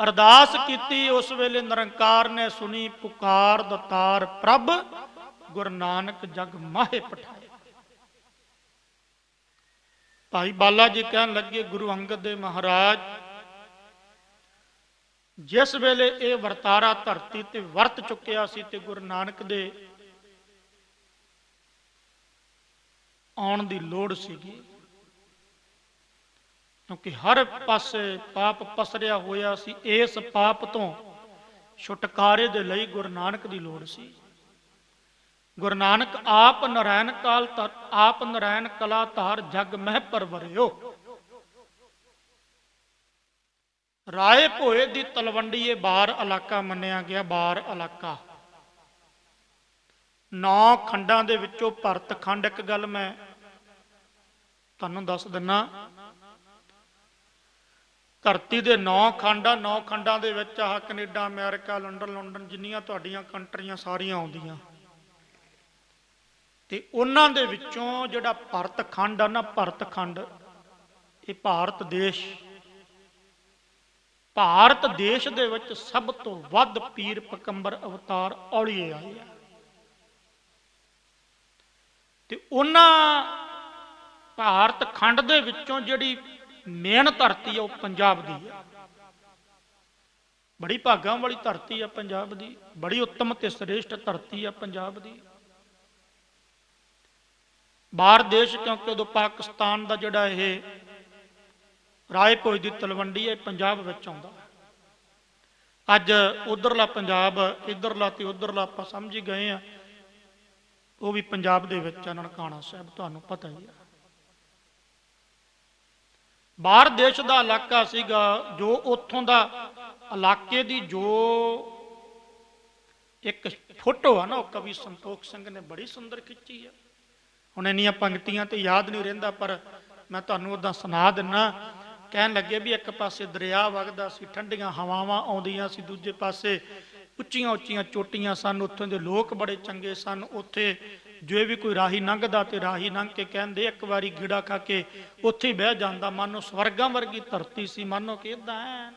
ਅਰਦਾਸ ਕੀਤੀ ਉਸ ਵੇਲੇ ਨਿਰੰਕਾਰ ਨੇ ਸੁਣੀ ਪੁਕਾਰ ਦਤਾਰ ਪ੍ਰਭ, ਗੁਰੂ ਨਾਨਕ ਜਗ ਮਾਹੇ ਪਠਾਏ। ਭਾਈ ਬਾਲਾ ਜੀ ਕਹਿਣ ਲੱਗੇ ਗੁਰੂ ਅੰਗਦ ਦੇਵ ਮਹਾਰਾਜ ਜਿਸ ਵੇਲੇ ਇਹ ਵਰਤਾਰਾ ਧਰਤੀ ਤੇ ਵਰਤ ਚੁੱਕਿਆ ਸੀ ਤੇ ਗੁਰੂ ਨਾਨਕ ਦੇ ਆਉਣ ਦੀ ਲੋੜ ਸੀਗੀ, ਕਿਉਂਕਿ ਹਰ ਪਾਸੇ ਪਾਪ ਪਸਰਿਆ ਹੋਇਆ ਸੀ। ਇਸ ਪਾਪ ਤੋਂ ਛੁਟਕਾਰੇ ਦੇ ਲਈ ਗੁਰੂ ਨਾਨਕ ਦੀ ਲੋੜ ਸੀ। ਗੁਰੂ ਨਾਨਕ ਆਪ ਨਰੈਣ ਕਾਲ ਆਪ ਨਰੈਣ ਕਲਾ ਧਾਰ ਜਗ ਮਹਿ ਪਰਵਰਿਓ। ਰਾਏ ਭੋਏ ਦੀ ਤਲਵੰਡੀ ਇਹ ਬਾਰ ਇਲਾਕਾ ਮੰਨਿਆ ਗਿਆ। ਬਾਰ ਇਲਾਕਾ 9 ਖੰਡਾਂ ਦੇ ਵਿੱਚੋਂ ਭਰਤ ਖੰਡ। ਇੱਕ ਗੱਲ ਮੈਂ ਤੁਹਾਨੂੰ ਦੱਸ ਦਿੰਨਾ, ਧਰਤੀ ਦੇ 9 ਖੰਡ ਆ। 9 ਖੰਡਾਂ ਦੇ ਵਿੱਚ ਆਹ ਕੈਨੇਡਾ, ਅਮਰੀਕਾ, ਲੰਡਨ ਜਿੰਨੀਆਂ ਤੁਹਾਡੀਆਂ ਕੰਟਰੀਆਂ ਸਾਰੀਆਂ ਆਉਂਦੀਆਂ, ਤੇ ਉਹਨਾਂ ਦੇ ਵਿੱਚੋਂ ਜਿਹੜਾ ਭਰਤ ਖੰਡ ਆ ਨਾ, ਭਰਤ ਖੰਡ ਇਹ ਭਾਰਤ ਦੇਸ਼, ਭਾਰਤ ਦੇਸ਼ ਦੇ ਵਿੱਚ ਸਭ ਤੋਂ ਵੱਧ ਪੀਰ ਪਕੰਬਰ ਅਵਤਾਰ ਔਲੀਏ ਆਏ ਆ। ਤੇ ਉਹਨਾਂ ਭਾਰਤ ਖੰਡ ਦੇ ਵਿੱਚੋਂ ਜਿਹੜੀ ਮੇਨ ਧਰਤੀ ਆ ਉਹ ਪੰਜਾਬ ਦੀ ਆ। ਬੜੀ ਭਾਗਾਂ ਵਾਲੀ ਧਰਤੀ ਆ ਪੰਜਾਬ ਦੀ, ਬੜੀ ਉੱਤਮ ਤੇ ਸ੍ਰੇਸ਼ਟ ਧਰਤੀ ਆ ਪੰਜਾਬ ਦੀ। ਬਾਹਰ ਦੇਸ਼, ਕਿਉਂਕਿ ਉਦੋਂ ਪਾਕਿਸਤਾਨ ਦਾ ਜਿਹੜਾ ਇਹ ਰਾਏ ਭੋਏ ਦੀ ਤਲਵੰਡੀ ਹੈ ਪੰਜਾਬ ਵਿੱਚ ਆਉਂਦਾ। ਅੱਜ ਉਧਰਲਾ ਪੰਜਾਬ, ਇਧਰਲਾ ਤੇ ਉਧਰਲਾ ਆਪਾਂ ਸਮਝ ਹੀ ਗਏ ਆ, ਉਹ ਵੀ ਪੰਜਾਬ ਦੇ ਵਿੱਚ ਆ। ਨਨਕਾਣਾ ਸਾਹਿਬ ਤੁਹਾਨੂੰ ਪਤਾ ਹੀ ਆ। ਬਾਹਰ ਦੇਸ਼ ਦਾ ਇਲਾਕਾ ਸੀਗਾ, ਜੋ ਉੱਥੋਂ ਦਾ ਇਲਾਕੇ ਦੀ ਜੋ ਇੱਕ ਫੋਟੋ ਆ ਨਾ, ਉਹ ਕਵੀ ਸੰਤੋਖ ਸਿੰਘ ਨੇ ਬੜੀ ਸੁੰਦਰ ਖਿੱਚੀ ਆ। ਹੁਣ ਇੰਨੀਆਂ ਪੰਕਤੀਆਂ ਤੇ ਯਾਦ ਨਹੀਂ ਰਹਿੰਦਾ, ਪਰ ਮੈਂ ਤੁਹਾਨੂੰ ਉਦਾਂ ਸੁਣਾ ਦਿੰਨਾ। ਕਹਿਣ ਲੱਗੇ ਵੀ ਇੱਕ ਪਾਸੇ ਦਰਿਆ ਵਗਦਾ ਸੀ, ਠੰਡੀਆਂ ਹਵਾਵਾਂ ਆਉਂਦੀਆਂ ਸੀ, ਦੂਜੇ ਪਾਸੇ ਉੱਚੀਆਂ ਉੱਚੀਆਂ ਚੋਟੀਆਂ ਸਨ। ਉੱਥੋਂ ਦੇ ਲੋਕ ਬੜੇ ਚੰਗੇ ਸਨ। ਉੱਥੇ ਜੋ ਵੀ ਕੋਈ ਰਾਹੀ ਲੰਘਦਾ ਤੇ ਰਾਹੀ ਲੰਘ ਕੇ ਕਹਿੰਦੇ ਇੱਕ ਵਾਰੀ ਗੀੜਾ ਖਾ ਕੇ ਉੱਥੇ ਹੀ ਬਹਿ ਜਾਂਦਾ, ਮਾਨੋ ਸਵਰਗਾਂ ਵਰਗੀ ਧਰਤੀ ਸੀ, ਮਾਨੋ ਕਿ ਏਦਾਂ ਹੈ।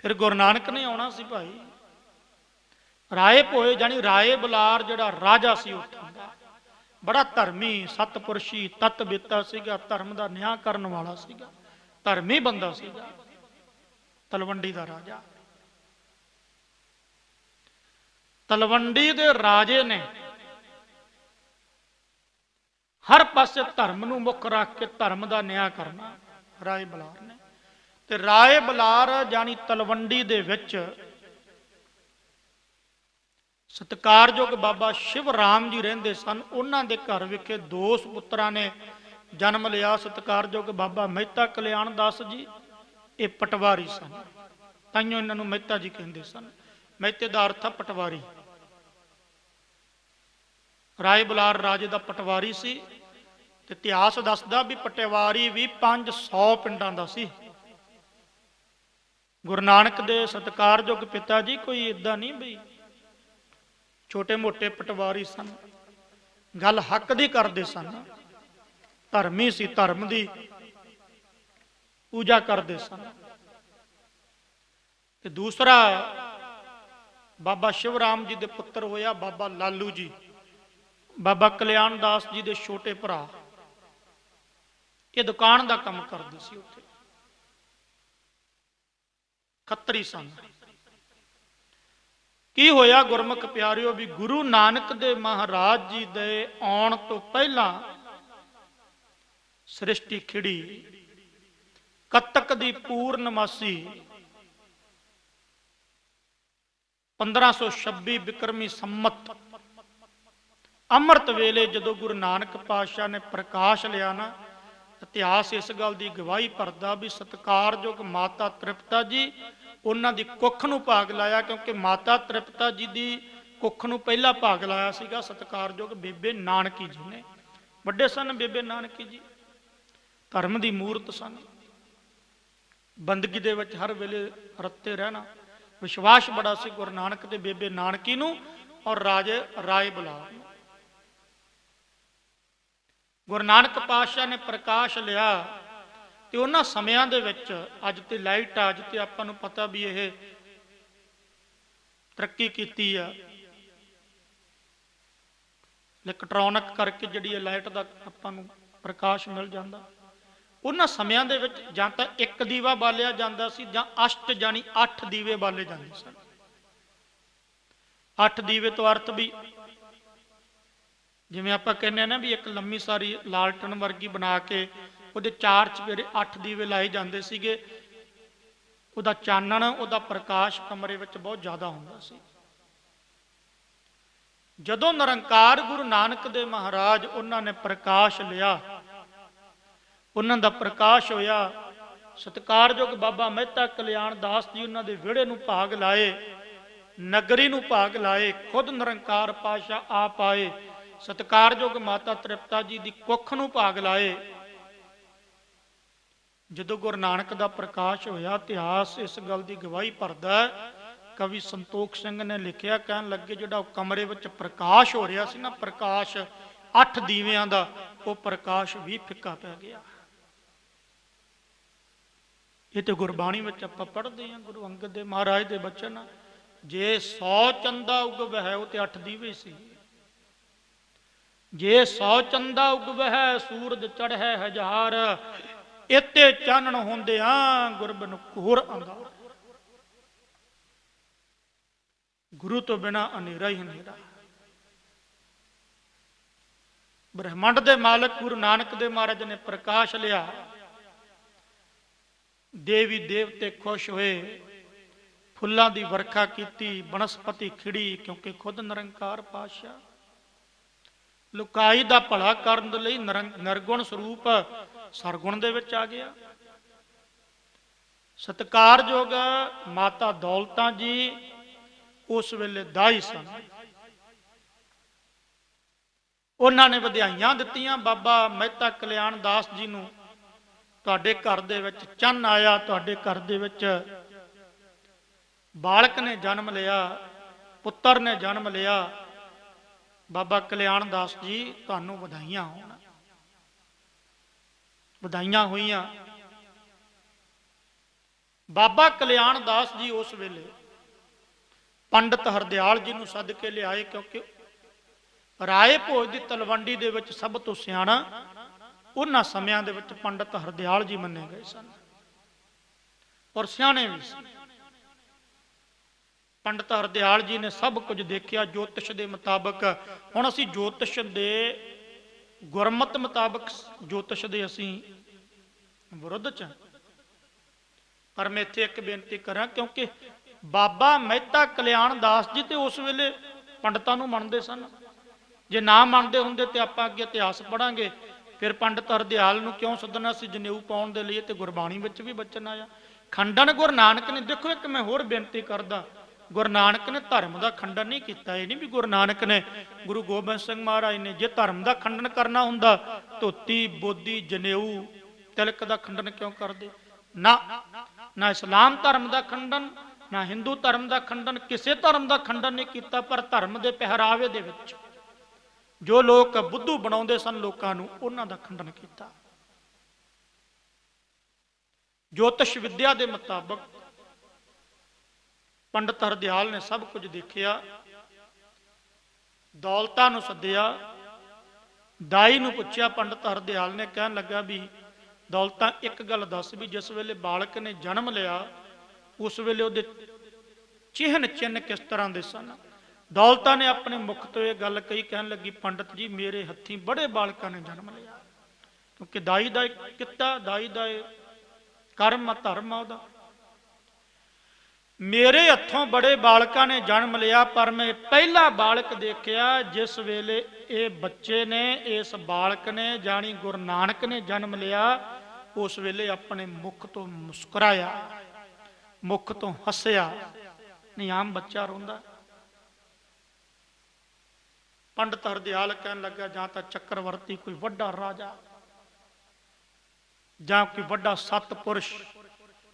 ਫਿਰ ਗੁਰੂ ਨਾਨਕ ਨੇ ਆਉਣਾ ਸੀ ਭਾਈ। ਰਾਏ ਭੋਏ ਜਾਨੀ ਰਾਏ ਬਲਾਰ ਜਿਹੜਾ ਰਾਜਾ ਸੀ ਉੱਥੋਂ ਦਾ, ਬੜਾ ਧਰਮੀ ਸਤਪੁਰਸ਼ੀ ਤਤ ਬੇਤਾ ਸੀਗਾ, ਧਰਮ ਦਾ ਨਿਆਂ ਕਰਨ ਵਾਲਾ ਸੀਗਾ, ਧਰਮੀ ਬੰਦਾ ਸੀਗਾ, ਤਲਵੰਡੀ ਦਾ ਰਾਜਾ। ਤਲਵੰਡੀ ਦੇ ਰਾਜੇ ਨੇ ਹਰ ਪਾਸੇ ਧਰਮ ਨੂੰ ਮੁੱਖ ਰੱਖ ਕੇ ਧਰਮ ਦਾ ਨਿਆਂ ਕਰਨਾ ਰਾਏ ਬਲਾਰ ਨੇ। ਤੇ ਰਾਏ ਬਲਾਰ ਜਾਨੀ ਤਲਵੰਡੀ ਦੇ ਵਿੱਚ ਸਤਿਕਾਰਯੋਗ ਬਾਬਾ ਸ਼ਿਵ ਰਾਮ ਜੀ ਰਹਿੰਦੇ ਸਨ। ਉਹਨਾਂ ਦੇ ਘਰ ਵਿਖੇ 2 ਸੁਪੁੱਤਰਾਂ ਨੇ ਜਨਮ ਲਿਆ। ਸਤਿਕਾਰਯੋਗ ਬਾਬਾ ਮਹਿਤਾ ਕਲਿਆਣ ਦਾਸ ਜੀ, ਇਹ ਪਟਵਾਰੀ ਸਨ, ਤਾਈਓ ਇਹਨਾਂ ਨੂੰ ਮਹਿਤਾ ਜੀ ਕਹਿੰਦੇ ਸਨ। ਮਹਿਤੇ ਦਾ ਅਰਥ ਆ ਪਟਵਾਰੀ। ਰਾਏ ਬਲਾਰ ਰਾਜੇ ਦਾ ਪਟਵਾਰੀ ਸੀ। ਤੇ ਇਤਿਹਾਸ ਦੱਸਦਾ ਵੀ ਪਟਵਾਰੀ ਵੀ 500 ਪਿੰਡਾਂ ਦਾ ਸੀ। ਗੁਰੂ ਨਾਨਕ ਦੇ ਸਤਿਕਾਰਯੋਗ ਪਿਤਾ ਜੀ ਕੋਈ ਏਦਾਂ ਨਹੀਂ ਬਈ ਛੋਟੇ ਮੋਟੇ ਪਟਵਾਰੀ ਸਨ, ਗੱਲ ਹੱਕ ਦੀ ਕਰਦੇ ਸਨ, ਧਰਮੀ ਸੀ, ਧਰਮ ਦੀ ਪੂਜਾ ਕਰਦੇ ਸਨ। ਤੇ ਦੂਸਰਾ ਬਾਬਾ ਸ਼ਿਵ ਰਾਮ ਜੀ ਦੇ ਪੁੱਤਰ ਹੋਇਆ ਬਾਬਾ ਲਾਲੂ ਜੀ, ਬਾਬਾ ਕਲਿਆਣ ਦਾਸ ਜੀ ਦੇ ਛੋਟੇ ਭਰਾ। ਇਹ ਦੁਕਾਨ ਦਾ ਕੰਮ ਕਰਦੇ ਸੀ, ਉੱਥੇ ਖੱਤਰੀ ਸਨ। ਕੀ ਹੋਇਆ ਗੁਰਮੁਖ ਪਿਆਰਿਓ, ਵੀ ਗੁਰੂ ਨਾਨਕ ਦੇ ਮਹਾਰਾਜ ਜੀ ਦੇ ਆਉਣ ਤੋਂ ਪਹਿਲਾਂ ਸ੍ਰਿਸ਼ਟੀ ਖਿੜੀ। ਕੱਤਕ ਦੀ ਪੂਰਨਮਾਸੀ 1526 ਬਿਕਰਮੀ ਸੰਮਤ ਅੰਮ੍ਰਿਤ ਵੇਲੇ ਜਦੋਂ ਗੁਰੂ ਨਾਨਕ ਪਾਤਸ਼ਾਹ ਨੇ ਪ੍ਰਕਾਸ਼ ਲਿਆ ਨਾ, ਇਤਿਹਾਸ ਇਸ ਗੱਲ ਦੀ ਗਵਾਹੀ ਭਰਦਾ ਵੀ ਸਤਿਕਾਰਯੋਗ ਮਾਤਾ ਤ੍ਰਿਪਤਾ ਜੀ ਉਹਨਾਂ ਦੀ ਕੁੱਖ ਨੂੰ ਭਾਗ ਲਾਇਆ, ਕਿਉਂਕਿ ਮਾਤਾ ਤ੍ਰਿਪਤਾ ਜੀ ਦੀ ਕੁੱਖ ਨੂੰ ਪਹਿਲਾ ਭਾਗ ਲਾਇਆ ਸੀਗਾ ਸਤਿਕਾਰਯੋਗ ਬੇਬੇ ਨਾਨਕੀ ਜੀ ਨੇ। ਵੱਡੇ ਸਨ ਬੇਬੇ ਨਾਨਕੀ ਜੀ, ਧਰਮ ਦੀ ਮੂਰਤ ਸਨ, ਬੰਦਗੀ ਦੇ ਵਿੱਚ ਹਰ ਵੇਲੇ ਰੱਤੇ ਰਹਿਣਾ। ਵਿਸ਼ਵਾਸ ਬੜਾ ਸੀ ਗੁਰੂ ਨਾਨਕ ਤੇ ਬੇਬੇ ਨਾਨਕੀ ਨੂੰ ਔਰ ਰਾਜੇ ਰਾਏ ਬੁਲਾਰ ਨੂੰ। ਗੁਰੂ ਨਾਨਕ ਪਾਤਸ਼ਾਹ ਨੇ ਪ੍ਰਕਾਸ਼ ਲਿਆ ਤੇ ਉਹਨਾਂ ਸਮਿਆਂ ਦੇ ਵਿੱਚ, ਅੱਜ ਤੇ ਲਾਈਟ ਆ, ਅੱਜ ਤੇ ਆਪਾਂ ਨੂੰ ਪਤਾ ਵੀ ਇਹ ਤਰੱਕੀ ਕੀਤੀ ਆ, ਇਲੈਕਟ੍ਰੋਨਿਕ ਕਰਕੇ ਜਿਹੜੀ ਇਹ ਲਾਈਟ ਦਾ ਆਪਾਂ ਨੂੰ ਪ੍ਰਕਾਸ਼ ਮਿਲ ਜਾਂਦਾ। ਉਹਨਾਂ ਸਮਿਆਂ ਦੇ ਵਿੱਚ ਜਾਂ ਤਾਂ ਇੱਕ ਦੀਵਾ ਬਾਲਿਆ ਜਾਂਦਾ ਸੀ ਜਾਂ ਅਸ਼ਟ ਜਾਨੀ 8 ਦੀਵੇ ਬਾਲੇ ਜਾਂਦੇ ਸਨ। 8 ਦੀਵੇ ਤੋਂ ਅਰਥ ਵੀ ਜਿਵੇਂ ਆਪਾਂ ਕਹਿੰਦੇ ਆ ਨਾ ਵੀ ਇੱਕ ਲੰਮੀ ਸਾਰੀ ਲਾਲਟਨ ਵਰਗੀ ਬਣਾ ਕੇ ਉਹਦੇ 4 ਚੁਫੇਰੇ 8 ਦੀਵੇ ਲਾਏ ਜਾਂਦੇ ਸੀਗੇ। ਉਹਦਾ ਚਾਨਣ, ਉਹਦਾ ਪ੍ਰਕਾਸ਼ ਕਮਰੇ ਵਿੱਚ ਬਹੁਤ ਜ਼ਿਆਦਾ ਹੁੰਦਾ ਸੀ। ਜਦੋਂ ਨਿਰੰਕਾਰ ਗੁਰੂ ਨਾਨਕ ਦੇ ਮਹਾਰਾਜ ਉਹਨਾਂ ਨੇ ਪ੍ਰਕਾਸ਼ ਲਿਆ, ਉਹਨਾਂ ਦਾ ਪ੍ਰਕਾਸ਼ ਹੋਇਆ, ਸਤਿਕਾਰਯੋਗ ਬਾਬਾ ਮਹਿਤਾ ਕਲਿਆਣ ਦਾਸ ਜੀ ਉਹਨਾਂ ਦੇ ਵਿਹੜੇ ਨੂੰ ਭਾਗ ਲਾਏ, ਨਗਰੀ ਨੂੰ ਭਾਗ ਲਾਏ, ਖੁਦ ਨਿਰੰਕਾਰ ਪਾਤਸ਼ਾਹ ਆਪ ਆਏ, ਸਤਿਕਾਰਯੋਗ ਮਾਤਾ ਤ੍ਰਿਪਤਾ ਜੀ ਦੀ ਕੁੱਖ ਨੂੰ ਭਾਗ ਲਾਏ। ਜਦੋਂ ਗੁਰੂ ਨਾਨਕ ਦਾ ਪ੍ਰਕਾਸ਼ ਹੋਇਆ, ਇਤਿਹਾਸ ਇਸ ਗੱਲ ਦੀ ਗਵਾਹੀ ਭਰਦਾ। ਕਵੀ ਸੰਤੋਖ ਸਿੰਘ ਨੇ ਲਿਖਿਆ, ਕਹਿਣ ਲੱਗੇ ਜਿਹੜਾ ਕਮਰੇ ਵਿੱਚ ਪ੍ਰਕਾਸ਼ ਹੋ ਰਿਹਾ ਸੀ ਨਾ, ਪ੍ਰਕਾਸ਼ 8 ਦੀਵਿਆਂ ਦਾ, ਉਹ ਪ੍ਰਕਾਸ਼ ਵੀ ਫਿੱਕਾ ਪੈ ਗਿਆ। ਇਹ ਤੇ ਗੁਰਬਾਣੀ ਵਿੱਚ ਆਪਾਂ ਪੜ੍ਹਦੇ ਹਾਂ, ਗੁਰੂ ਅੰਗਦ ਦੇਵ ਮਹਾਰਾਜ ਦੇ ਬਚਨ, ਜੇ 100 ਚੰਦਾ ਉਗਵਹਿ, ਉਹ ਤੇ 8 ਦੀਵੇ ਸੀ। ਜੇ 100 ਚੰਦਾ ਉਗਵਹਿ, ਸੂਰਜ ਚੜ੍ਹੈ ਹਜ਼ਾਰ, ਇਤੇ ਚਾਨਣ ਹੁੰਦਿਆਂ ਗੁਰਬਨ ਘੋਰ ਅੰਧਾਰ। ਗੁਰੂ ਤੋਂ ਬਿਨਾ ਹਨੇਰਾ ਹੀ ਹਨੇਰਾ। ਬ੍ਰਹਿਮੰਡ ਦੇ ਮਾਲਕ ਗੁਰੂ ਨਾਨਕ ਦੇਵ ਮਹਾਰਾਜ ਨੇ ਪ੍ਰਕਾਸ਼ ਲਿਆ, ਦੇਵੀ ਦੇਵਤੇ ਖੁਸ਼ ਹੋਏ, ਫੁੱਲਾਂ ਦੀ ਵਰਖਾ ਕੀਤੀ, ਬਨਸਪਤੀ ਖਿੜੀ, ਕਿਉਂਕਿ ਖੁਦ ਨਿਰੰਕਾਰ ਪਾਤਸ਼ਾਹ ਲੁਕਾਈ ਦਾ ਭਲਾ ਕਰਨ ਦੇ ਲਈ ਨਿਰਗੁਣ ਸਰੂਪ ਸਰਗੁਣ ਦੇ ਵਿੱਚ ਆ ਗਿਆ। ਸਤਿਕਾਰਯੋਗ ਮਾਤਾ ਦੌਲਤਾਂ ਜੀ ਉਸ ਵੇਲੇ ਦਾਈ ਸਨ। ਉਹਨਾਂ ਨੇ ਵਧਾਈਆਂ ਦਿੱਤੀਆਂ ਬਾਬਾ ਮਹਿਤਾ ਕਲਿਆਣ ਦਾਸ ਜੀ ਨੂੰ, ਤੁਹਾਡੇ ਘਰ ਦੇ ਵਿੱਚ ਚੰਨ ਆਇਆ, ਤੁਹਾਡੇ ਘਰ ਦੇ ਵਿੱਚ ਬਾਲਕ ਨੇ ਜਨਮ ਲਿਆ, ਪੁੱਤਰ ਨੇ ਜਨਮ ਲਿਆ। ਬਾਬਾ ਕਲਿਆਣ ਦਾਸ ਜੀ ਤੁਹਾਨੂੰ ਵਧਾਈਆਂ ਹੋਣ। ਵਧਾਈਆਂ ਹੋਈਆਂ। ਬਾਬਾ ਕਲਿਆਣ ਦਾਸ ਜੀ ਉਸ ਵੇਲੇ ਪੰਡਤ ਹਰਦਿਆਲ ਜੀ ਨੂੰ ਸੱਦ ਕੇ ਲਿਆਏ, ਕਿਉਂਕਿ ਰਾਏ ਭੋਜ ਦੀ ਤਲਵੰਡੀ ਦੇ ਵਿੱਚ ਸਭ ਤੋਂ ਸਿਆਣਾ ਉਹਨਾਂ ਸਮਿਆਂ ਦੇ ਵਿੱਚ ਪੰਡਤ ਹਰਦਿਆਲ ਜੀ ਮੰਨੇ ਗਏ ਸਨ, ਔਰ ਸਿਆਣੇ ਵੀ ਸੀ। ਪੰਡਤ ਹਰਦਿਆਲ ਜੀ ਨੇ ਸਭ ਕੁਝ ਦੇਖਿਆ ਜੋਤਿਸ਼ ਦੇ ਮੁਤਾਬਕ। ਹੁਣ ਅਸੀਂ ਜੋਤਿਸ਼ ਦੇ ਗੁਰਮਤ ਮੁਤਾਬਕ ਜੋਤਿਸ਼ ਦੇ ਅਸੀਂ ਵਿਰੁੱਧ ਚ, ਪਰ ਮੈਂ ਇੱਥੇ ਇੱਕ ਬੇਨਤੀ ਕਰਾਂ, ਕਿਉਂਕਿ ਬਾਬਾ ਮਹਿਤਾ ਕਲਿਆਣ ਦਾਸ ਜੀ ਤੇ ਉਸ ਵੇਲੇ ਪੰਡਤਾਂ ਨੂੰ ਮੰਨਦੇ ਸਨ। ਜੇ ਨਾ ਮੰਨਦੇ ਹੁੰਦੇ ਤੇ ਆਪਾਂ ਅੱਗੇ ਇਤਿਹਾਸ ਪੜਾਂਗੇ, ਫਿਰ ਪੰਡਤ ਹਰਦਿਆਲ ਨੂੰ ਕਿਉਂ ਸੱਦਣਾ ਸੀ ਜਨੇਊ ਪਾਉਣ ਦੇ ਲਈ, ਤੇ ਗੁਰਬਾਣੀ ਵਿੱਚ ਵੀ ਬਚਨ ਆਇਆ। ਖੰਡਨ ਗੁਰੂ ਨਾਨਕ ਨੇ, ਦੇਖੋ ਇੱਕ ਮੈਂ ਹੋਰ ਬੇਨਤੀ ਕਰਦਾ, ਗੁਰੂ ਨਾਨਕ ਨੇ ਧਰਮ ਦਾ ਖੰਡਨ ਨਹੀਂ ਕੀਤਾ। ਇਹ ਨਹੀਂ ਵੀ ਗੁਰੂ ਨਾਨਕ ਨੇ, ਗੁਰੂ ਗੋਬਿੰਦ ਸਿੰਘ ਮਹਾਰਾਜ ਨੇ ਜੇ ਧਰਮ ਦਾ ਖੰਡਨ ਕਰਨਾ ਹੁੰਦਾ, ਧੋਤੀ ਬੋਦੀ ਜਨੇਊ ਤਿਲਕ ਦਾ ਖੰਡਨ ਕਿਉਂ ਕਰਦੇ? ਨਾ ਇਸਲਾਮ ਧਰਮ ਦਾ ਖੰਡਨ, ਨਾ ਹਿੰਦੂ ਧਰਮ ਦਾ ਖੰਡਨ, ਕਿਸੇ ਧਰਮ ਦਾ ਖੰਡਨ ਨਹੀਂ ਕੀਤਾ। ਪਰ ਧਰਮ ਦੇ ਪਹਿਰਾਵੇ ਦੇ ਵਿੱਚ ਜੋ ਲੋਕ ਬੁੱਧੂ ਬਣਾਉਂਦੇ ਸਨ ਲੋਕਾਂ ਨੂੰ, ਉਹਨਾਂ ਦਾ ਖੰਡਨ ਕੀਤਾ। ਜੋਤਿਸ਼ ਵਿਦਿਆ ਦੇ ਮੁਤਾਬਕ ਪੰਡਤ ਹਰਦਿਆਲ ਨੇ ਸਭ ਕੁਝ ਦੇਖਿਆ, ਦੌਲਤਾਂ ਨੂੰ ਸੱਦਿਆ, ਦਾਈ ਨੂੰ ਪੁੱਛਿਆ। ਪੰਡਤ ਹਰਦਿਆਲ ਨੇ ਕਹਿਣ ਲੱਗਾ ਵੀ ਦੌਲਤਾਂ ਇੱਕ ਗੱਲ ਦੱਸ ਵੀ ਜਿਸ ਵੇਲੇ ਬਾਲਕ ਨੇ ਜਨਮ ਲਿਆ ਉਸ ਵੇਲੇ ਉਹਦੇ ਚਿਹਨ ਚਿੰਨ ਕਿਸ ਤਰ੍ਹਾਂ ਦੇ ਸਨ। ਦੌਲਤਾਂ ਨੇ ਆਪਣੇ ਮੁਖ ਤੋਂ ਇਹ ਗੱਲ ਕਹੀ, ਕਹਿਣ ਲੱਗੀ ਪੰਡਤ ਜੀ ਮੇਰੇ ਹੱਥੀਂ ਬੜੇ ਬਾਲਕਾਂ ਨੇ ਜਨਮ ਲਿਆ, ਕਿਉਂਕਿ ਦਾਈ ਦਾ ਕਿੱਤਾ, ਦਾਈ ਦਾ ਕਰਮ ਧਰਮ ਆ ਉਹਦਾ। ਮੇਰੇ ਹੱਥੋਂ ਬੜੇ ਬਾਲਕਾਂ ਨੇ ਜਨਮ ਲਿਆ, ਪਰ ਮੈਂ ਪਹਿਲਾ ਬਾਲਕ ਦੇਖਿਆ ਜਿਸ ਵੇਲੇ ਇਹ ਬੱਚੇ ਨੇ, ਇਸ ਬਾਲਕ ਨੇ ਜਾਣੀ ਗੁਰੂ ਨਾਨਕ ਨੇ ਜਨਮ ਲਿਆ, ਉਸ ਵੇਲੇ ਆਪਣੇ ਮੁਖ ਤੋਂ ਮੁਸਕਰਾਇਆ, ਮੁਖ ਤੋਂ ਹੱਸਿਆ। ਨਹੀਂ ਆਮ ਬੱਚਾ ਰੋਂਦਾ। ਪੰਡਤ ਹਰਦਿਆਲ ਕਹਿਣ ਲੱਗਾ ਜਾਂ ਤਾਂ ਚੱਕਰਵਰਤੀ ਕੋਈ ਵੱਡਾ ਰਾਜਾ, ਜਾਂ ਕੋਈ ਵੱਡਾ ਸਤਪੁਰਸ਼,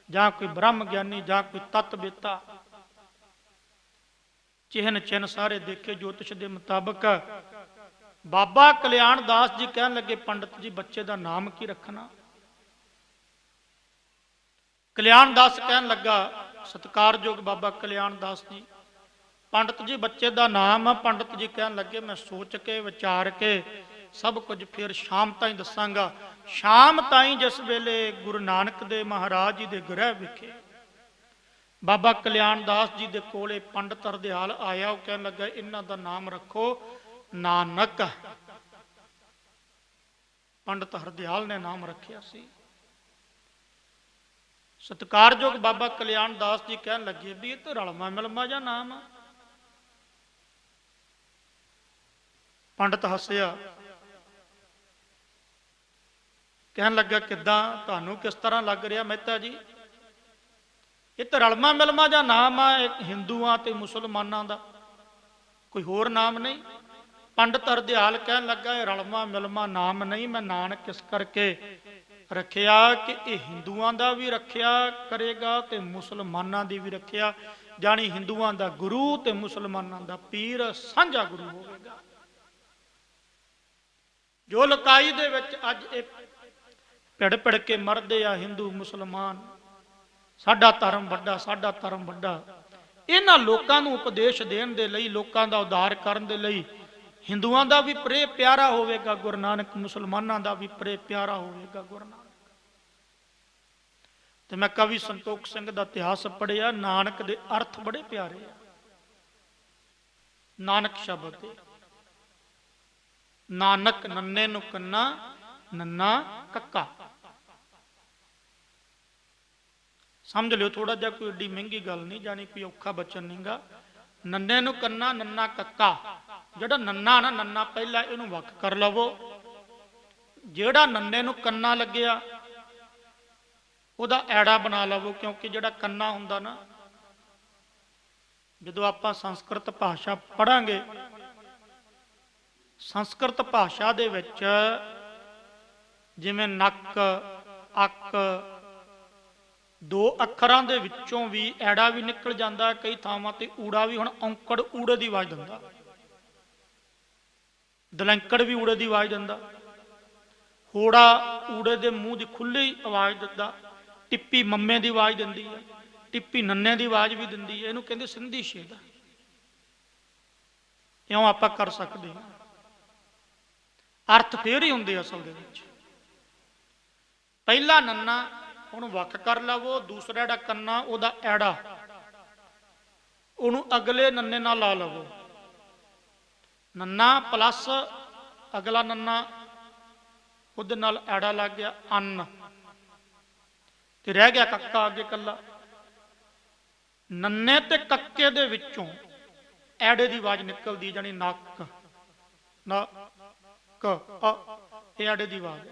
ਜਾਂ ਕੋਈ ਬ੍ਰਹਮ ਗਿਆਨੀ, ਜਾਂ ਕੋਈ ਤਤ ਬੇਤਾ। ਚਿਹਨ ਚਿੰਨ ਸਾਰੇ ਦੇਖੇ ਜੋਤਿਸ਼ ਦੇ ਮੁਤਾਬਕ। ਬਾਬਾ ਕਲਿਆਣ ਦਾਸ ਜੀ ਕਹਿਣ ਲੱਗੇ ਪੰਡਤ ਜੀ ਬੱਚੇ ਦਾ ਨਾਮ ਕੀ ਰੱਖਣਾ। ਕਲਿਆਣ ਦਾਸ ਕਹਿਣ ਲੱਗਾ, ਸਤਿਕਾਰਯੋਗ ਬਾਬਾ ਕਲਿਆਣ ਦਾਸ ਜੀ, ਪੰਡਤ ਜੀ ਬੱਚੇ ਦਾ ਨਾਮ ਆ। ਪੰਡਤ ਜੀ ਕਹਿਣ ਲੱਗੇ ਮੈਂ ਸੋਚ ਕੇ ਵਿਚਾਰ ਕੇ ਸਭ ਕੁਝ ਫਿਰ ਸ਼ਾਮ ਤਾਈਂ ਦੱਸਾਂਗਾ। ਸ਼ਾਮ ਤਾਈਂ ਜਿਸ ਵੇਲੇ ਗੁਰੂ ਨਾਨਕ ਦੇ ਮਹਾਰਾਜ ਜੀ ਦੇ ਗ੍ਰਹਿ ਵਿਖੇ ਬਾਬਾ ਕਲਿਆਣ ਦਾਸ ਜੀ ਦੇ ਕੋਲੇ ਪੰਡਤ ਹਰਦਿਆਲ ਆਇਆ। ਉਹ ਕਹਿਣ ਲੱਗਾ ਇਹਨਾਂ ਦਾ ਨਾਮ ਰੱਖੋ ਨਾਨਕ। ਪੰਡਤ ਹਰਦਿਆਲ ਨੇ ਨਾਮ ਰੱਖਿਆ ਸੀ। ਸਤਿਕਾਰਯੋਗ ਬਾਬਾ ਕਲਿਆਣ ਦਾਸ ਜੀ ਕਹਿਣ ਲੱਗੇ ਵੀ ਇਹ ਤਾਂ ਰਲਮਾ ਮਿਲਮਾ ਜਿਹਾ ਨਾਮ ਆ। ਪੰਡਤ ਹੱਸਿਆ, ਕਹਿਣ ਲੱਗਾ ਕਿੱਦਾਂ, ਤੁਹਾਨੂੰ ਕਿਸ ਤਰ੍ਹਾਂ ਲੱਗ ਰਿਹਾ ਮਹਿਤਾ ਜੀ? ਇਹ ਤਾਂ ਰਲਮਾ ਮਿਲਮਾ ਜਿਹਾ ਨਾਮ ਆ ਹਿੰਦੂਆਂ ਤੇ ਮੁਸਲਮਾਨਾਂ ਦਾ, ਕੋਈ ਹੋਰ ਨਾਮ ਨਹੀਂ। ਪੰਡਤ ਹਰਦਿਆਲ ਕਹਿਣ ਲੱਗਾ ਇਹ ਰਲਮਾ ਮਿਲਮਾ ਨਾਮ ਨਹੀਂ, ਮੈਂ ਨਾਨਕ ਇਸ ਕਰਕੇ ਰੱਖਿਆ ਕਿ ਇਹ ਹਿੰਦੂਆਂ ਦਾ ਵੀ ਰੱਖਿਆ ਕਰੇਗਾ ਤੇ ਮੁਸਲਮਾਨਾਂ ਦੀ ਵੀ ਰੱਖਿਆ, ਜਾਣੀ ਹਿੰਦੂਆਂ ਦਾ ਗੁਰੂ ਤੇ ਮੁਸਲਮਾਨਾਂ ਦਾ ਪੀਰ ਸਾਂਝਾ ਗੁਰੂ ਹੋਵੇਗਾ। ਜੋ ਲੁਕਾਈ ਦੇ ਵਿੱਚ ਅੱਜ ਇਹ ਭਿੜ ਭਿੜ ਕੇ ਮਰਦੇ ਆ ਹਿੰਦੂ ਮੁਸਲਮਾਨ, ਸਾਡਾ ਧਰਮ ਵੱਡਾ, ਸਾਡਾ ਧਰਮ ਵੱਡਾ, ਇਹਨਾਂ ਲੋਕਾਂ ਨੂੰ ਉਪਦੇਸ਼ ਦੇਣ ਦੇ ਲਈ, ਲੋਕਾਂ ਦਾ ਉਧਾਰ ਕਰਨ ਦੇ ਲਈ ਹਿੰਦੂਆਂ ਦਾ ਵੀ ਪ੍ਰੇ ਪਿਆਰਾ ਹੋਵੇਗਾ ਗੁਰੂ ਨਾਨਕ, ਮੁਸਲਮਾਨਾਂ ਦਾ ਵੀ ਪ੍ਰੇ ਪਿਆਰਾ ਹੋਵੇਗਾ ਗੁਰੂ ਨਾਨਕ। ਤੇ ਮੈਂ ਕਵੀ ਸੰਤੋਖ ਸਿੰਘ ਦਾ ਇਤਿਹਾਸ ਪੜ੍ਹਿਆ, ਨਾਨਕ ਦੇ ਅਰਥ ਬੜੇ ਪਿਆਰੇ ਆ। ਨਾਨਕ ਸ਼ਬਦ ਦੇ ਨਾਨਕ ਨੰਨੇ ਨੂੰ ਕੰਨਾ, ਨੰਨਾ ਕੱਕਾ। ਸਮਝ ਲਿਓ ਥੋੜਾ ਜਿਹਾ, ਕੋਈ ਏਡੀ ਮਹਿੰਗੀ ਗੱਲ ਨਹੀਂ, ਜਾਨੀ ਕੋਈ ਔਖਾ ਬਚਨ ਨਹੀਂਗਾ। ਨੰਨੇ ਨੂੰ ਕੰਨਾ, ਨੰਨਾ ਕੱਕਾ। ਜਿਹੜਾ ਨੰਨਾ ਨਾ, ਨੰਨਾ ਪਹਿਲਾਂ ਇਹਨੂੰ ਵੱਖ ਕਰ ਲਵੋ। ਜਿਹੜਾ ਨੰਨੇ ਨੂੰ ਕੰਨਾ ਲੱਗਿਆ ਉਹਦਾ ਐੜਾ ਬਣਾ ਲਵੋ, ਕਿਉਂਕਿ ਜਿਹੜਾ ਕੰਨਾ ਹੁੰਦਾ ਨਾ, ਜਦੋਂ ਆਪਾਂ ਸੰਸਕ੍ਰਿਤ ਭਾਸ਼ਾ ਪੜਾਂਗੇ, ਸੰਸਕ੍ਰਿਤ ਭਾਸ਼ਾ ਦੇ ਵਿੱਚ ਜਿਵੇਂ ਨੱਕ, ਅੱਕ, ਦੋ ਅੱਖਰਾਂ ਦੇ ਵਿੱਚੋਂ ਵੀ ਐੜਾ ਵੀ ਨਿਕਲ ਜਾਂਦਾ, ਕਈ ਥਾਵਾਂ ਤੇ ਊੜਾ ਵੀ। ਹੁਣ ਔਂਕੜ ਊੜੇ ਦੀ ਆਵਾਜ਼ ਦਿੰਦਾ, ਦਲੰਕੜ ਵੀ ਊੜੇ ਦੀ ਆਵਾਜ਼ ਦਿੰਦਾ, ਹੋੜਾ ਊੜੇ ਦੇ ਮੂੰਹ ਦੀ ਖੁੱਲੀ ਆਵਾਜ਼ ਦਿੰਦਾ, ਟਿੱਪੀ ਮੰਮੇ ਦੀ ਆਵਾਜ਼ ਦਿੰਦੀ ਹੈ, ਟਿੱਪੀ ਨੰਨੇ ਦੀ ਆਵਾਜ਼ ਵੀ ਦਿੰਦੀ ਹੈ। ਇਹਨੂੰ ਕਹਿੰਦੇ ਸਿੰਧੀ ਛੇਦ। ਇਉਂ ਆਪਾਂ ਕਰ ਸਕਦੇ ਹਾਂ। ਅਰਥ ਫੇਰ ਹੀ ਹੁੰਦੇ ਅਸਲ ਦੇ ਵਿੱਚ। ਪਹਿਲਾ ਨੰਨਾ ਉਹਨੂੰ ਵੱਖ ਕਰ ਲਵੋ, ਦੂਸਰਾ ਜਿਹੜਾ ਕੰਨਾ ਉਹਦਾ ਐੜਾ ਉਹਨੂੰ ਅਗਲੇ ਨੰਨੇ ਨਾਲ ਲਾ ਲਵੋ। ਨੰਨਾ ਪਲੱਸ ਅਗਲਾ ਨੰਨਾ, ਉਹਦੇ ਨਾਲ ਐੜਾ ਲੱਗ ਗਿਆ ਅੰਨ, ਤੇ ਰਹਿ ਗਿਆ ਕੱਕਾ ਅੱਗੇ ਕੱਲਾ। ਨੰਨੇ ਤੇ ਕੱਕੇ ਦੇ ਵਿੱਚੋਂ ਐੜੇ ਦੀ ਆਵਾਜ਼ ਨਿਕਲਦੀ, ਜਾਨੀ ਨੱਕ, ਨਾ ਇਹ ਐੜੇ ਦੀ ਆਵਾਜ਼।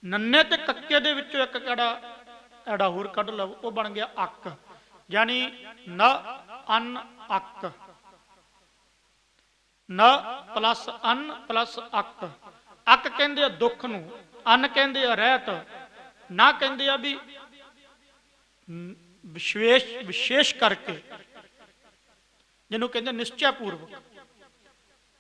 ਨੰਨੇ ਤੇ ਕੱਕੇ ਦੇ ਵਿੱਚੋਂ ਇੱਕ ਐੜਾ ਹੋਰ ਕੱਢ ਲਓ, ਉਹ ਬਣ ਗਿਆ ਅੱਕ, ਜਾਨੀ ਨ ਅੰਨ ਅੱਕ। ਨ ਪਲੱਸ ਅੰਨ ਪਲੱਸ ਅੱਕ। ਅੱਕ ਕਹਿੰਦੇ ਆ ਦੁੱਖ ਨੂੰ, ਅੰਨ ਕਹਿੰਦੇ ਆ ਰਹਿਤ, ਨਾ ਕਹਿੰਦੇ ਆ ਵੀ ਵਿਸ਼ੇਸ਼ ਕਰਕੇ, ਜਿਹਨੂੰ ਕਹਿੰਦੇ ਨਿਸ਼ਚੈ ਪੂਰਵਕ।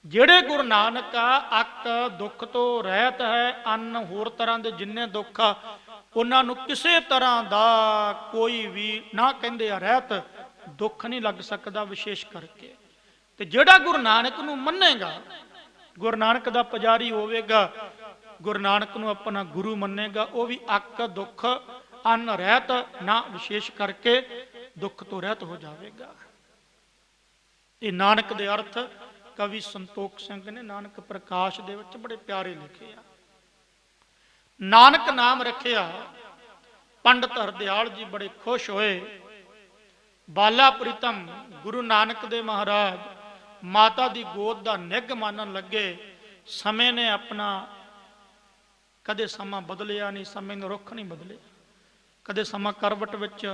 ਜਿਹੜੇ ਗੁਰੂ ਨਾਨਕ ਆ, ਅੱਕ ਦੁੱਖ ਤੋਂ ਰਹਿਤ ਹੈ, ਅੰਨ ਹੋਰ ਤਰ੍ਹਾਂ ਦੇ ਜਿੰਨੇ ਦੁੱਖ ਆ ਉਹਨਾਂ ਨੂੰ ਕਿਸੇ ਤਰ੍ਹਾਂ ਦਾ ਕੋਈ ਵੀ ਨਾ ਕਹਿੰਦੇ ਆ ਰਹਿਤ ਦੁੱਖ ਨਹੀਂ ਲੱਗ ਸਕਦਾ ਵਿਸ਼ੇਸ਼ ਕਰਕੇ। ਤੇ ਜਿਹੜਾ ਗੁਰੂ ਨਾਨਕ ਨੂੰ ਮੰਨੇਗਾ, ਗੁਰੂ ਨਾਨਕ ਦਾ ਪੁਜਾਰੀ ਹੋਵੇਗਾ, ਗੁਰੂ ਨਾਨਕ ਨੂੰ ਆਪਣਾ ਗੁਰੂ ਮੰਨੇਗਾ, ਉਹ ਵੀ ਅੱਕ ਦੁੱਖ ਅੰਨ ਰਹਿਤ ਨਾ ਵਿਸ਼ੇਸ਼ ਕਰਕੇ ਦੁੱਖ ਤੋਂ ਰਹਿਤ ਹੋ ਜਾਵੇਗਾ। ਇਹ ਨਾਨਕ ਦੇ ਅਰਥ ਕਵੀ ਸੰਤੋਖ ਸਿੰਘ ਨੇ ਨਾਨਕ ਪ੍ਰਕਾਸ਼ ਦੇ ਵਿੱਚ ਬੜੇ ਪਿਆਰੇ ਲਿਖੇ ਆ। ਨਾਨਕ ਨਾਮ ਰੱਖਿਆ ਪੰਡਤ ਹਰਦਿਆਲ ਜੀ ਬੜੇ ਖੁਸ਼ ਹੋਏ। ਬਾਲਾ ਪ੍ਰੀਤਮ ਗੁਰੂ ਨਾਨਕ ਦੇ ਮਹਾਰਾਜ ਮਾਤਾ ਦੀ ਗੋਦ ਦਾ ਨਿੱਘ ਮਾਨਣ ਲੱਗੇ। ਸਮੇਂ ਨੇ ਆਪਣਾ ਕਦੇ ਸਮਾਂ ਬਦਲਿਆ ਨਹੀਂ, ਸਮੇਂ ਨੂੰ ਰੁੱਖ ਨਹੀਂ ਬਦਲੇ, ਕਦੇ ਸਮਾਂ ਕਰਵਟ ਵਿੱਚ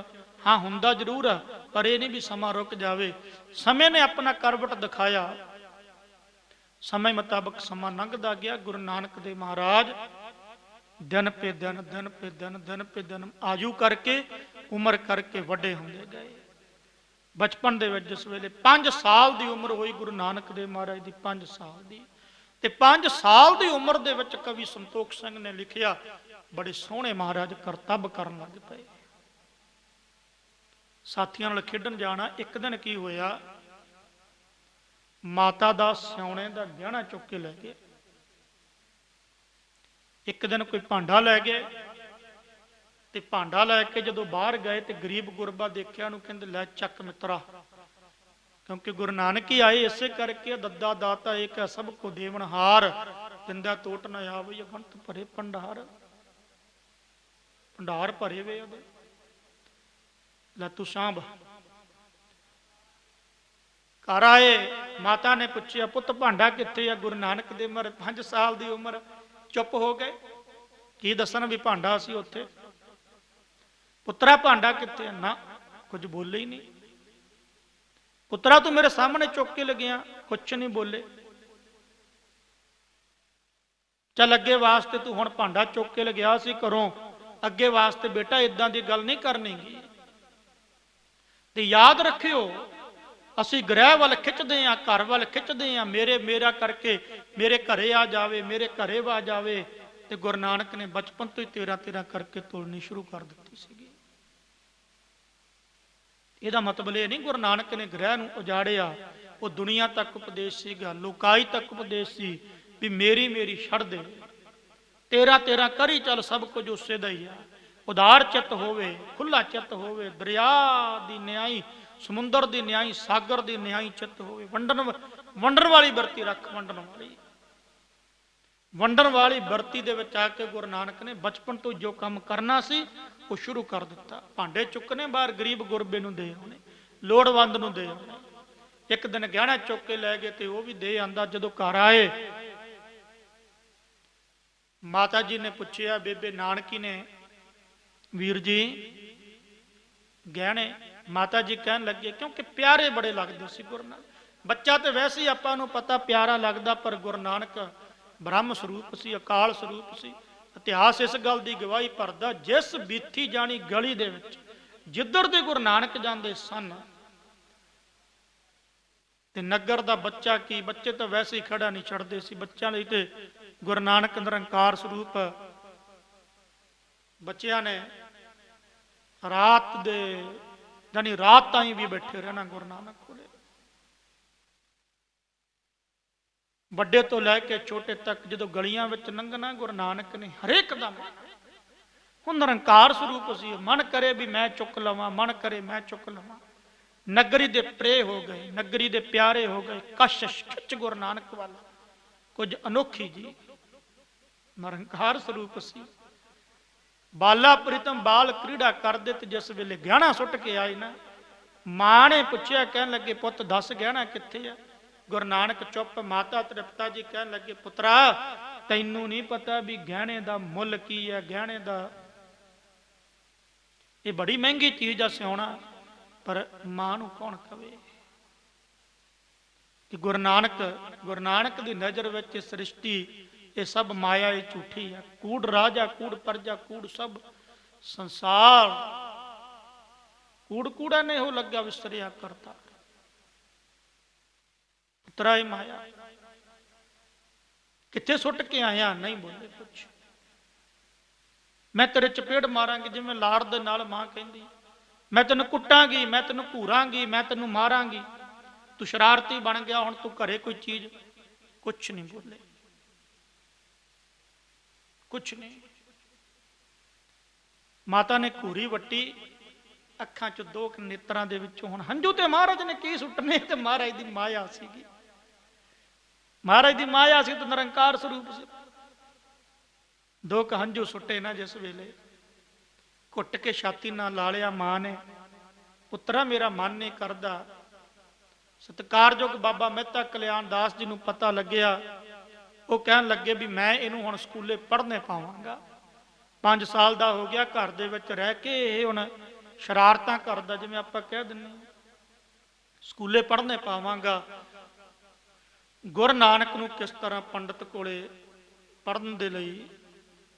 ਹਾਂ ਹੁੰਦਾ ਜ਼ਰੂਰ ਆ, ਪਰ ਇਹ ਨਹੀਂ ਵੀ ਸਮਾਂ ਰੁਕ ਜਾਵੇ। ਸਮੇਂ ਨੇ ਆਪਣਾ ਕਰਵਟ ਦਿਖਾਇਆ, ਸਮੇਂ ਮੁਤਾਬਕ ਸਮਾਂ ਲੰਘਦਾ ਗਿਆ। ਗੁਰੂ ਨਾਨਕ ਦੇ ਮਹਾਰਾਜ ਦਿਨ ਪੇ ਦਿਨ, ਦਿਨ ਪੇ ਦਿਨ, ਦਿਨ ਪੇ ਦਿਨ ਆਜੂ ਕਰਕੇ ਉਮਰ ਕਰਕੇ ਵੱਡੇ ਹੁੰਦੇ ਗਏ। ਬਚਪਨ ਦੇ ਵਿੱਚ ਜਿਸ ਵੇਲੇ 5 ਸਾਲ ਦੀ ਉਮਰ ਹੋਈ ਗੁਰੂ ਨਾਨਕ ਦੇਵ ਮਹਾਰਾਜ ਦੀ, 5 ਸਾਲ ਦੀ, ਤੇ 5 ਸਾਲ ਦੀ ਉਮਰ ਦੇ ਵਿੱਚ ਕਵੀ ਸੰਤੋਖ ਸਿੰਘ ਨੇ ਲਿਖਿਆ, ਬੜੇ ਸੋਹਣੇ ਮਹਾਰਾਜ ਕਰਤੱਵ ਕਰਨ ਲੱਗ ਪਏ। ਸਾਥੀਆਂ ਨਾਲ ਖੇਡਣ ਜਾਣਾ। ਇੱਕ ਦਿਨ ਕੀ ਹੋਇਆ, ਮਾਤਾ ਦਾ ਸਿਉਣੇ ਦਾ ਗਹਿਣਾ ਚੁੱਕ ਕੇ ਲੈ ਗਏ। ਇੱਕ ਦਿਨ ਕੋਈ ਭਾਂਡਾ ਲੈ ਗਏ, ਤੇ ਭਾਂਡਾ ਲੈ ਕੇ ਜਦੋਂ ਬਾਹਰ ਗਏ ਤੇ ਗਰੀਬ ਗੁਰਬਾ ਦੇਖਿਆ, ਨੂੰ ਕਹਿੰਦੇ ਲੈ ਚੱਕ ਮਿੱਤਰਾ, ਕਿਉਂਕਿ ਗੁਰੂ ਨਾਨਕ ਹੀ ਆਏ ਇਸੇ ਕਰਕੇ ਦੱਦਾ ਦਾਤਾ ਏਕ ਸਭ ਕੋ ਦੇਵਨ ਹਾਰ, ਦਿੰਦਾ ਟੋਟ ਨਾ ਆਵੇ ਅਗੰਤ ਭਰੇ ਭੰਡਾਰ। ਭੰਡਾਰ ਭਰੇ ਵੇ ਉਹਦੇ, ਲੈ ਤੂੰ ਸਾਂਭ। ਘਰ ਆਏ, ਮਾਤਾ ਨੇ ਪੁੱਛਿਆ ਪੁੱਤ ਭਾਂਡਾ ਕਿੱਥੇ ਆ? ਗੁਰੂ ਨਾਨਕ ਦੇ ਉਮਰ 5 ਸਾਲ ਦੀ ਉਮਰ, ਚੁੱਪ ਹੋ ਗਏ। ਕੀ ਦੱਸਣ ਵੀ ਭਾਂਡਾ ਸੀ ਉੱਥੇ। ਪੁੱਤਰਾ ਭਾਂਡਾ ਕਿੱਥੇ? ਨਾ ਕੁਝ ਬੋਲੇ ਹੀ ਨਹੀਂ। ਪੁੱਤਰਾ ਤੂੰ ਮੇਰੇ ਸਾਹਮਣੇ ਚੁੱਕ ਕੇ ਲੱਗਿਆ, ਕੁਛ ਨਹੀਂ ਬੋਲੇ। ਚੱਲ ਅੱਗੇ ਵਾਸਤੇ ਤੂੰ ਹੁਣ ਭਾਂਡਾ ਚੁੱਕ ਕੇ ਲਗਿਆ ਸੀ ਘਰੋਂ, ਅੱਗੇ ਵਾਸਤੇ ਬੇਟਾ ਇਦਾਂ ਦੀ ਗੱਲ ਨਹੀਂ ਕਰਨੀਗੀ। ਤੇ ਯਾਦ ਰੱਖਿਓ, ਅਸੀਂ ਗ੍ਰਹਿ ਵੱਲ ਖਿੱਚਦੇ ਆਂ, ਘਰ ਵੱਲ ਖਿੱਚਦੇ ਆਂ, ਮੇਰਾ ਕਰਕੇ ਮੇਰੇ ਘਰੇ ਆ ਜਾਵੇ, ਮੇਰੇ ਘਰੇ ਵਾ ਜਾਵੇ। ਤੇ ਗੁਰੂ ਨਾਨਕ ਨੇ ਬਚਪਨ ਤੋਂ ਹੀ 13 ਕਰਕੇ ਤੋਲਣੀ ਸ਼ੁਰੂ ਕਰ ਦਿੱਤੀ ਸੀਗੀ। ਇਹਦਾ ਮਤਲਬ ਇਹ ਨਹੀਂ ਗੁਰੂ ਨਾਨਕ ਨੇ ਗ੍ਰਹਿ ਨੂੰ ਉਜਾੜਿਆ, ਉਹ ਦੁਨੀਆ ਤੱਕ ਉਪਦੇਸ਼ ਸੀਗਾ, ਲੋਕਾਈ ਤੱਕ ਉਪਦੇਸ਼ ਸੀ ਵੀ ਮੇਰੀ ਛੱਡ ਦੇ, 13 ਕਰੀ ਚੱਲ, ਸਭ ਕੁਝ ਉਸੇ ਦਾ ਹੀ ਆ। ਉਦਾਰ ਚਿੱਤ ਹੋਵੇ, ਖੁੱਲਾ ਚਿੱਤ ਹੋਵੇ, ਦਰਿਆ ਦੀ ਨਿਆਈ, ਸਮੁੰਦਰ ਦੀ ਨਿਆਈ, ਸਾਗਰ ਦੀ ਨਿਆਈ ਚਿੱਤ ਹੋਵੇ। ਵੰਡਣ ਵਾਲੀ ਵਰਤੀ ਰੱਖ, ਵੰਡਣ ਵਾਲੀ ਵਰਤੀ ਦੇ ਵਿੱਚ ਆ ਕੇ ਗੁਰੂ ਨਾਨਕ ਨੇ ਬਚਪਨ ਤੋਂ ਜੋ ਕੰਮ ਕਰਨਾ ਸੀ ਉਹ ਸ਼ੁਰੂ ਕਰ ਦਿੱਤਾ। ਭਾਂਡੇ ਚੁੱਕਣੇ ਬਾਹਰ, ਗਰੀਬ ਗੁਰਬੇ ਨੂੰ ਦੇ ਆਉਣੇ, ਲੋੜਵੰਦ ਨੂੰ ਦੇ ਆਉਣੇ। ਇੱਕ ਦਿਨ ਗਹਿਣਾ ਚੁੱਕ ਕੇ ਲੈ ਗਏ ਤੇ ਉਹ ਵੀ ਦੇ ਆਂਦਾ। ਜਦੋਂ ਘਰ ਆਏ, ਮਾਤਾ ਜੀ ਨੇ ਪੁੱਛਿਆ, ਬੇਬੇ ਨਾਨਕੀ ਨੇ ਵੀਰ ਜੀ ਗਹਿਣੇ? ਮਾਤਾ ਜੀ ਕਹਿਣ ਲੱਗੇ, ਕਿਉਂਕਿ ਪਿਆਰੇ ਬੜੇ ਲੱਗਦੇ ਸੀ ਗੁਰੂ ਨਾਨਕ। ਬੱਚਾ ਤੇ ਵੈਸੇ ਹੀ ਆਪਾਂ ਨੂੰ ਪਤਾ ਪਿਆਰਾ ਲੱਗਦਾ, ਪਰ ਗੁਰੂ ਨਾਨਕ ਬ੍ਰਹਮ ਸਰੂਪ ਸੀ, ਅਕਾਲ ਸਰੂਪ ਸੀ। ਇਤਿਹਾਸ ਇਸ ਗੱਲ ਦੀ ਗਵਾਹੀ ਭਰਦਾ, ਜਿਸ ਬੀਤੀ ਜਾਣੀ ਗਲੀ ਦੇ ਵਿੱਚ ਜਿੱਧਰ ਦੇ ਗੁਰੂ ਨਾਨਕ ਜਾਂਦੇ ਸਨ, ਤੇ ਨਗਰ ਦਾ ਬੱਚਾ ਕੀ, ਬੱਚੇ ਤਾਂ ਵੈਸੇ ਹੀ ਖੜਾ ਨਹੀਂ ਛੱਡਦੇ ਸੀ। ਬੱਚਿਆਂ ਲਈ ਤੇ ਗੁਰੂ ਨਾਨਕ ਨਿਰੰਕਾਰ ਸਰੂਪ, ਬੱਚਿਆਂ ਨੇ ਰਾਤ ਦੇ ਜਾਨੀ ਰਾਤ ਤਾਈਂ ਵੀ ਬੈਠੇ ਰਹਿਣਾ ਗੁਰੂ ਨਾਨਕ ਕੋਲੇ। ਵੱਡੇ ਤੋਂ ਲੈ ਕੇ ਛੋਟੇ ਤੱਕ ਜਦੋਂ ਗਲੀਆਂ ਵਿੱਚ ਲੰਘਣਾ, ਗੁਰੂ ਨਾਨਕ ਨੇ ਹਰੇਕ ਦਾ ਹੁਣ ਨਿਰੰਕਾਰ ਸਰੂਪ ਸੀ। ਮਨ ਕਰੇ ਵੀ ਮੈਂ ਚੁੱਕ ਲਵਾਂ, ਮਨ ਕਰੇ ਮੈਂ ਚੁੱਕ ਲਵਾਂ। ਨਗਰੀ ਦੇ ਪ੍ਰੇ ਹੋ ਗਏ, ਨਗਰੀ ਦੇ ਪਿਆਰੇ ਹੋ ਗਏ, ਕਸ਼ਿਸ਼ ਖਿੱਚ ਗੁਰੂ ਨਾਨਕ ਵੱਲ ਕੁਝ ਅਨੋਖੀ ਜੀ ਨਿਰੰਕਾਰ ਸਰੂਪ ਸੀ। ਬਾਲਾ ਪ੍ਰੀਤਮ ਬਾਲ ਕ੍ਰੀੜਾ ਕਰਦੇ, ਤੇ ਜਿਸ ਵੇਲੇ ਗਹਿਣਾ ਸੁੱਟ ਕੇ ਆਏ ਨਾ, ਮਾਂ ਨੇ ਪੁੱਛਿਆ, ਕਹਿਣ ਲੱਗੇ ਪੁੱਤ ਦੱਸ ਗਹਿਣਾ ਕਿੱਥੇ ਆ? ਗੁਰੂ ਨਾਨਕ ਚੁੱਪ। ਮਾਤਾ ਤ੍ਰਿਪਤਾ ਜੀ ਕਹਿਣ ਲੱਗੇ, ਪੁੱਤਰਾ ਤੈਨੂੰ ਨਹੀਂ ਪਤਾ ਵੀ ਗਹਿਣੇ ਦਾ ਮੁੱਲ ਕੀ ਹੈ। ਗਹਿਣੇ ਦਾ ਇਹ ਬੜੀ ਮਹਿੰਗੀ ਚੀਜ਼ ਆ ਸਿਉਣਾ, ਪਰ ਮਾਂ ਨੂੰ ਕੌਣ ਕਵੇ ਕਿ ਗੁਰੂ ਨਾਨਕ ਦੀ ਨਜ਼ਰ ਵਿੱਚ ਸ੍ਰਿਸ਼ਟੀ ਇਹ ਸਭ ਮਾਇਆ, ਇਹ ਝੂਠੀ ਹੈ। ਕੂੜ ਰਾਜਾ, ਕੂੜ ਪਰਜਾ, ਕੂੜ ਸਭ ਸੰਸਾਰ, ਕੂੜਾ ਨੇ ਉਹ ਲੱਗਾ ਵਿਸਰਿਆ ਕਰਤਾ। ਪੁੱਤਰਾ ਇਹ ਮਾਇਆ ਕਿੱਥੇ ਸੁੱਟ ਕੇ ਆਇਆ? ਨਹੀਂ ਬੋਲੇ ਕੁਛ। ਮੈਂ ਤੇਰੇ ਚਪੇੜ ਮਾਰਾਂਗੀ, ਜਿਵੇਂ ਲਾੜ ਦੇ ਨਾਲ ਮਾਂ ਕਹਿੰਦੀ, ਮੈਂ ਤੈਨੂੰ ਕੁੱਟਾਂਗੀ, ਮੈਂ ਤੈਨੂੰ ਘੂਰਾਂਗੀ, ਮੈਂ ਤੈਨੂੰ ਮਾਰਾਂਗੀ। ਤੂੰ ਸ਼ਰਾਰਤੀ ਬਣ ਗਿਆ, ਹੁਣ ਤੂੰ ਘਰੇ ਕੋਈ ਚੀਜ਼, ਕੁਛ ਨਹੀਂ ਬੋਲੇ, ਕੁਛ ਨਹੀਂ। ਮਾਤਾ ਨੇ ਘੂਰੀ ਵੱਟੀ, ਅੱਖਾਂ ਚ ਦੋ ਨੇਤਰਾਂ ਦੇ ਵਿੱਚੋਂ ਹੁਣ ਹੰਝੂ, ਤੇ ਮਹਾਰਾਜ ਨੇ ਕੀ ਸੁੱਟਨੇ, ਤੇ ਮਹਾਰਾਜ ਦੀ ਮਾਇਆ ਸੀਗੀ, ਮਹਾਰਾਜ ਦੀ ਮਾਇਆ ਸੀ ਤੇ ਨਿਰੰਕਾਰ ਸਰੂਪ ਸੀ। ਦੋ ਕ ਹੰਝੂ ਸੁੱਟੇ ਨਾ ਜਿਸ ਵੇਲੇ, ਘੁੱਟ ਕੇ ਛਾਤੀ ਨਾਲ ਲਾ ਲਿਆ ਮਾਂ ਨੇ, ਪੁੱਤਰਾ ਮੇਰਾ ਮਨ ਨਹੀਂ ਕਰਦਾ। ਸਤਿਕਾਰਯੋਗ ਬਾਬਾ ਮਹਿਤਾ ਕਲਿਆਣ ਦਾਸ ਜੀ ਨੂੰ ਪਤਾ ਲੱਗਿਆ, ਉਹ ਕਹਿਣ ਲੱਗੇ ਵੀ ਮੈਂ ਇਹਨੂੰ ਹੁਣ ਸਕੂਲੇ ਪੜ੍ਹਨੇ ਪਾਵਾਂਗਾ। 5 ਸਾਲ ਦਾ ਹੋ ਗਿਆ, ਘਰ ਦੇ ਵਿੱਚ ਰਹਿ ਕੇ ਇਹ ਹੁਣ ਸ਼ਰਾਰਤਾਂ ਕਰਦਾ, ਜਿਵੇਂ ਆਪਾਂ ਕਹਿ ਦਿੰਦੇ, ਸਕੂਲੇ ਪੜ੍ਹਨੇ ਪਾਵਾਂਗਾ। ਗੁਰੂ ਨਾਨਕ ਨੂੰ ਕਿਸ ਤਰ੍ਹਾਂ ਪੰਡਤ ਕੋਲੇ ਪੜ੍ਹਨ ਦੇ ਲਈ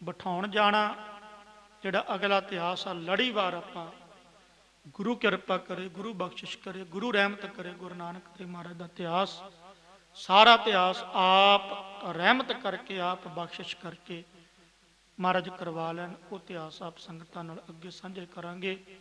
ਬਿਠਾਉਣ ਜਾਣਾ, ਜਿਹੜਾ ਅਗਲਾ ਇਤਿਹਾਸ ਆ ਲੜੀਵਾਰ ਆਪਾਂ, ਗੁਰੂ ਕਿਰਪਾ ਕਰੇ, ਗੁਰੂ ਬਖਸ਼ਿਸ਼ ਕਰੇ, ਗੁਰੂ ਰਹਿਮਤ ਕਰੇ, ਗੁਰੂ ਨਾਨਕ ਦੇਵ ਮਹਾਰਾਜ ਦਾ ਇਤਿਹਾਸ, ਸਾਰਾ ਇਤਿਹਾਸ ਆਪ ਰਹਿਮਤ ਕਰਕੇ, ਆਪ ਬਖਸ਼ਿਸ਼ ਕਰਕੇ ਮਹਾਰਾਜ ਕਰਵਾ ਲੈਣ। ਉਹ ਇਤਿਹਾਸ ਆਪ ਸੰਗਤਾਂ ਨਾਲ ਅੱਗੇ ਸਾਂਝੇ ਕਰਾਂਗੇ।